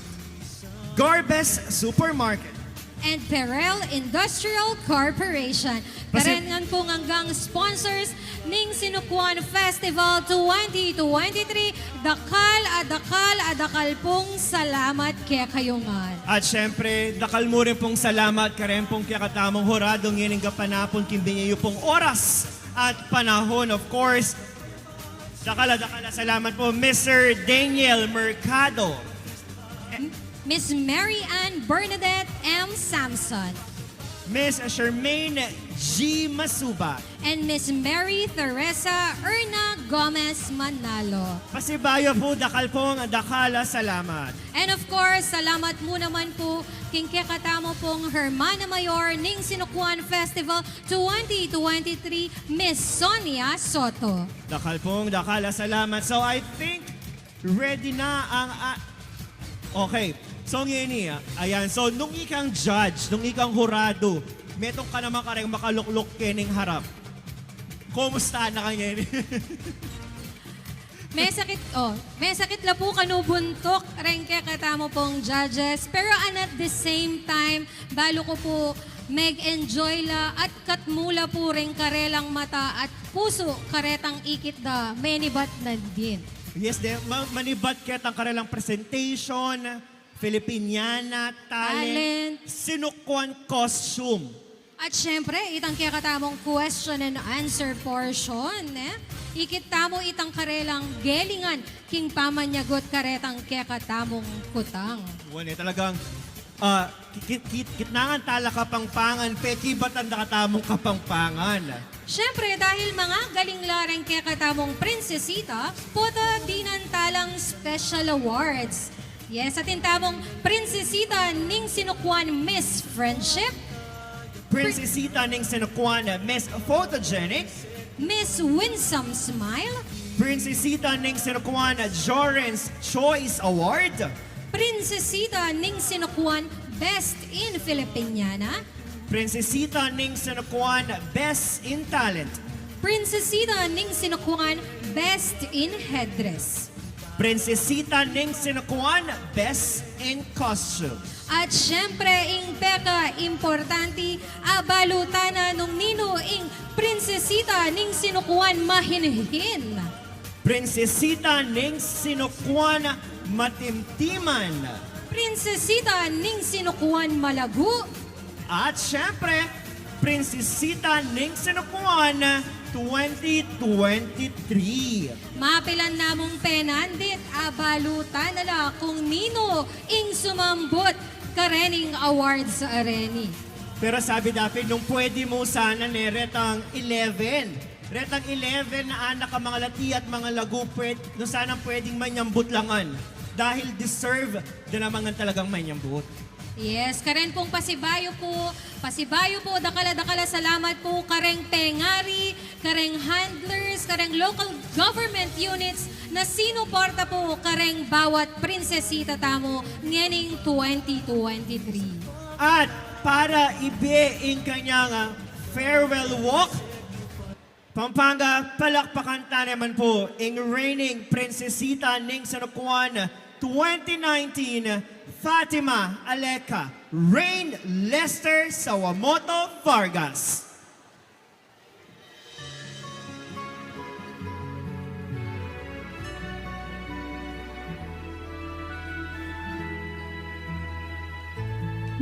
Garbes Supermarket. and Perel Industrial Corporation. Karengan pong hanggang sponsors ning Sinukuan Festival 2023. Dakal pong salamat kaya kayungan. At syempre, dakal mo rin pong salamat ka rin pong kakatamong horadong yan ang kapanapon kimbinyo pong oras at panahon. Of course, dakala salamat po Mr. Daniel Mercado. Miss Mary Ann Bernadette M. Samson. Miss Charmaine G. Masuba. And Miss Mary Teresa Erna Gomez Manalo. Pasibayo po, dakal pong dakala salamat. And of course, salamat mo naman po king katamo pong Hermana Mayor ning Sinukuan Festival 2023, Miss Sonia Soto. Dakal pong dakala salamat. So I think ready na ang... okay. So ngini, ayan. So nung ikang judge, nung ikang hurado, metong ka naman kareng makaluklok kening harap. Kumusta na kanya ini? May sakit la po kanubuntok rengke katamo pong judges. Pero at the same time, balo ko po mag-enjoy la at katmula po ring karelang mata at puso karetang ikit da menibat na din. Yes, manibat ketang karelang presentation, Filipiniana, talent, Sinukuan costume. At syempre, itang kaya katamong question and answer portion. Ikit tamo itang karelang gelingan, king pamanyagot karetang kaya katamong kutang. Wala talagang kitnangan tala kapangpangan, peki ba't ang nakatamong kapangpangan? Syempre, dahil mga galing lareng kaya katamong prinsesita, puto dinantalang special awards. Yes, atin tamong prinsesita ning Sinukuan Miss Friendship, Prinsesita ning Sinukuan Miss Photogenic, Miss Winsome Smile, Prinsesita ning Sinukuan Jorens Choice Award, prinsesita ning Sinukuan Best in Filipiniana, Prinsesita ning Sinukuan Best in Talent, prinsesita ning Sinukuan Best in Headdress, Prinsesita ning Sinukuan Best in Costume. at syempre, ing peka importante, abalutana nung nino ing prinsesita ning Sinukuan Mahinhin. Prinsesita ning Sinukuan Matimtiman. Prinsesita ning Sinukuan Malago. At syempre, Prinsesita ning Sinukuan 2023. Mapilan namong penandit, abalutan nala kung nino ing sumambot karening awards sa areni. Pero sabi dapat, nung pwede mo sana retang 11. Retang 11 na anak ka mga lati at mga lagu, no sana pwedeng manyambut langan. Dahil deserve din naman talagang manyambut. Yes, karen pong pasibayo po, dakala salamat po kareng pengari, kareng handlers, kareng local government units na sinuporta po kareng bawat prinsesita tamo ngening 2023. At para ibeing kanyang farewell walk, Pampanga, palakpakan ta naman po ang reigning prinsesita ning Sinukuan 2019, Fatima Aleka Rain Lester Sawamoto Vargas.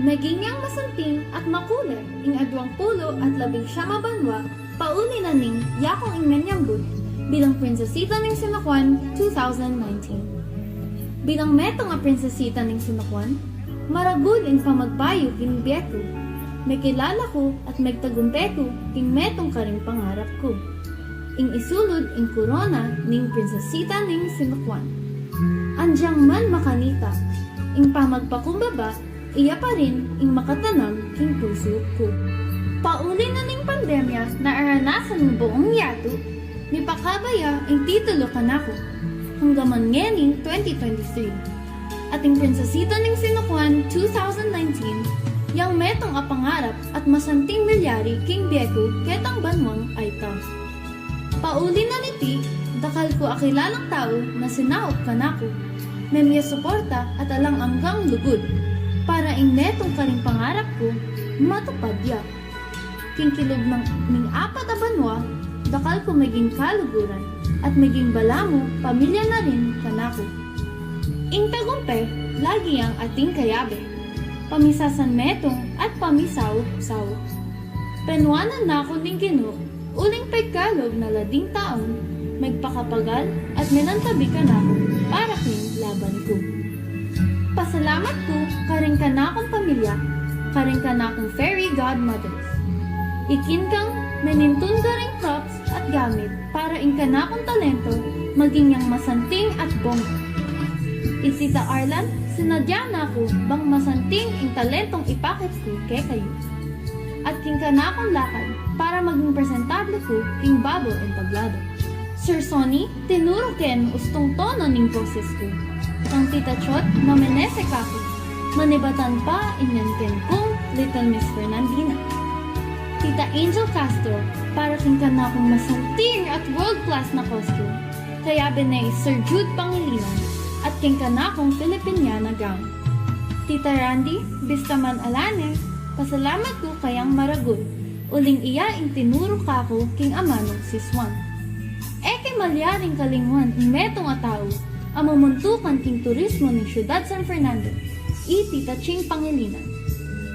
Naginyang masanting at makuler, ing adwang pulo at 11 banwa, pauni na ning yakong inganyambud bilang prinsesita ning Sinukuan 2019. Bilang metong nga prinsesita ning Sinukuan, maragud ing pamagpayo king biyeku. May kilala ko at magtagumpay ko king metong karing pangarap ko. Ing isulod ing korona ning prinsesita ning Sinukuan. Andyang man makanita, ing pamagpakumbaba, iya pa rin ing makatanam king puso ko. Pauli na ning pandemya na aranasan ng buong yato, ni pakabaya ing titulo kanako hanggang ngening 2023. At ing prinsesita ning Sinukuan 2019, yang metong apangarap at masanting milyari king biyeku ketang banwang aita. Pauli na niti, dakal ko akilalang tao na sinaop kanako, memya suporta at alang anggang lugod. para ing netong karing pangarap ko, matupad ya. Kingkilog ng apat a banwa, dakal ko maging kaluguran, at maging balamo, pamilya na rin kanako. Ing tagumpe, lagi ang ating kayabe. Pamisasan metong at pamisaw-saw. Penwanan na ako ning Ginoo, uling pagkalog na lading taon, magpakapagal at minantabi ka na ako para king laban ko. Pasalamat ko karing ka na akong pamilya, karing ka na akong fairy godmothers. Ikin kang menintun ka ring props at gamit para ing ka na akong talento, maging yang masanting at bongga. Itita Arlan, sinadya na ako bang masanting ing talentong ipakit ko kay kayo. At king ka na akong lakad para maging presentable ko king babo entablado. Sir Sonny, tinuro ken ustong tono ning boses ko. Ang Tita Chot, mamenese kako. Manibatan pa inyan ken kong Little Miss Fernandina. Tita Angel Castro, para king ka na akong masanting at world-class na costume. Kaya binay Sir Jude Pangilinan at king ka na akong Filipiniana gown. Tita Randy, bistaman alane, pasalamat ko kayang maragul. Uling iya ing tinuro kako king amano si Swan. Eke malyaring kalingwan ing metong atao, amamuntukan king turismo ng Ciudad San Fernando, Tita Ching Pangilinan.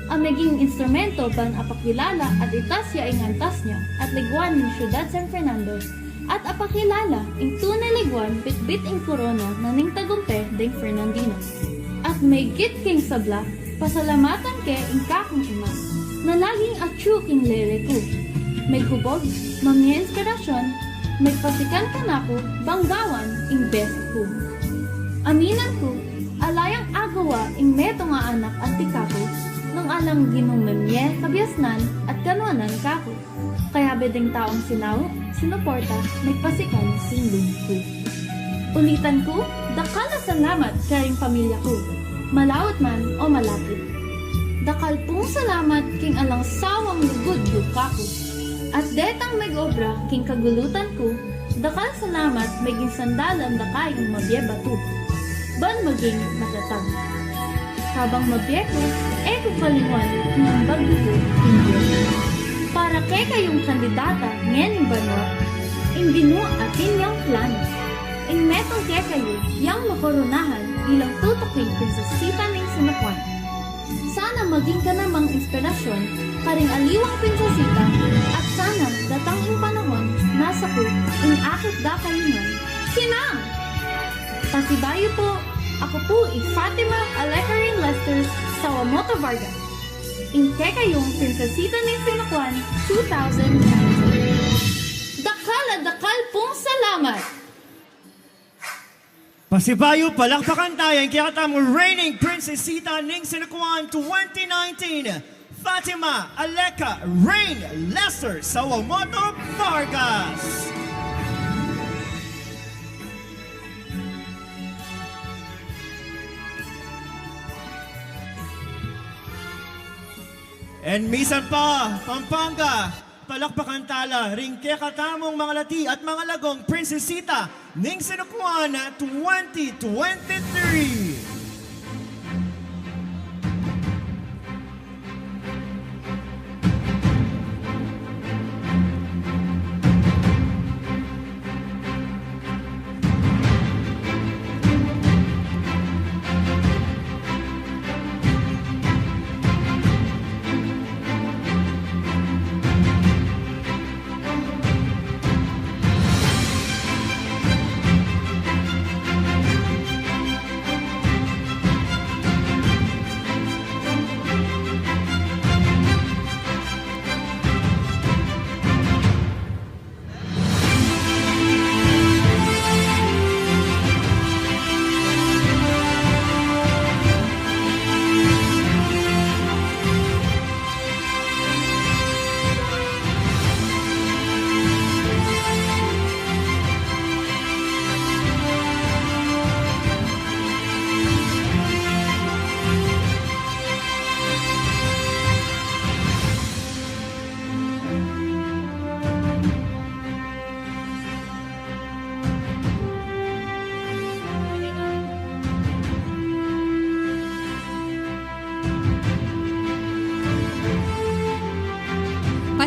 Ang maging instrumento ban apakilala at itasya ing antas niya at ligwan ng Ciudad San Fernando at apakilala ing tunay ligwan bitbit ing korona na ning tagumpe ding Fernandino. At may git king sabla, pasalamatan ke ing kakong ima, na laging atsu king lele ko. May hubog, mamya inspirasyon, may pasikan ka na ko, banggawan ing best ko. Aminan ko, alayang agawa ing meto nga anak at tikako, nang alang ginong memye, kabiasnan at kanwanan kako. Kaya bedeng taong sinaw, sinuporta, nagpasikan singlong ko. Ulitan ko, dakal na salamat karing pamilya ko, malawat man o malapit. Dakal pong salamat king alang sawang lugod kako. At detang mag-obra king kagulutan ko, dakal salamat maging sandalan da kayong mabyebatu. Ban maging matatag. Habang mabyeko, eko kalingwan ng bagdugo king para kay kayong kandidata ngayon banwa, ing Ginoo atin yang plano. Ing metong kay kayo, yang makoronahan bilang tutuking prinsesita ng Sinapuan. Sana maging ka namang inspirasyon, karing aliwang prinsesita, at sana datang ing panahon, nasa ko, ing akit da kalingan. Sinang! Pasibayo po, ako po Fatima Alecarin Lester Sawamoto Vargas. Ing kay kayong prinsesita ng Sinapuan 2019. Dakal pong salamat! Pasibayo, palakpakan tayo ang kinatamang reigning prinsesita ng Sinapuan 2019, Fatima Aleca Rain Lester Sawamoto Vargas. And misan pa, Pampanga, palakpakan tala, ring kekatamong mga lati at mga lagong prinsesita ng Sinapuan 2023.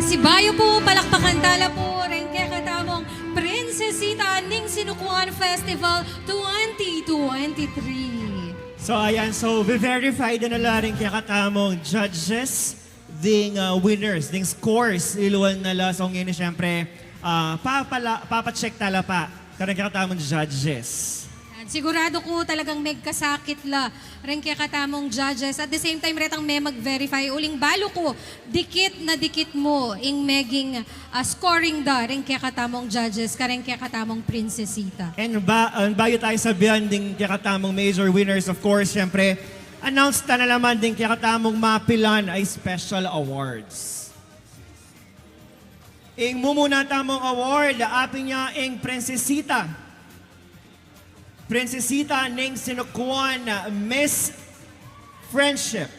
Pasibayo po, palakpakan tala po, rin kaya katamong Princesita ning Sinukuan Festival 2023. So ayan, so verify na nala rin kaya katamong judges ding winners, ding scores iluwan nala. So ngayon syempre, papacheck tala pa karang kaya katamong judges. At sigurado ko talagang megkasakit la rin kaya katamong judges. At the same time, retang may mag-verify. Uling balo ko, dikit na dikit mo ing meging scoring da rin kaya katamong judges, kareng kaya katamong Princesita. And bayo tayo sabihan ding kaya katamong major winners, of course, syempre, announce na naman ding kaya katamong mapilan ay special awards. Ing mumuna tamong award, apin niya ing Princesita. Princesita ning Sinukuan Miss Friendship.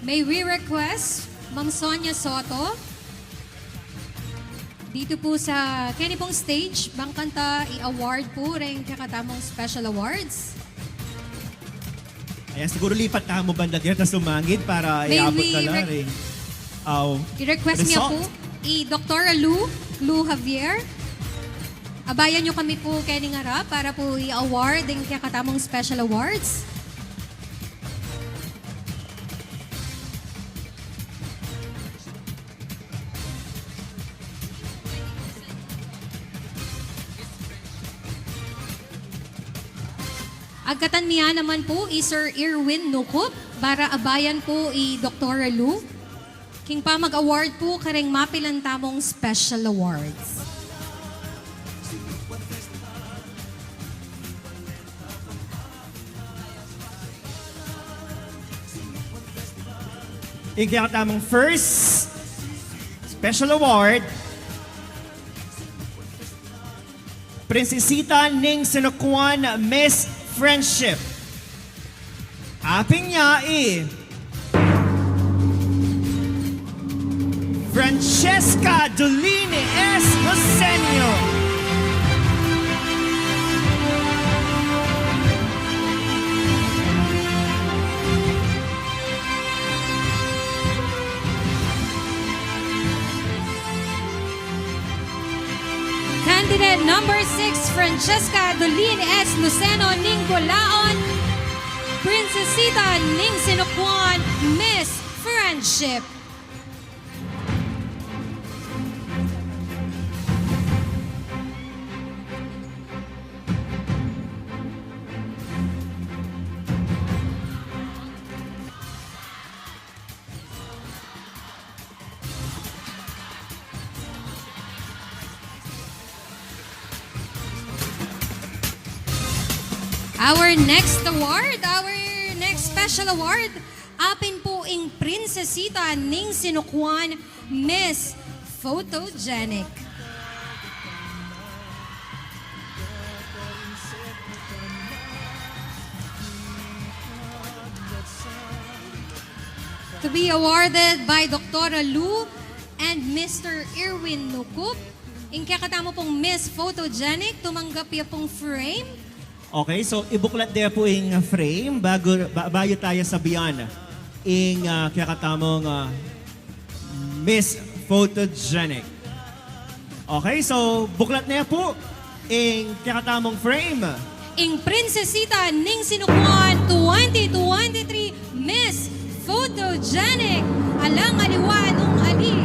May we request, Ma'am Sonia Soto, dito po sa kanipong stage, bang kanta i-award po rin kakatamong special awards. Ayan, siguro lipat na mo banda dito sumangit para May iabot we na lang rin. I-request niya po, Dr. Lou Javier. Abayan niyo kami po kay Ningara para po i-award din kakatamong special awards. Agkatan niya naman po Sir Irwin Nukup para abayan po Dr. Lu. King pa mag-award po kareng mapilan tamong special awards. Ika tamong first special award, Princesita ning Sinukuan Miss Friendship. Aping niya Francesca Dolini S. Josenio. Candidate number 6, Francesca Dolin S. Luceno ning Gulaon, Princesita ning Sinukuan Miss Friendship. Our next award, our next special award, apin po ing Princesita ning Sinukuan Miss Photogenic. To be awarded by Dr. Lu and Mr. Irwin Nukup. Ing kakatamo pong Miss Photogenic, tumanggap ya pong frame. Okay, so ibuklat din po yung frame bago tayo sabihan yung kakatamong Miss Photogenic. Okay, so buklat na po yung kakatamong frame. Ing Princesita ning Sinukuan 2023 Miss Photogenic. Alang aliwan nung ali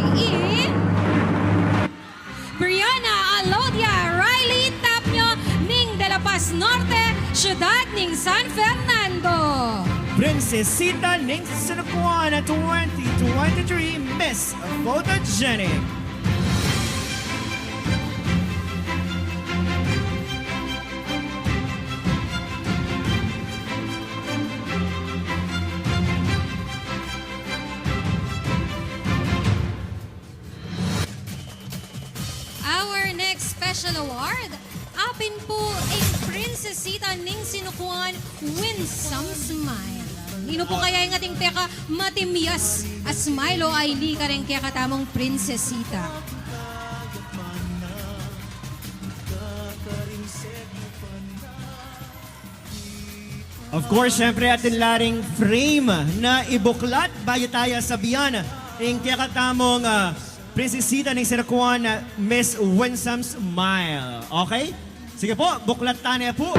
Brianna Alodia Riley Tapnyo ning De La Paz Norte, Ciudad ning San Fernando. Princesita ning Sinukuan 2023 Miss Photogenic. Our next special award, apin po ang Princesita ning Sinukuan Winsome Smile. Nino po kaya yung ating peka matimyas as smile o ay li ka rin kaya katamong Princesita. Of course, syempre atin laring frame na ibuklat bayo tayo sabihan ng kakatamong prinsesita ng sinakuan na Miss Winsome Smile. Okay? Sige po, buklat tayo po.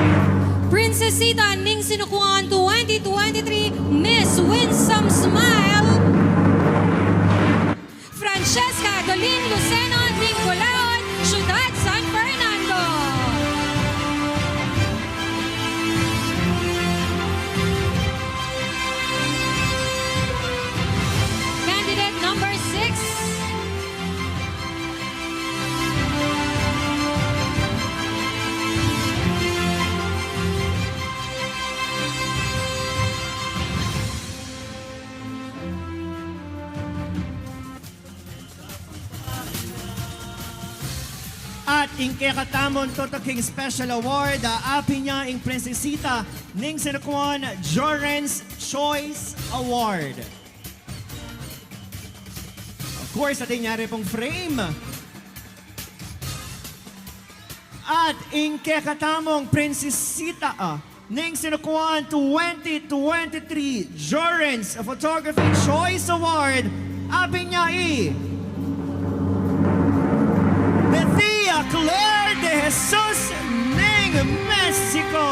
Prinsesita ning sinukuan 2023 Miss Winsome Smile, Francesca Dolin Luceno ning Bulaon, Ciudad San Fernando. Candidate number 6. At ing kakatamon Totoking Special Award, api niya ing prinsesita ning sinakuan Jorens Choice Award. Of course, ating nyari pong frame. At ing kakatamong prinsesita ning sinakuan 2023 Jorens Photography Choice Award, api niya Bethia Claire de Jesus ng Mexico.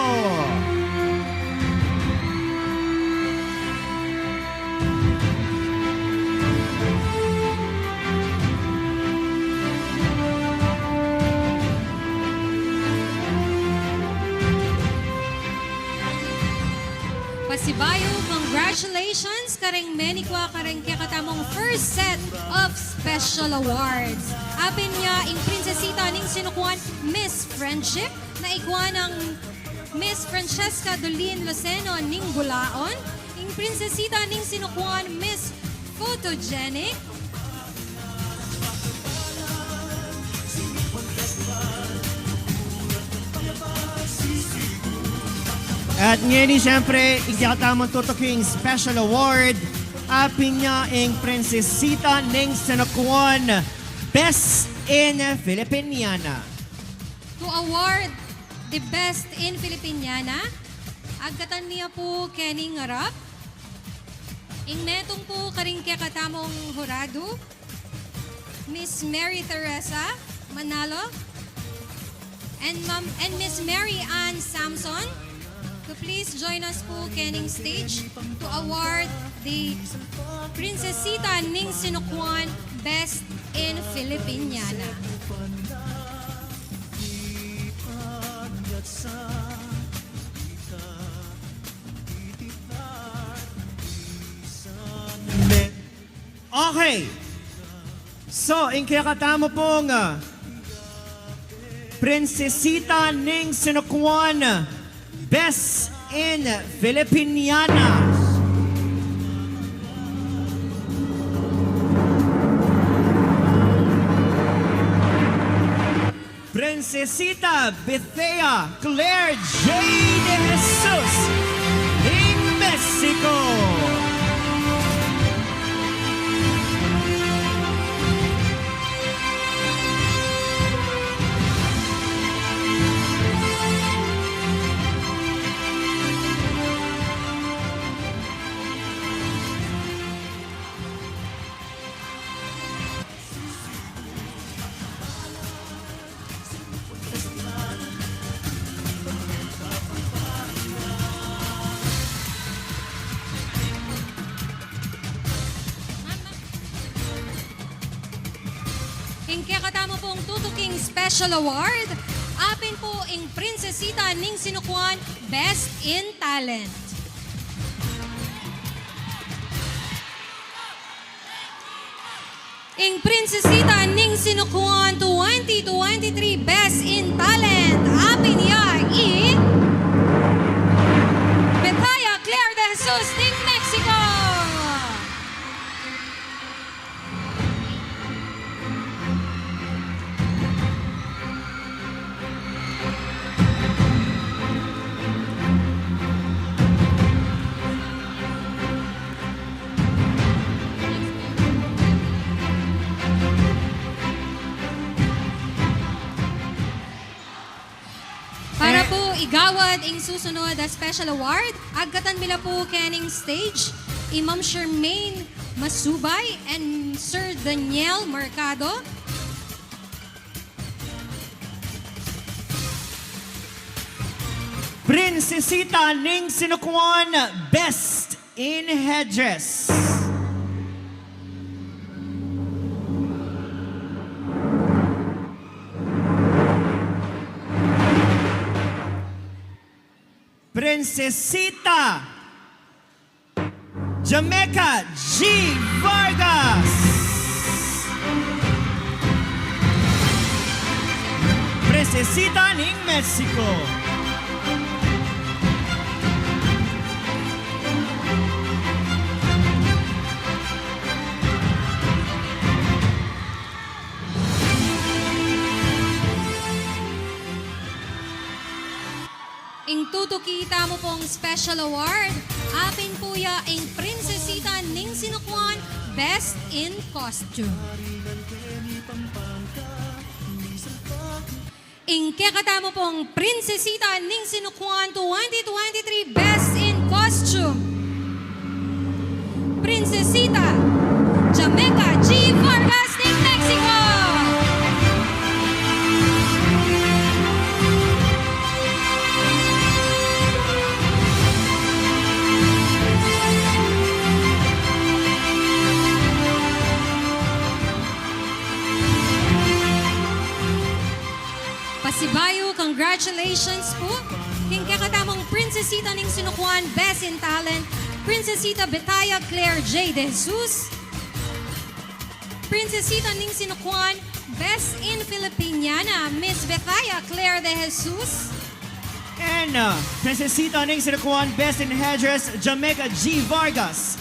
Pasibayo, congratulations kareng many kwa kareng kakatamong first set of special awards. Apin niya ing prinsesita ning sinukuan Miss Friendship na ikuha ng Miss Francesca Dolin Luceno ning Bulaon. Ing prinsesita ning sinukuan Miss Photogenic. At ngayon siyempre, ikakatamang Totoking Special Award, apin niya ang prinsesita ng sinakuan Best in Filipiniana. To award the Best in Filipiniana, agkatan niya po Kenny Ngarap. Ing netong po karing kakatamong hurado, Miss Mary Teresa Manalo, and Miss Mary Ann Samson. To please join us po Kenning stage to award the Prinsesita ning Sinukuan Best in Filipiniana. Okay. So, in kakatamo pong prinsesita ning sinukuan Best in Filipiniana. Prinsesita Bethea Claire J. de Jesus in Mexico. Ing kakatamo pong Tutuking Special Award, apin po ing Prinsesita ning Sinukuan Best in Talent. Ing Prinsesita ning Sinukuan 2023 Best in Talent, apin niya Bethaya Claire de Jesus ning Mexico. Gawad ing susunod a special award, agkatan mila po kening stage, Imam Shermaine Masubay and Sir Daniel Mercado. Prinsesita ning sinukuan Best in Headdress. Prinsesita Jamaica G. Vargas. Prinsesita ning Mexico. Ing tutukita mo pong special award, apin po ya ing Prinsesita ning sinukuan Best in Costume. Ing kekata mo pong Prinsesita ning sinukuan 2023 Best in Costume. Prinsesita Jamaica G. Vargas ning Mexico. Pasibayo, congratulations po. King kakatamong Prinsesita ning sinukuan Best in Talent, Prinsesita Betaya Claire J. De Jesus. Prinsesita ning sinukuan Best in Filipiniana, Miss Betaya Claire De Jesus. And Prinsesita ning sinukuan Best in Headdress Jamaica G. Vargas.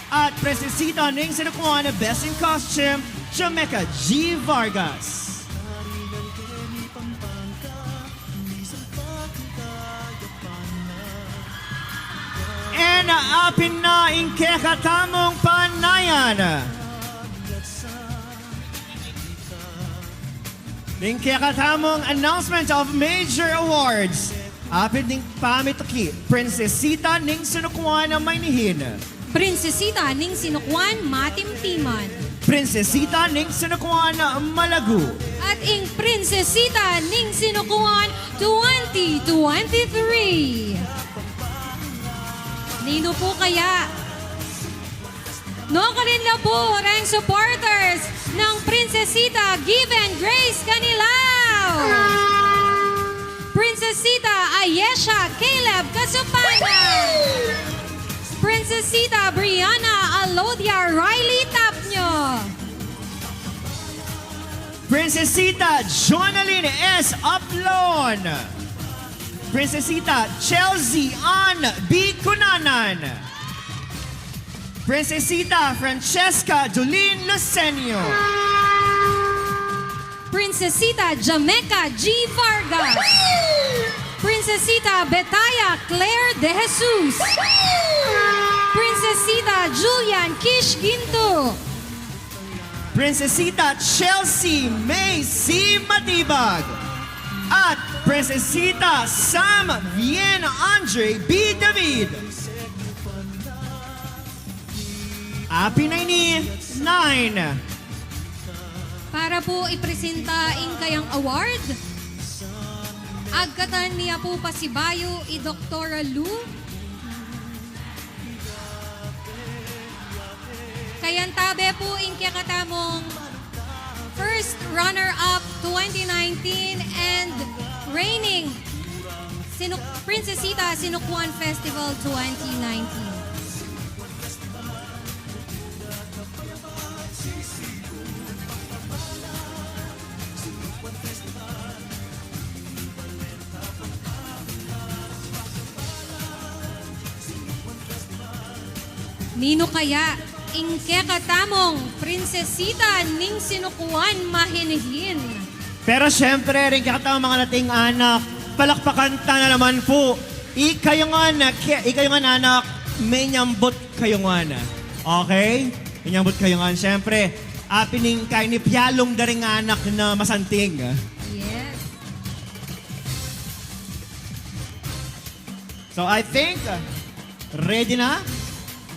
At Prinsesita ning sinukuan Best in Costume Jamaica G. Vargas. And apin na ing kekatamong panayan. Ing kekatamong announcement of major awards. Apin ding pamituki, Prinsesita ning sinukuan na Maynihin. Prinsesita ning sinukuan Matimtiman. Prinsesita ning sinukuan na Malagu. At ing Prinsesita ning sinukuan 2023. Nino po kaya? No kanila po ang supporters ng Prinsesita Given Grace Canilao. Prinsesita Ayesha Caleb Kasupangan. Prinsesita Brianna Alodia Riley Tapnyo. Prinsesita Jonaline S. Aplon. Prinsesita Chelsea Ann B. Cunanan. Prinsesita Francesca Jolene Lucenio. Prinsesita Jamaica G. Vargas. Prinsesita Betaya Claire De Jesus. Prinsesita Julian Kish Ginto. Prinsesita Chelsea May C. Matibag. At Prinsesita Sam Bien Andre B. David. Api na ini 9. Para po ipresenta ing kayang award, agkatan niya po pasibayo i Dr. Lu. Kayantabe po ing kakatamong first runner-up 2019 and reigning Prinsesita Sinukuan Festival 2019. Nino kaya ing kekatamong Prinsesita ning sinukuan mahinihin. Pero syempre, rin kakatawang mga nating anak, palakpakan ta na naman po. Ikayo nga anak, may nyambot kayo nga na. Okay? May nyambot kayo nga. Syempre, apining kay ni Pialong daring anak na masanting. Yes. So I think, ready na?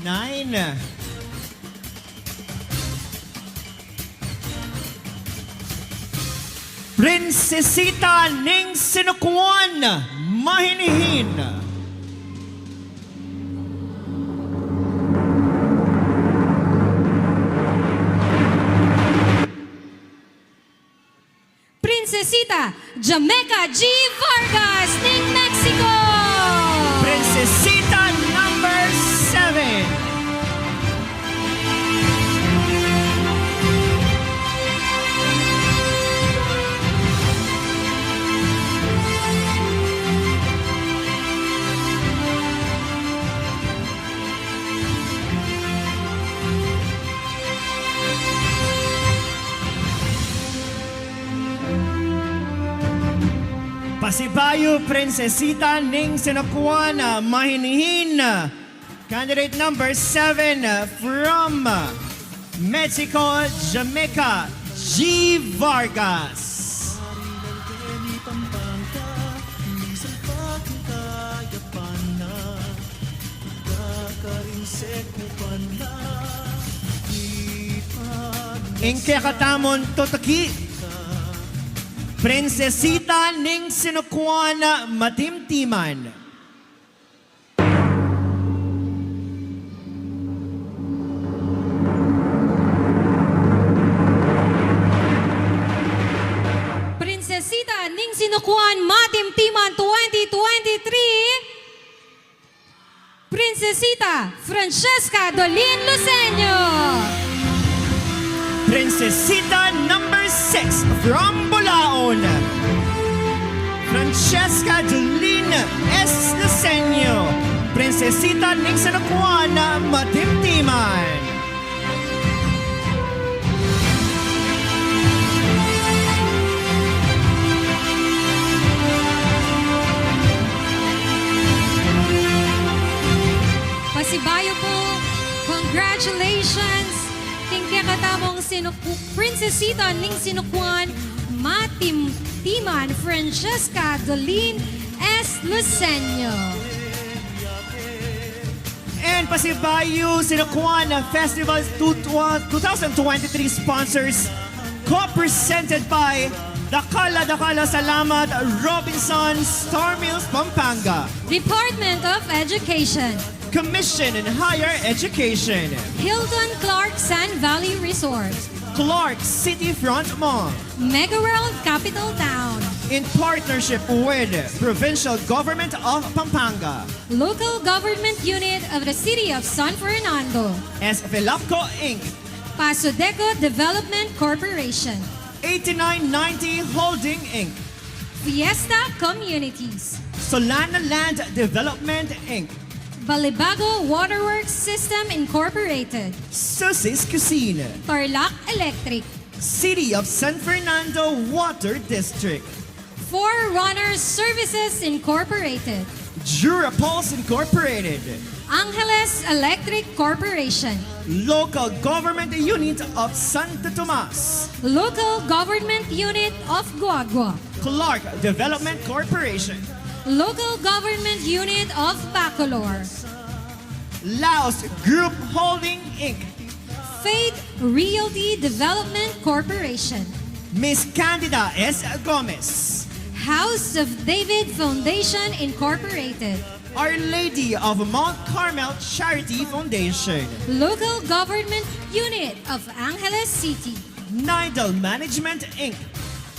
9. Prinsesita Ning Sinukuan, Mahinihin. Princesita Jamaica G. Vargas ng Mexico. Prinsesita number 7. Pasibayo Prinsesita Ning Sinukuan, Mahinihin. Candidate number 7 from Mexico, Jamaica, G. Vargas. Ingke katamon totaki. Prinsesita Ning Sinukuan, Matimtiman. Prinsesita Ning Sinukuan, Matimtiman 2023. Prinsesita Francesca Dolin Luceño. Prinsesita number 6 from Bulaon, Francesca Dolin S. Luceño. Prinsesita Ning Sinukuan, Matimtiman. Pasibayo po, congratulations! Tingke katamong Prinsesita Ning Sinukuan, Matimtiman, Francesca Dolin S. Luceño. And Pasibayo Sinukuan Festival 2023 sponsors, co-presented by Dakala Salamat, Robinson, Star Mills, Pampanga, Department of Education, Commission in Higher Education, Hilton Clark San Valley Resort, Clark City Front Mall, Mega World Capital Town, in partnership with Provincial Government of Pampanga, Local Government Unit of the City of San Fernando, as Velapco Inc., Pasodeco Development Corporation, 8990 Holding Inc., Fiesta Communities, Solana Land Development Inc., Balibago Waterworks System Incorporated, Susie's Cuisine, Tarlac Electric, City of San Fernando Water District, Forerunners Services Incorporated, Durapulse Incorporated, Angeles Electric Corporation, Local Government Unit of Santo Tomas, Local Government Unit of Guagua, Clark Development Corporation, Local Government Unit of Bacolor, Laos Group Holding Inc., Faith Realty Development Corporation, Miss Candida S. Gomez, House of David Foundation Incorporated, Our Lady of Mount Carmel Charity Foundation, Local Government Unit of Angeles City, Nidal Management Inc.,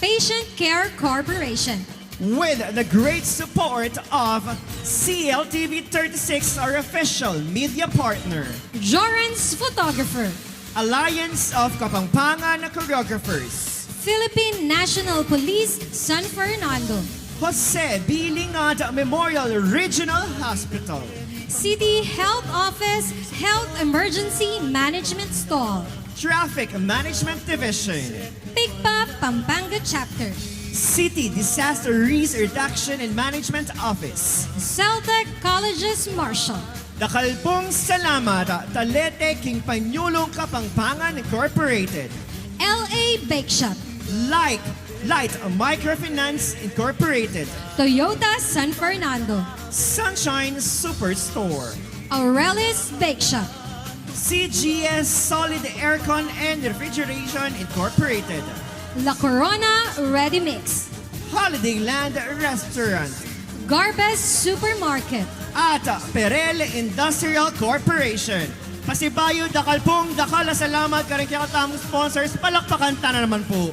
Patient Care Corporation, with the great support of CLTV 36, our official media partner, Jorans Photographer, Alliance of Kapampangan Choreographers, Philippine National Police, San Fernando, Jose B. Lingad Memorial Regional Hospital, City Health Office Health Emergency Management Stall, Traffic Management Division, PICPA Pampanga Chapter, City Disaster Risk Reduction and Management Office, Celtec Colleges Marshall, Dakalpong Salamat, Talete King Panyulong Kapampangan Incorporated, LA Bake Shop, Like Light Microfinance Incorporated, Toyota San Fernando, Sunshine Superstore, Aurelis Bake Shop, CGS Solid Aircon and Refrigeration Incorporated, La Corona Ready Mix, Holiday Land Restaurant, Garbes Supermarket, at Perel Industrial Corporation. Pasibayo, dakalpong, dakala, salamat, karing kakatamong sponsors, palakpakan ta na naman po.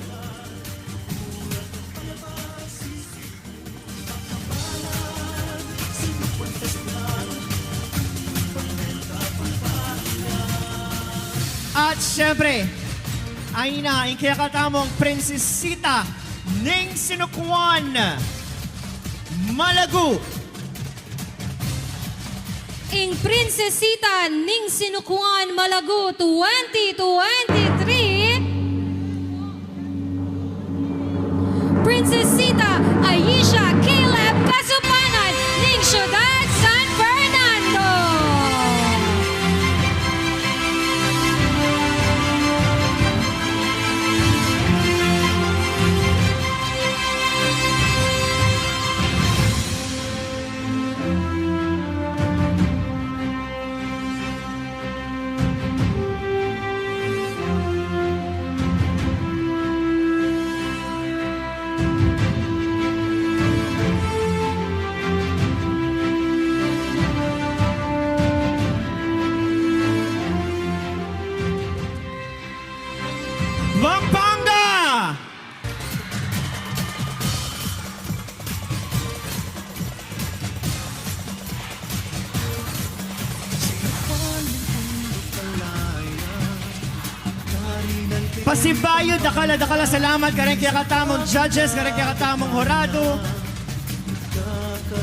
At syempre, ay na, ang kakatamong Prinsesita Ning Sinukuan Malagu. Ing Prinsesita Ning Sinukuan Malagu 2023, Prinsesita Aisha Caleb Kasupanan Ning Ciudad San Fernando. Pampanga! Pasibayo, dakala, salamat, karing kakatamong judges, karing kakatamong horado.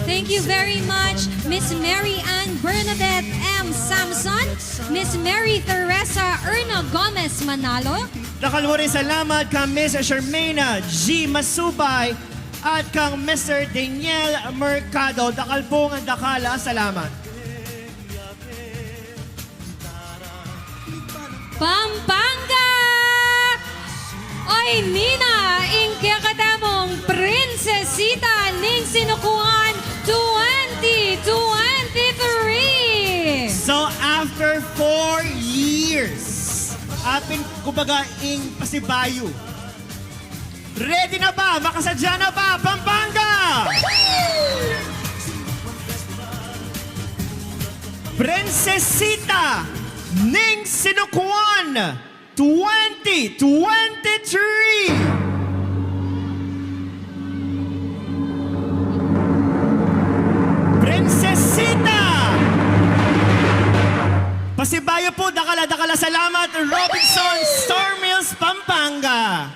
Thank you very much, Miss Mary Ann Bernadette M. Samson, Miss Mary Teresa Erna Gomez Manalo, Dakal mo rin salamat kang Miss Shermaina G. Masubay at kang Mr. Daniel Mercado. Dakal pong ang dakala, salamat. Pampanga! Oy, Nina, ing kakatamong Prinsesita Ning Sinukuan 2023. So after 4 years, apin kumbaga ing Pasibayo, ready na ba? Makasadya na ba? Pampanga! Prinsesita Ning Sinukuan 2023. Prinsesita! Pasibayo po, dakala, salamat, Robinson Star Mills, Pampanga.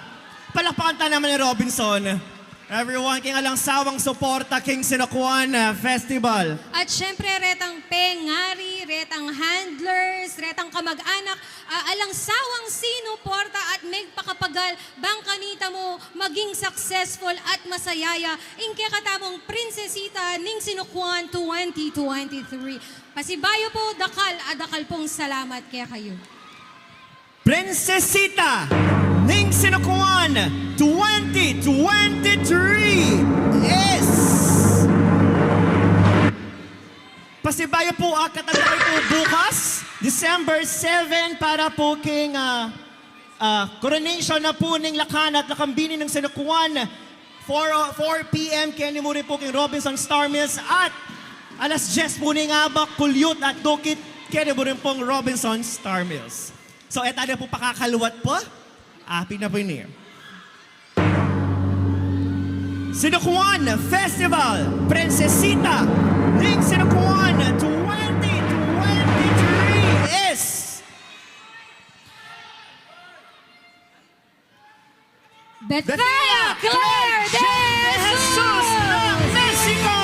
Palakpakan ta naman ni Robinson. Everyone, king alang sawang suporta, King Sinukuan Festival. At syempre, retang pengari, retang handlers, retang kamag-anak, alang sawang sinuporta at magpakapagal, bang kanita mo maging successful at masayaya, ingke katamong Prinsesita Ning Sinukuan 2023. Pasibayo po, dakal pong salamat kaya kayo. Prinsesita Ning Sinukuan 2023 is... Pasibayo po, katatapay po bukas, December 7, para po king coronation na po ng lakan at lakambini ng Sinukuan. 4 p.m. Kenny Muri po king Robinson Star Mills at alas 10 po ng Abak, Kulyot at Dukit, Kenny Muri pong Robinson Star Mills. So, eto na po pakakaluwat po. Happy na po yun. Sinukuan Festival, Prinsesita Ning Sinukuan 2023 is... Bethea Claire de Jesus ng Mexico!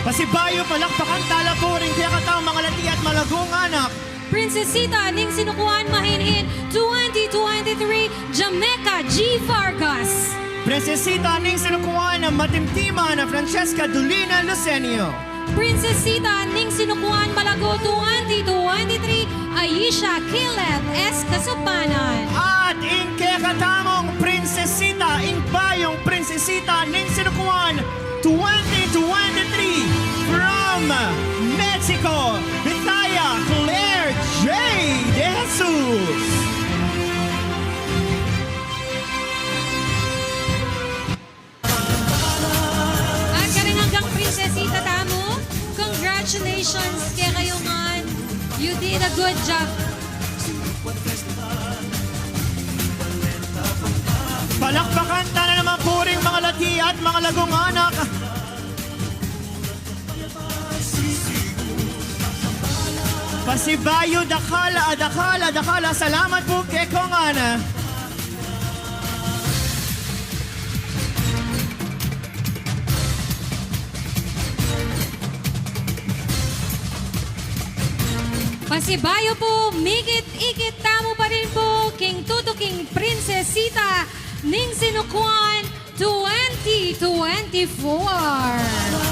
Pasibayo, palakpakan, tala po rin kaya katang mga lati at malagong anak. Princesita ning sinukuan mahinhin 2023, Jamaica G. Vargas. Princesita ning sinukuan ng matimtima na Francesca Dulina Lucenio. Princesita ning sinukuan Malago 2023, Aisha Caleb S. Kasapanan. At ing kekatamong prinsesita, ing bayong prinsesita ning sinukuan 2023 from Mexico, Vitaya Claire J. De Jesus. At karing hanggang prinsesita tamo, congratulations kaya kayo man. You did a good job. Palakpakan ta na naman puring mga lati at mga lagong anak. Pasibayo, dakala. Salamat po kay Kong Ana. Pasibayo po, migit-ikit tamo pa rin po, King Tuto King Princesita ning sinukuan 2024.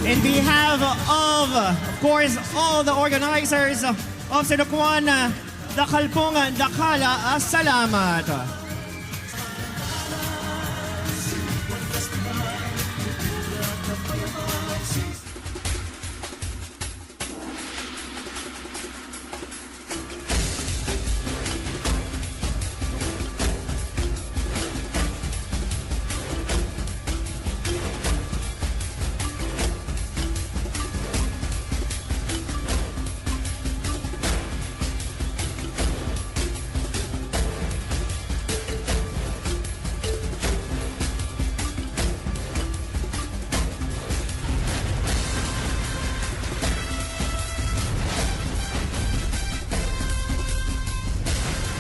In behalf of course, all the organizers of Sinukuan, Dakal pong dakala, salamat.